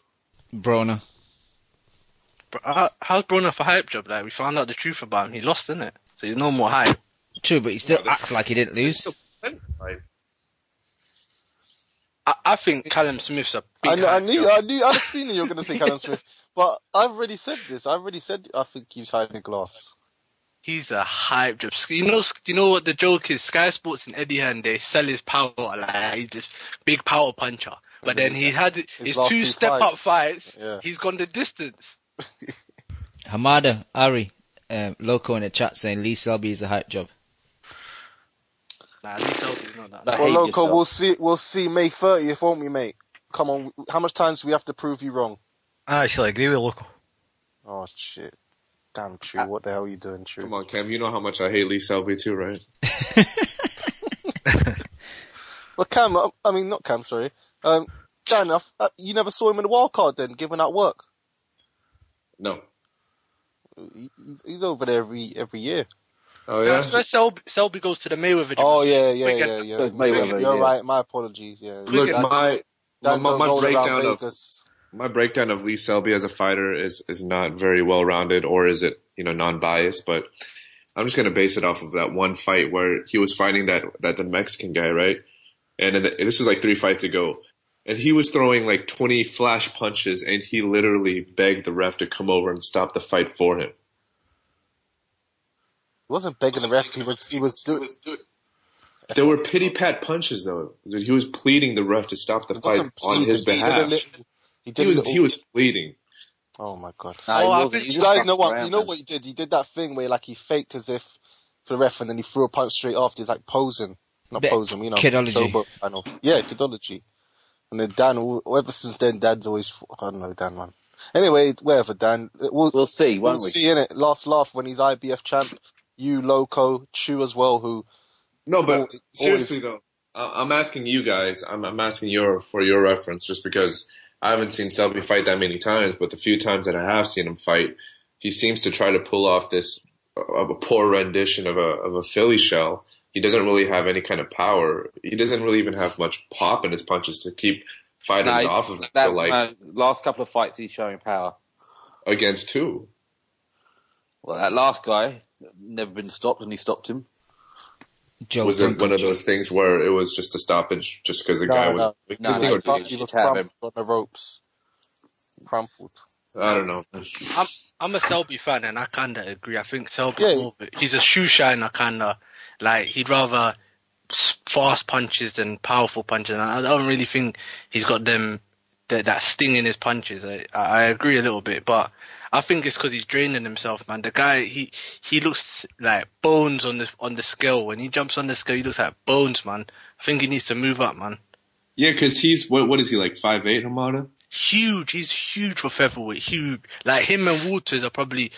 How's Broner for hype job? Like, we found out the truth about him. He lost, didn't it? So he's no more hype. True, but he still acts like he didn't lose. I think Callum Smith's a big I hype knew, job. I had a feeling you were going to say Callum Smith, but I've already said this. I think he's hiding glass. He's a hype job. You know what the joke is? Sky Sports and Eddie Hearn, they sell his power like he's this big power puncher. But then he had his two step-up fights. Yeah. He's gone the distance. Hamada, Ari, Loco in the chat saying Lee Selby is a hype job. Nah, Lee Selby's not that. Well, Loco, we'll see May 30th, won't we, mate? Come on, how much times do we have to prove you wrong? I actually agree with Loco. Oh, shit. Damn, True. What the hell are you doing, True? Come on, Cam. You know how much I hate Lee Selby too, right? Well, Cam, not Cam, sorry. Dan, you never saw him in the wild card then, giving out work? No. He's over there every year. Oh, yeah? That's where Selby goes to the Mayweather gym. Oh, yeah. Mayweather, You're yeah. right, my apologies, yeah. Look, my Vegas. breakdown of Lee Selby as a fighter is not very well rounded, or is it non-biased? But I'm just gonna base it off of that one fight where he was fighting that the Mexican guy, right? And this was like 3 fights ago, and he was throwing like 20 flash punches, and he literally begged the ref to come over and stop the fight for him. He wasn't begging the ref. He was doing. There were pity pat punches though. He was pleading the ref to stop the fight on his behalf. He was pleading. Oh my god! You guys know what? You know what he did? He did that thing where like he faked as if for the ref, and then he threw a punch straight after. He's like posing, not posing. Kidology. Yeah, kidology. And then Dan, ever since then, Dan's always I don't know, Dan, man. Anyway, whatever, Dan. We'll see, won't we? We'll see, innit? Last laugh when he's IBF champ. You, Loco, Chu as well, who... No, but seriously, though, I'm asking you guys, I'm asking for your reference, just because I haven't seen Selby fight that many times, but the few times that I have seen him fight, he seems to try to pull off this a poor rendition of a Philly shell. He doesn't really have any kind of power. He doesn't really even have much pop in his punches to keep fighters off of him. That, So, like, last couple of fights, he's showing power. Against who? Well, that last guy never been stopped, and he stopped him. Was it one of those things where it was just a stoppage just because the guy was... He was crumpled on the ropes. Crumpled. I don't know. I'm a Selby fan, and I kind of agree. I think Selby, he's a shoe shiner, kind of. Like, he'd rather fast punches than powerful punches. And I don't really think he's got that sting in his punches. I agree a little bit, but I think it's because he's draining himself, man. The guy, he looks like bones on the scale. When he jumps on the scale, he looks like bones, man. I think he needs to move up, man. Yeah, because he's, what is he, like 5'8", Hamada? Huge. He's huge for featherweight. Huge. Like, him and Waters they're probably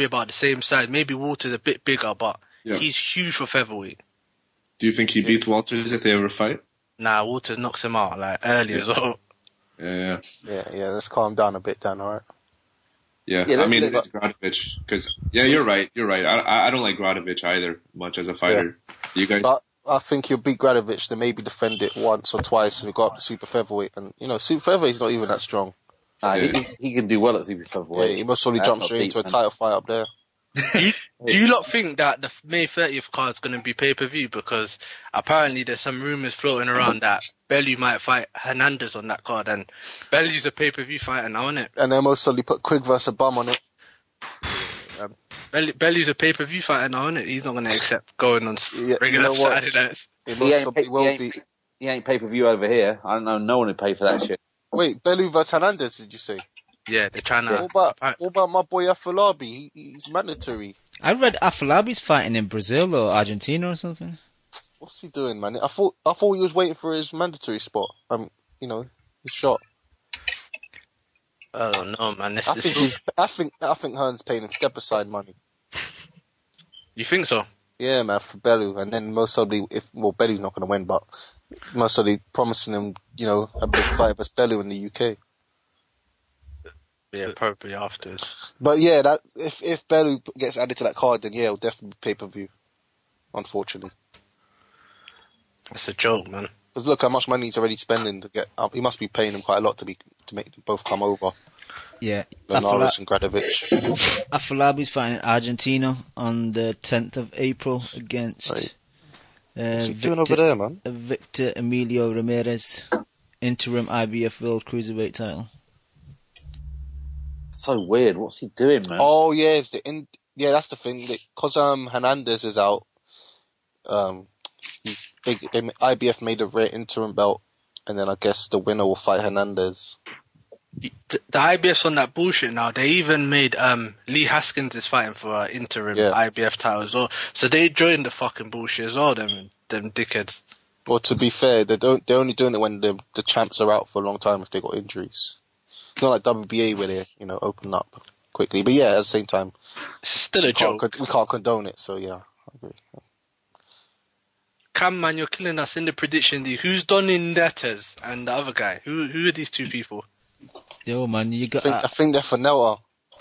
about the same size. Maybe Waters a bit bigger, but he's huge for featherweight. Do you think he beats Walters if they ever fight? Nah, Waters knocks him out, like, early as well. Yeah. Let's calm down a bit, Dan, alright? Yeah, I mean, it's Gradovich. Because, you're right. I don't like Gradovich either, much as a fighter. You guys... But I think he'll beat Gradovich, then maybe defend it once or twice if we got up to super featherweight. And, super featherweight's not even that strong. He can do well at super featherweight. Yeah, he must only jump straight into a title fight up there. Do you lot think that the May 30th card is going to be pay-per-view? Because apparently there's some rumours floating around that Bellew might fight Hernandez on that card, and Bellew's a pay-per-view fighter now, isn't it? And they most certainly put Quigg versus Bum on it. Bellew's a pay-per-view fighter now, isn't it? He's not going to accept going on regular Saturday nights. He ain't pay-per-view over here. I don't know, no one would pay for that shit. Wait, Bellew versus Hernandez, did you say? Yeah, they're trying to... What about my boy Afolabi? He's mandatory. I read Afolabi's fighting in Brazil or Argentina or something. What's he doing, man? I thought he was waiting for his mandatory spot. His shot. I don't know, man. I think Hearn's paying him step aside money. You think so? Yeah, man, for Bellew, and then most probably Bellew's not going to win, but most probably promising him, a big fight versus Bellew in the UK. Yeah, probably afterwards. But yeah, that if Bellew gets added to that card, then yeah, it'll definitely be pay-per-view. Unfortunately, that's a joke, man. Because look how much money he's already spending to get up. He must be paying them quite a lot to make them both come over. Yeah, Linares and Gradovich. Afolabi's fighting in Argentina on the 10th of April against what's he doing over there, man? Victor Emilio Ramirez, interim IBF World Cruiserweight title. So weird. What's he doing, man? Oh yeah, that's the thing. Because Hernandez is out. IBF made a rare interim belt, and then I guess the winner will fight Hernandez. The IBF's on that bullshit now. They even made Lee Haskins is fighting for an interim IBF title as well. So they joined the fucking bullshit as well. Them dickheads. Well, to be fair, they're only doing it when the champs are out for a long time if they got injuries. It's not like WBA where they open up quickly. But yeah, at the same time, it's still a joke. We can't condone it. So yeah, I agree. Cam, man, you're killing us in the prediction league. Who's donning letters and the other guy? Who are these two people? Yo, man, you got. I think they're for Noah.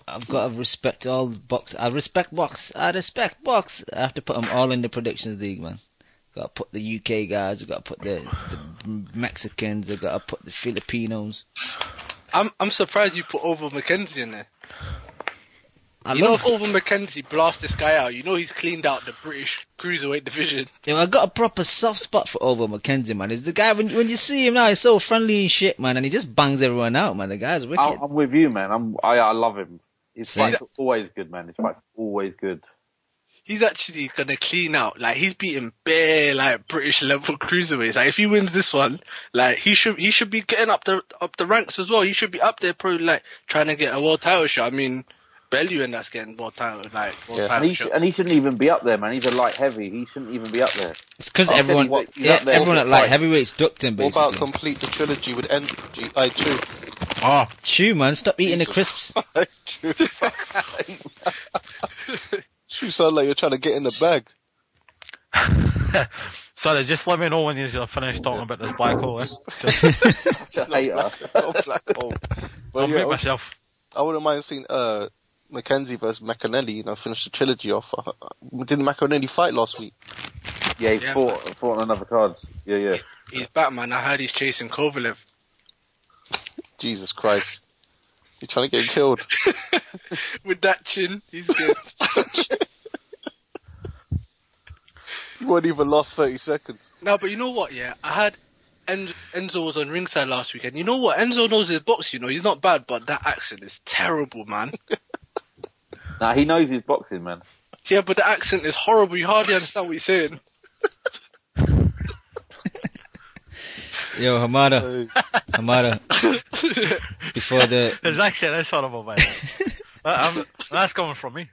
I've got to respect all box. I respect box. I have to put them all in the predictions league, man. Got to put the UK guys. I got to put the Mexicans. I got to put the Filipinos. I'm surprised you put Over McKenzie in there. If Over McKenzie blasts this guy out, he's cleaned out the British cruiserweight division. Yeah, I got a proper soft spot for Over McKenzie, man. It's the guy, when you see him now, he's so friendly and shit, man, and he just bangs everyone out, man. The guy's wicked. I'm with you, man. I love him. His fights are always good, man. His fights are always good. He's actually gonna clean out. Like, he's beating bare British level cruiserweights. Like, if he wins this one, he should be getting up the ranks as well. He should be up there, probably trying to get a world title shot. I mean, Bellew and that's getting world title and he shouldn't even be up there, man. He's a light heavy. He shouldn't even be up there. It's because everyone at light heavyweights ducked him. Basically. What about complete the trilogy with Chew? Oh, Chew, man, stop eating the crisps. Chew. Chew sound like you're trying to get in the bag. Sorry, just let me know when you're finished talking about this black hole. Such a hater. Black hole. I'll mute myself. I wouldn't mind seeing Mackenzie versus McAnally, you know, finish the trilogy off. Didn't McAnally fight last week? Yeah, he fought on another card. Yeah. He's Batman. I heard he's chasing Kovalev. Jesus Christ. You're trying to get him killed. With that chin, he's good. You won't even last 30 seconds. No, but you know what, yeah? I had Enzo was on ringside last weekend. You know what? Enzo knows his box, you know. He's not bad, but that accent is terrible, man. Nah, he knows his boxing, man. Yeah, but the accent is horrible. You hardly understand what he's saying. Yo, Hamada. Before the... His accent is horrible, man. That's coming from me.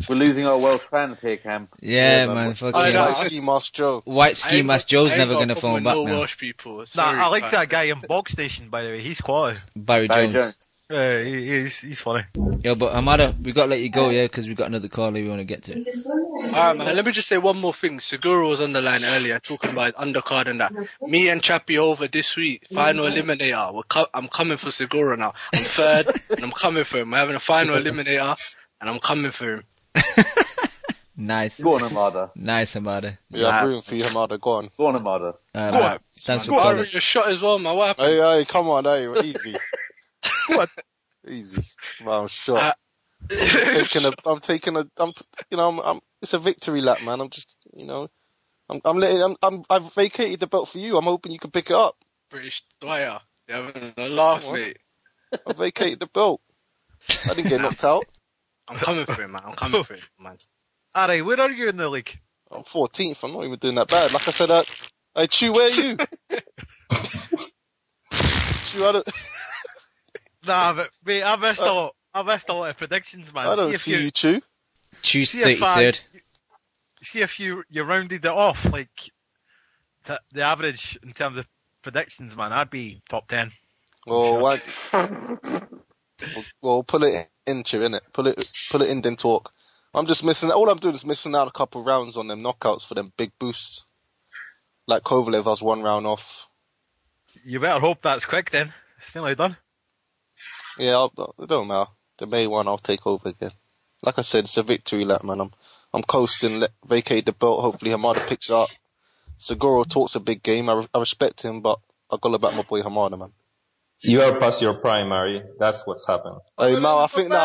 We're losing our Welsh fans here, Cam. Yeah, man. White Ski Mask Joe. White Ski Mask Joe's never going to phone back now. Welsh people. Sorry, I like that guy in Bog Station, by the way. He's quality. Barry Jones. He's funny. Yo, but Hamada, we got to let you go, yeah, because we got another caller we want to get to. Alright, man, let me just say one more thing. Seguro was on the line earlier talking about his undercard and that. Me and Chappie over this week. Final eliminator. I'm coming for Seguro now. I'm third, and I'm coming for him. We're having a final eliminator, and I'm coming for him. Nice. Go on, Hamada. Nice, Hamada. Yeah, I'm rooting for you, Hamada. Go on. Go on, Hamada. Go on. Thanks for Go on, calling. your shot as well, man. What happened? Hey, come on, hey, easy. What? Easy. Man, I'm shot. It's a victory lap, man. I'm just, you know, I've vacated the belt for you. I'm hoping you can pick it up. British Dwyer. You're having a laugh, mate. I vacated the belt. I didn't get knocked out. I'm coming for him, man. I'm coming for him, man. Alright, where are you in the league? I'm 14th. I'm not even doing that bad. Like I said, hey, Chew, where are you? Chew, Nah, but mate, I missed a lot of predictions, man. I don't see you, Chew. Chew's 33rd. See if you rounded it off, like the average in terms of predictions, man. I'd be top 10. Well, pull it in, Chew, innit? Pull it in, then talk. I'm just missing. All I'm doing is missing out a couple of rounds on them knockouts for them big boosts. Like Kovalev, I was 1 round off. You better hope that's quick then. It's nearly done. Yeah, it don't matter. The May one, I'll take over again. Like I said, it's a victory lap, man. I'm coasting, vacate the belt. Hopefully Hamada picks it up. Seguro talks a big game. I respect him, but I got about my boy Hamada, man. You are past your primary. That's what's happened. Hey, Mal, I think you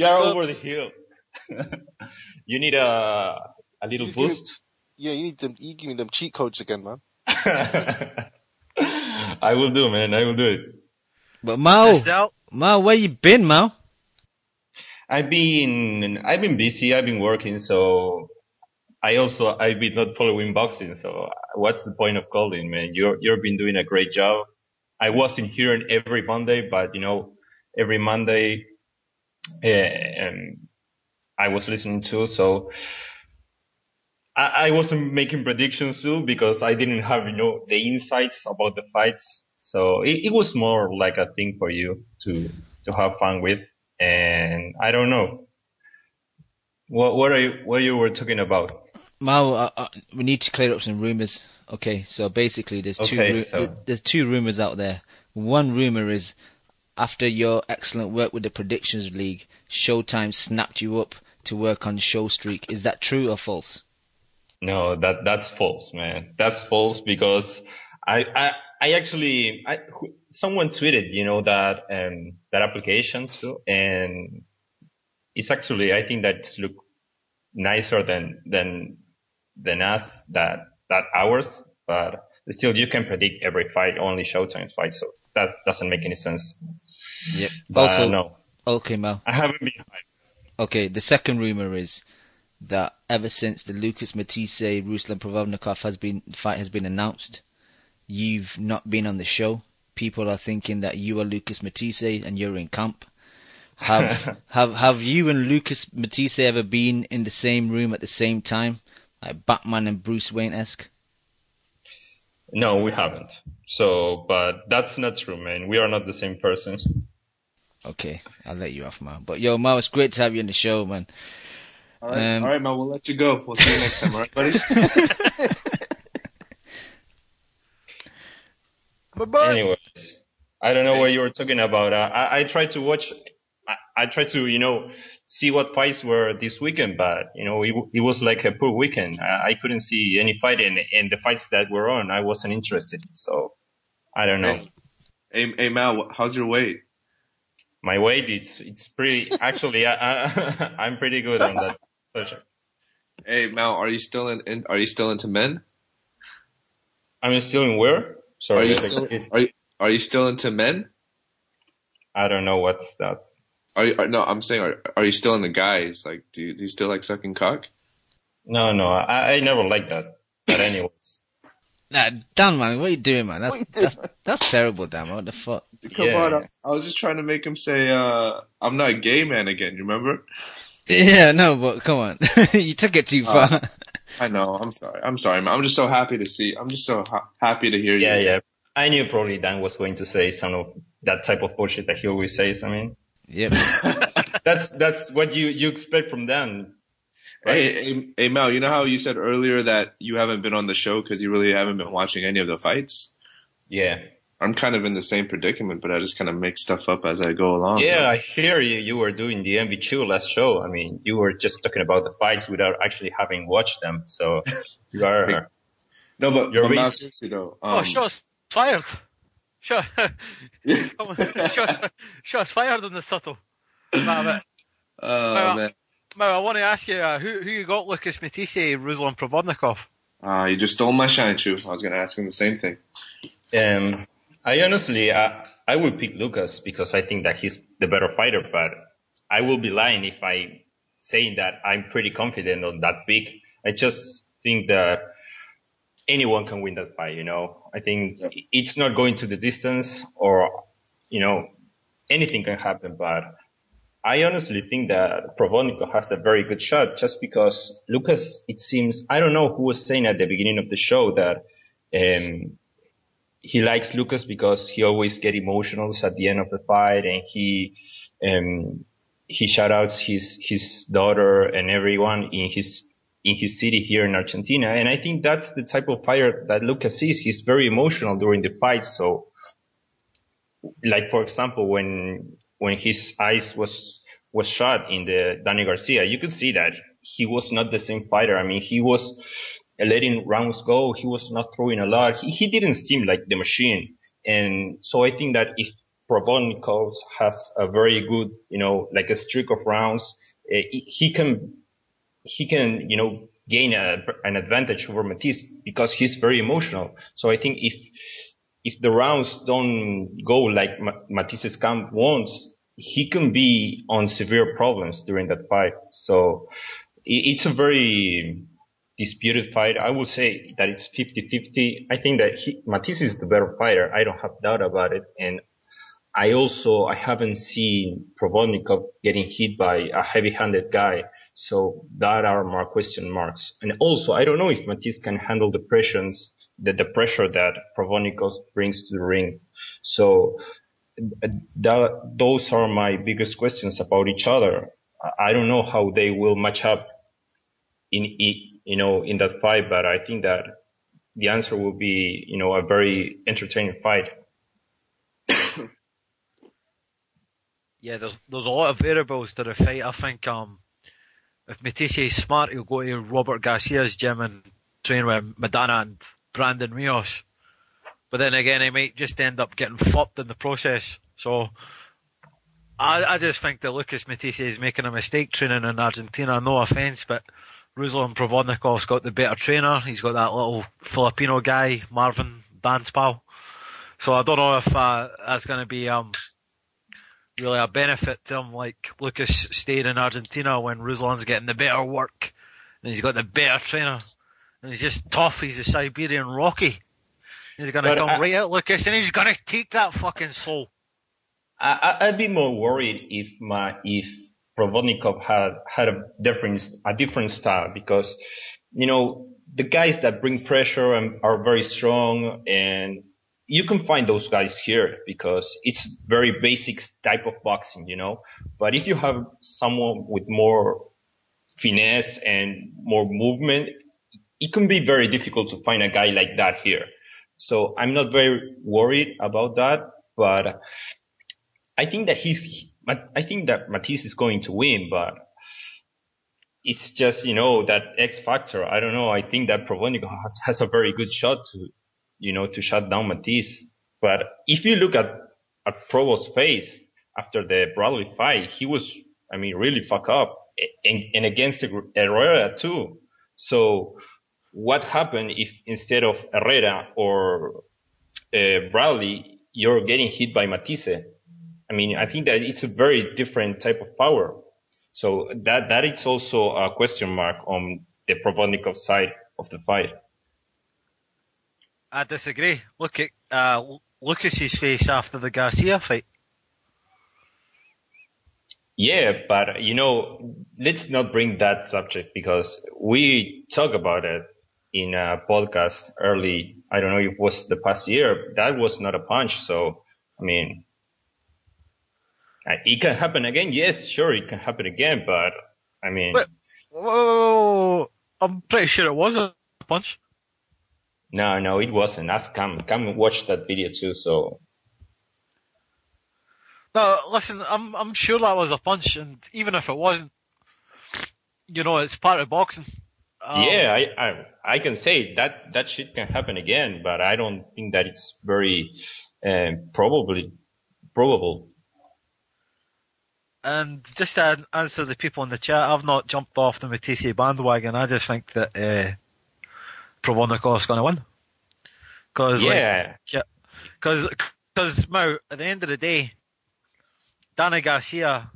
are over the hill. You need a little boost. You give me them cheat codes again, man. I will do, man. I will do it. But Mao, where you been, Mao? I've been busy. I've been working, so I've been not following boxing. So what's the point of calling, man? You've been doing a great job. I wasn't here every Monday, but you know, every Monday, I was listening to. So I wasn't making predictions too because I didn't have, you know, the insights about the fights. So it was more like a thing for you to have fun with. And I don't know. What you were talking about? Mao, we need to clear up some rumors. Okay, so basically there's two rumors out there. One rumor is after your excellent work with the Predictions League, Showtime snapped you up to work on Show Streak. Is that true or false? No, that's false, man. That's false because I actually someone tweeted, you know, that application too, and it's actually, I think that's look nicer than us that ours, but still you can predict every fight, only Showtime fight, so that doesn't make any sense. Yeah. But also, no. Okay, Mao. I haven't been hyped. Okay, the second rumor is that ever since the Lucas Matisse Ruslan Provodnikov fight has been announced, you've not been on the show. People are thinking that you are Lucas Matisse and you're in camp. Have you and Lucas Matisse ever been in the same room at the same time, like Batman and Bruce Wayne-esque? No, we haven't. So, but that's not true, man. We are not the same person. Okay, I'll let you off, Mao. But yo, Mao, it's great to have you on the show, man. All right, Mao, we'll let you go. We'll see you next time, all right, buddy? Anyways, I don't know what you were talking about. I tried to watch. I tried to, see what fights were this weekend, but it was like a poor weekend. I couldn't see any fight, and the fights that were on, I wasn't interested. So I don't know. Hey, Mal, how's your weight? My weight, it's pretty. Actually, I'm pretty good on that subject. Hey, Mal, are you still Are you still into men? I'm still in where? Sorry. Are you still into men? I don't know what's that. No, I'm saying, are you still into guys? Like, do you still like sucking cock? No, I never liked that. But anyways. Nah, Dan, man, what are you doing, man? That's terrible, Dan. What the fuck? Come on, I was just trying to make him say, I'm not a gay man again. You remember? Yeah, no, but come on, you took it too far. I know. I'm sorry, man. I'm just so happy to see. I'm just so happy to hear you. Yeah. I knew probably Dan was going to say some of that type of bullshit that he always says. I mean, yep. That's what you expect from Dan. Right? Hey, Mel, you know how you said earlier that you haven't been on the show because you really haven't been watching any of the fights? Yeah. I'm kind of in the same predicament, but I just kind of make stuff up as I go along. Yeah, I hear you. You were doing the MV2 last show. I mean, you were just talking about the fights without actually having watched them. So you are. No, but seriously though. Shots fired. Shots fired on the subtle. Man. I want to ask you, who you got, Lucas Matisse, Ruslan Provodnikov? You just stole my shine, Chu. I was going to ask him the same thing. I honestly, I will pick Lucas because I think that he's the better fighter, but I will be lying if I say that I'm pretty confident on that pick. I just think that anyone can win that fight, I think it's not going to the distance or, anything can happen, but I honestly think that Provodnikov has a very good shot just because Lucas, it seems, I don't know who was saying at the beginning of the show that, he likes Lucas because he always get emotional at the end of the fight and he shout outs his daughter and everyone in his city here in Argentina. And I think that's the type of fighter that Lucas is. He's very emotional during the fight. So like, for example, when his eyes was shot in the Danny Garcia, you could see that he was not the same fighter. I mean, he was letting rounds go. He was not throwing a lot. He didn't seem like the machine. And so I think that if Provodnikov has a very good, like a streak of rounds, he can, gain an advantage over Matisse because he's very emotional. So I think if the rounds don't go like Matisse's camp wants, he can be on severe problems during that fight. So it's a very disputed fight. I would say that it's 50-50. I think that Matisse is the better fighter. I don't have doubt about it. And I haven't seen Provodnikov getting hit by a heavy-handed guy. So that are more question marks. And also, I don't know if Matisse can handle the pressure that Provodnikov brings to the ring. So those are my biggest questions about each other. I don't know how they will match up in that fight, but I think that the answer will be, a very entertaining fight. Yeah, there's a lot of variables to the fight. I think if Matisse is smart, he'll go to Robert Garcia's gym and train with Madonna and Brandon Rios. But then again, he might just end up getting fucked in the process. So I just think that Lucas Matisse is making a mistake training in Argentina. No offence, but Ruslan Provodnikov's got the better trainer. He's got that little Filipino guy, Marvin, dance pal. So I don't know if that's going to be really a benefit to him, like Lucas stayed in Argentina when Ruslan's getting the better work and he's got the better trainer and he's just tough. He's a Siberian Rocky. He's going to come right out, Lucas, and he's going to take that fucking soul. I'd be more worried if Provodnikov had a different style because, the guys that bring pressure and are very strong, and you can find those guys here because it's very basic type of boxing, but if you have someone with more finesse and more movement, it can be very difficult to find a guy like that here. So I'm not very worried about that. But I think that Matisse is going to win, but it's just, that X factor. I don't know. I think that Provonico has a very good shot to shut down Matisse. But if you look at Provo's face after the Bradley fight, he was, really fuck up, and against Herrera too. So what happened if instead of Herrera or Bradley, you're getting hit by Matisse? I think that it's a very different type of power. So that is also a question mark on the Provodnikov side of the fight. I disagree. Look at Lucas's face after the Garcia fight. Yeah, but let's not bring that subject because we talk about it in a podcast early. I don't know if it was the past year. That was not a punch. So, it can happen again. Yes, sure, it can happen again. But whoa, I'm pretty sure it was a punch. No, it wasn't. Ask Cam. Cam watched that video too. So. No, listen, I'm sure that was a punch, and even if it wasn't, it's part of boxing. Yeah, I can say that shit can happen again, but I don't think that it's very probable. And just to answer the people in the chat, I've not jumped off the Matisse bandwagon. I just think that Provodnikov is going to win. Because Mau, at the end of the day, Danny Garcia,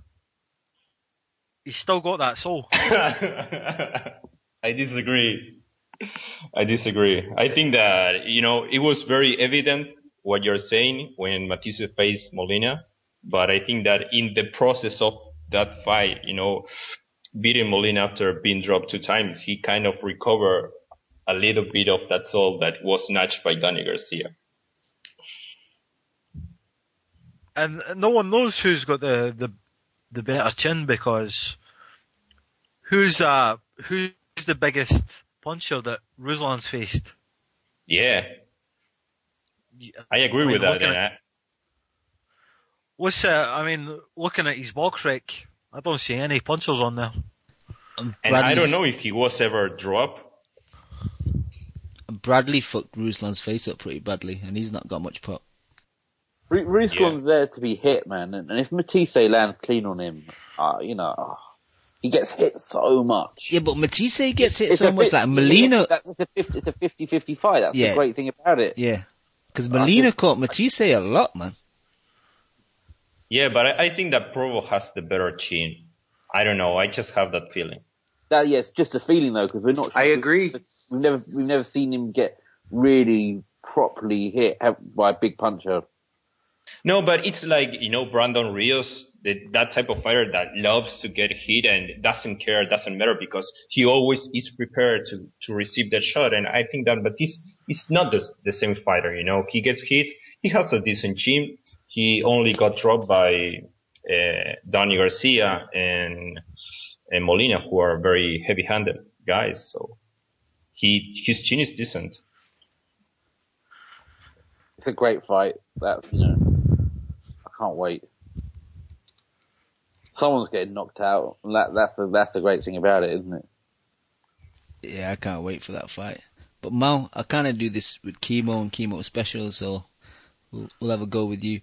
he's still got that soul. I disagree. I think that, it was very evident what you're saying when Matisse faced Molina. But I think that in the process of that fight, beating Molina after being dropped 2 times, he kind of recovered a little bit of that soul that was snatched by Danny Garcia. And no one knows who's got the better chin because who's the biggest puncher that Ruslan's faced? Yeah. I agree with that. Looking at his box rec, I don't see any punchers on there. And I don't know if he was ever dropped. Bradley fucked Ruslan's face up pretty badly, and he's not got much pop. Ruslan's there to be hit, man, and if Matisse lands clean on him, he gets hit so much. Yeah, but Matisse gets hit so much. Like Molina, it's a 50-50 fight. That's the great thing about it. Yeah, because Molina caught Matisse a lot, man. Yeah, but I think that Provo has the better chin. I don't know. I just have that feeling. It's just a feeling though, because we're not. I agree. We've never seen him get really properly hit by a big puncher. No, but it's like Brandon Rios, that type of fighter that loves to get hit and doesn't care, doesn't matter because he always is prepared to receive that shot. And I think that Batiste is not the same fighter. He gets hit. He has a decent chin. He only got dropped by Danny Garcia and Molina, who are very heavy-handed guys. So his chin is decent. It's a great fight. I can't wait. Someone's getting knocked out. That's the great thing about it, isn't it? Yeah, I can't wait for that fight. But Mal, I kind of do this with Chemo and Chemo Special, so we'll have a go with you.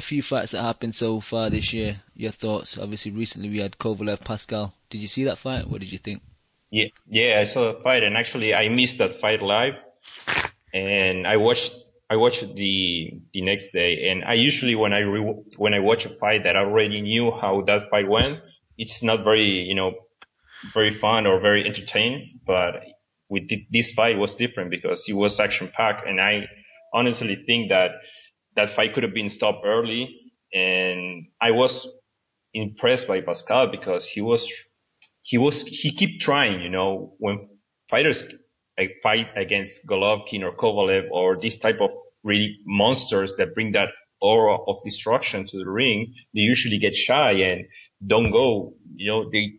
A few fights that happened so far this year. Your thoughts? Obviously, recently we had Kovalev Pascal. Did you see that fight? What did you think? Yeah, I saw the fight, and actually I missed that fight live, and I watched the next day. And I usually when I watch a fight that I already knew how that fight went, it's not very very fun or very entertaining. But with this fight was different because it was action packed, and I honestly think that fight could have been stopped early. And I was impressed by Pascal because he kept trying, when fighters fight against Golovkin or Kovalev or this type of really monsters that bring that aura of destruction to the ring, they usually get shy and don't go, they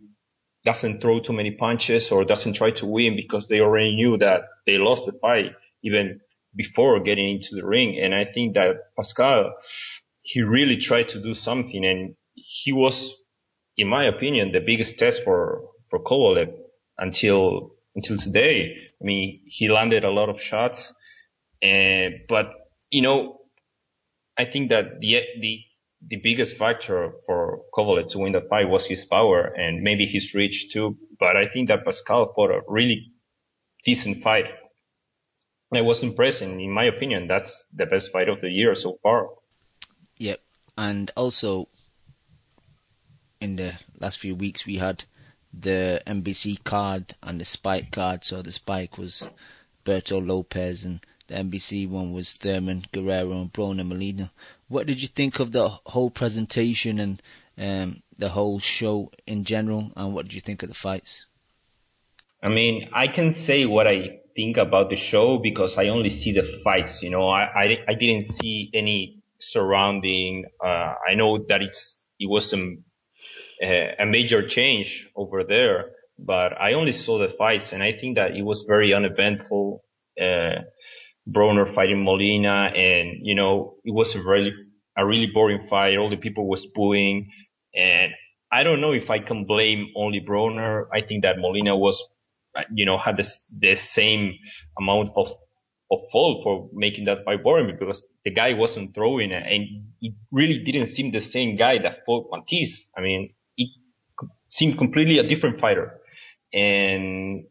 doesn't throw too many punches or doesn't try to win because they already knew that they lost the fight even before getting into the ring. And I think that Pascal, he really tried to do something, and he was, in my opinion, the biggest test for Kovalev until today. I mean, he landed a lot of shots, but I think that the biggest factor for Kovalev to win the fight was his power and maybe his reach too. But I think that Pascal fought a really decent fight. I was impressed, and in my opinion, that's the best fight of the year so far. Yep, and also in the last few weeks we had the NBC card and the Spike card. So the Spike was Berto Lopez, and the NBC one was Thurman, Guerrero, and Broner Molina. What did you think of the whole presentation and the whole show in general, and what did you think of the fights? I mean, I can say what I think about the show because I only see the fights. I didn't see any surrounding. I know that it was a major change over there, but I only saw the fights, and I think that it was very uneventful. Broner fighting Molina, and it was a really boring fight. All the people was booing, and I don't know if I can blame only Broner. I think that Molina was, had the same amount of fault for making that fight boring because the guy wasn't throwing it, and it really didn't seem the same guy that fought Matisse. I mean, it seemed completely a different fighter, and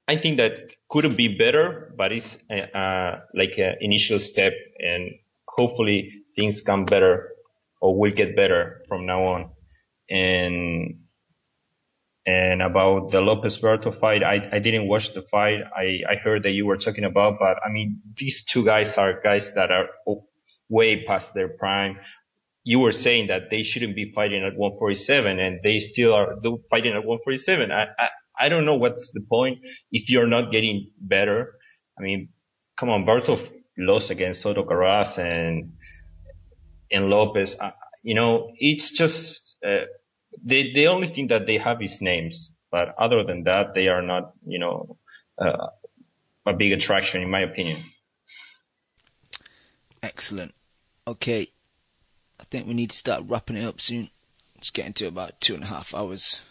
I think that couldn't be better, but it's like an initial step, and hopefully things come better or will get better from now on. And about the Lopez Berto fight, I didn't watch the fight. I heard that you were talking about, but I mean, these two guys are guys that are way past their prime. You were saying that they shouldn't be fighting at 147, and they still are fighting at 147. I don't know what's the point if you're not getting better. I mean, come on, Berto lost against Soto Carras and Lopez. It's just the only thing that they have is names, but other than that, they are not, a big attraction in my opinion. Excellent. Okay, I think we need to start wrapping it up soon. It's getting to about 2.5 hours.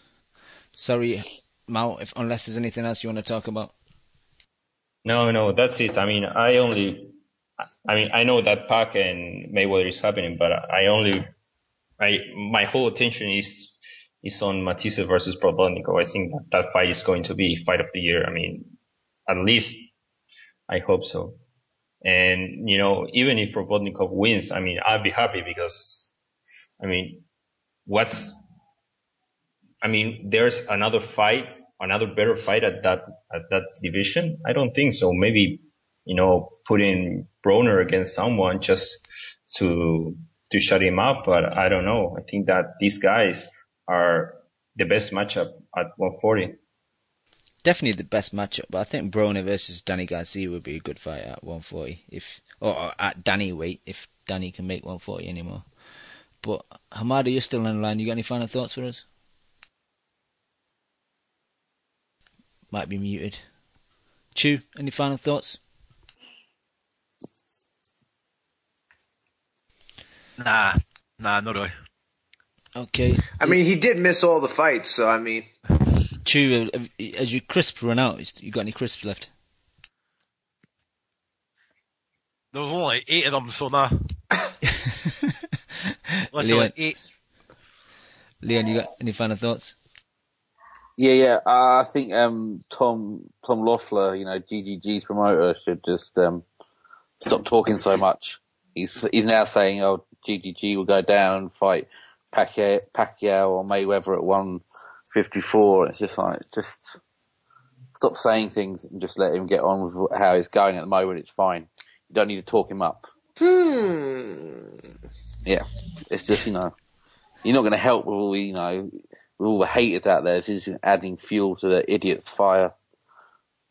Sorry, Mau, unless there's anything else you want to talk about. No, that's it. I mean, I know that Pac and Mayweather is happening, but my whole attention is on Matisse versus Provodnikov. I think that fight is going to be fight of the year. I mean, at least I hope so. And, even if Provodnikov wins, I mean, I'll be happy because, I mean, there's another better fight at that division? I don't think so. Maybe, putting Broner against someone just to shut him up, but I don't know. I think that these guys are the best matchup at 140. Definitely the best matchup, but I think Broner versus Danny Garcia would be a good fight at 140, or at Danny weight, if Danny can make 140 anymore. But Hamada, you're still on the line. You got any final thoughts for us? Might be muted. Chew, any final thoughts? Nah, not really. Okay. I mean, he did miss all the fights, so I mean. Chew, as your crisps run out, you got any crisps left? There was only 8 of them, so nah. Leon, 8. Leon, you got any final thoughts? Yeah. I think Tom Loeffler, GGG's promoter, should just stop talking so much. He's now saying, "Oh, GGG will go down and fight Pacquiao or Mayweather at 154." It's just like, just stop saying things and just let him get on with how he's going at the moment. It's fine. You don't need to talk him up. Yeah, it's just you're not going to help with all with all the haters out there. It's just adding fuel to the idiot's fire.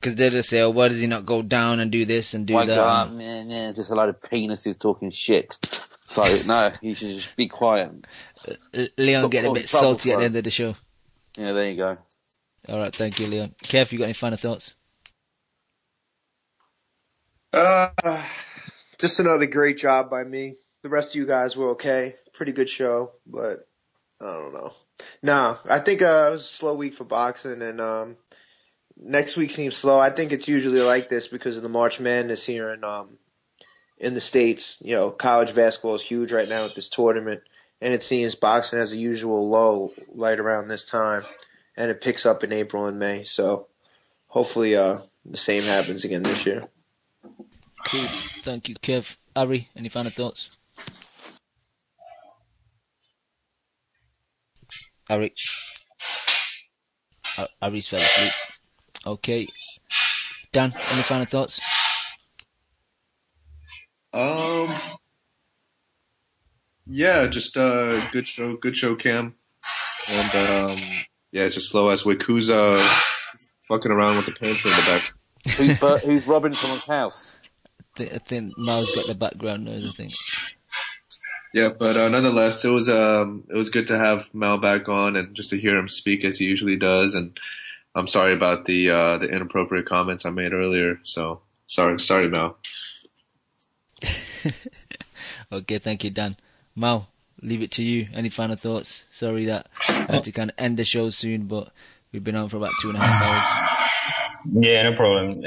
Because they'll just say, "Oh, why does he not go down and do this and do that?" God, man, just a load of penises talking shit. So no, you should just be quiet. Leon getting a bit salty at the end of the show. Yeah, there you go. All right, thank you, Leon. Kev, you got any final thoughts? Just another great job by me. The rest of you guys were okay. Pretty good show, but I don't know. No, I think it was a slow week for boxing, and next week seems slow. I think it's usually like this because of the March Madness here in the States. You know, college basketball is huge right now with this tournament, and it seems boxing has a usual lull right around this time, and it picks up in April and May. So hopefully the same happens again this year. Cool. Thank you, Kev. Ari, any final thoughts? Ari. Ari's fell asleep. Okay. Dan, any final thoughts? Yeah, just good show, Cam. And yeah, it's just slow as Wikuza fucking around with the pantry in the back. Who's robbing someone's house? I think Mau's got the background noise, I think. Yeah, but nonetheless, it was good to have Mau back on and just to hear him speak as he usually does. And I'm sorry about the inappropriate comments I made earlier. So sorry, Mau. Okay, thank you, Dan. Mau, leave it to you. Any final thoughts? Sorry that I had to kind of end the show soon, but we've been on for about 2.5 hours. Yeah, no problem.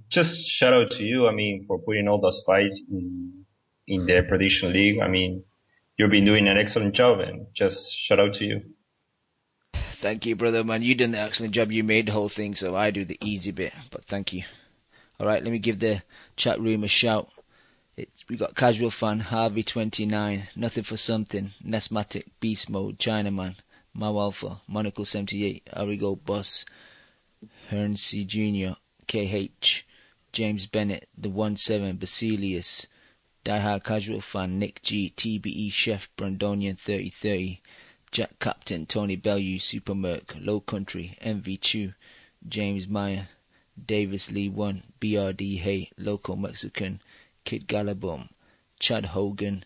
Just shout out to you, I mean, for putting all those fights in the prediction league. I mean, you've been doing an excellent job, and just shout out to you. Thank you, brother, man. You done the excellent job. You made the whole thing, so I do the easy bit, but thank you. All right, let me give the chat room a shout. We got Casual Fan, Harvey29, Nothing for Something, Nesmatic, Beast Mode, Chinaman, Mauu Alpha, Monocle 78, Arigo Boss, Hernsey Jr., KH, James Bennett, The 17, Basilius, Diehard Casual Fan, Nick G, TBE Chef, Brandonian 3030, Jack Captain, Tony Bellew, Super Merc, Low Country, MV Chew, James Meyer, Davis Lee 1, BRD Hay, Local Mexican, Kid Galabum, Chad Hogan,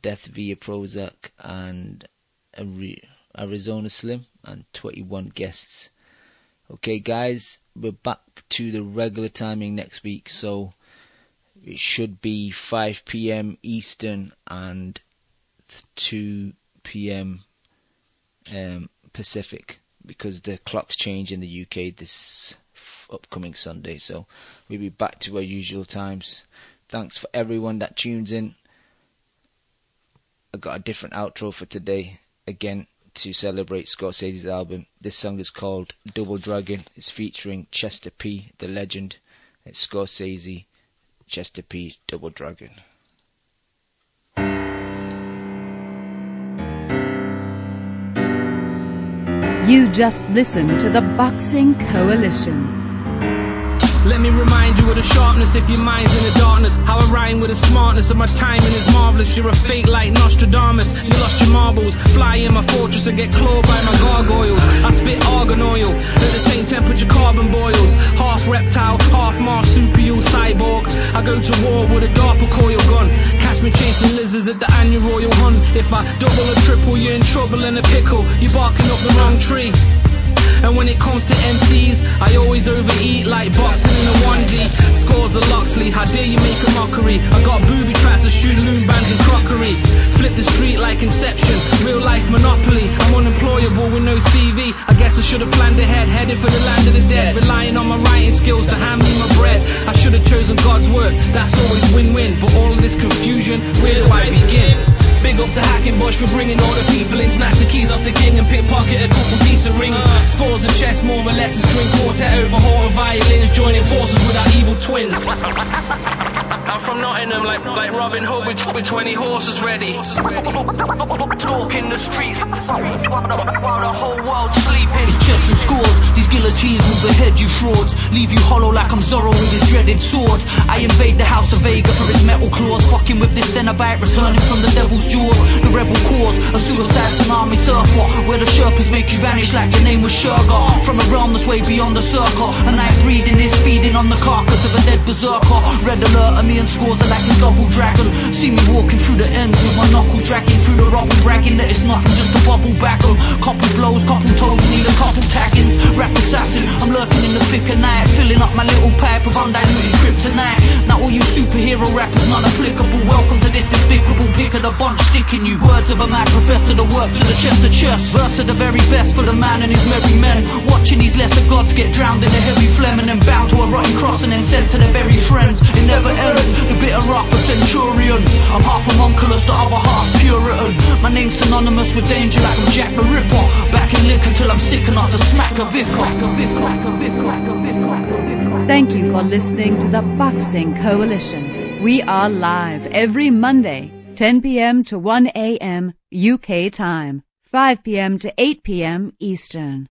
Death via Prozac, and Arizona Slim, and 21 guests. Okay, guys, we're back to the regular timing next week, so it should be 5 p.m. Eastern and 2 p.m. Pacific, because the clocks change in the UK this upcoming Sunday, so we'll be back to our usual times. Thanks for everyone that tunes in. I got a different outro for today, again, to celebrate Scorsese's album. This song is called Double Dragon. It's featuring Chester P, the legend. It's Scorsese, Chester P, Double Dragon. You just listened to the Boxing Coalition. Let me remind you of the sharpness if your mind's in the darkness. How I rhyme with the smartness of my timing is marvelous. You're a fake like Nostradamus. You lost your marbles. Fly in my fortress and get clawed by my gargoyles. I spit argan oil at the same temperature carbon boils. Half reptile, half marsupial cyborg. I go to war with a DARPA coil gun. Catch me chasing lizards at the annual royal hunt. If I double or triple, you're in trouble in a pickle. You're barking up the wrong tree. And when it comes to MCs, I always overeat like boxing in a onesie. Scores of Loxley, how dare you make a mockery? I got booby traps that shoot loom bands and crockery. Flip the street like Inception, real life Monopoly. I'm unemployable with no CV. I guess I should have planned ahead, headed for the land of the dead. Relying on my writing skills to hand me my bread. I should have chosen God's work, that's always win-win. But all of this confusion, where do I begin? Big up to Hackenbush for bringing all the people in. Snatch the keys off the king and pickpocket a couple decent rings. Scores of chess, more or less a string quartet. Overhaul of violins, joining forces with our evil twins. I'm from Nottingham like Robin Hood with 20 horses ready. Talk in the streets while the whole world's sleeping. It's chess and scores, these guillotines will behead you frauds. Leave you hollow like I'm Zorro with his dreaded sword. I invade the house of Vega for his metal claws. Fucking with this Cenobite, returning from the devil's jaws. The rebel cause, a suicide tsunami surfer, where the Sherpas make you vanish like your name was Shergar. From a realm that's way beyond the circle. A night breeding is feeding on the carcass of a dead berserker. Red alert at me and scores are like a double dragon. See me walking through the ends with my knuckles dragging through the rubble, bragging that it's nothing, just a bubble back 'em. Couple blows, couple toes, need a couple tackings. Rap assassin, I'm lurking in the thick of night, filling up my little pipe of undiluted kryptonite. Now all you superhero rap is not applicable. Welcome to this despicable pick of the bunch sticking you. Words of a mad professor, the works of the chest of chess. Verse of the very best for the man and his merry men. Watching these lesser gods get drowned in a heavy phlegm and then bound to a rotten cross and then sent to their buried friends. It never ends, the bitter wrath of centurions. I'm half homunculus, the other half Puritan. My name's synonymous with danger like I'm Jack the Ripper. Back in liquor till I'm sick enough to smack a vicar. Thank you for listening to the Boxing Coalition. We are live every Monday, 10 p.m. to 1 a.m. UK time, 5 p.m. to 8 p.m. Eastern.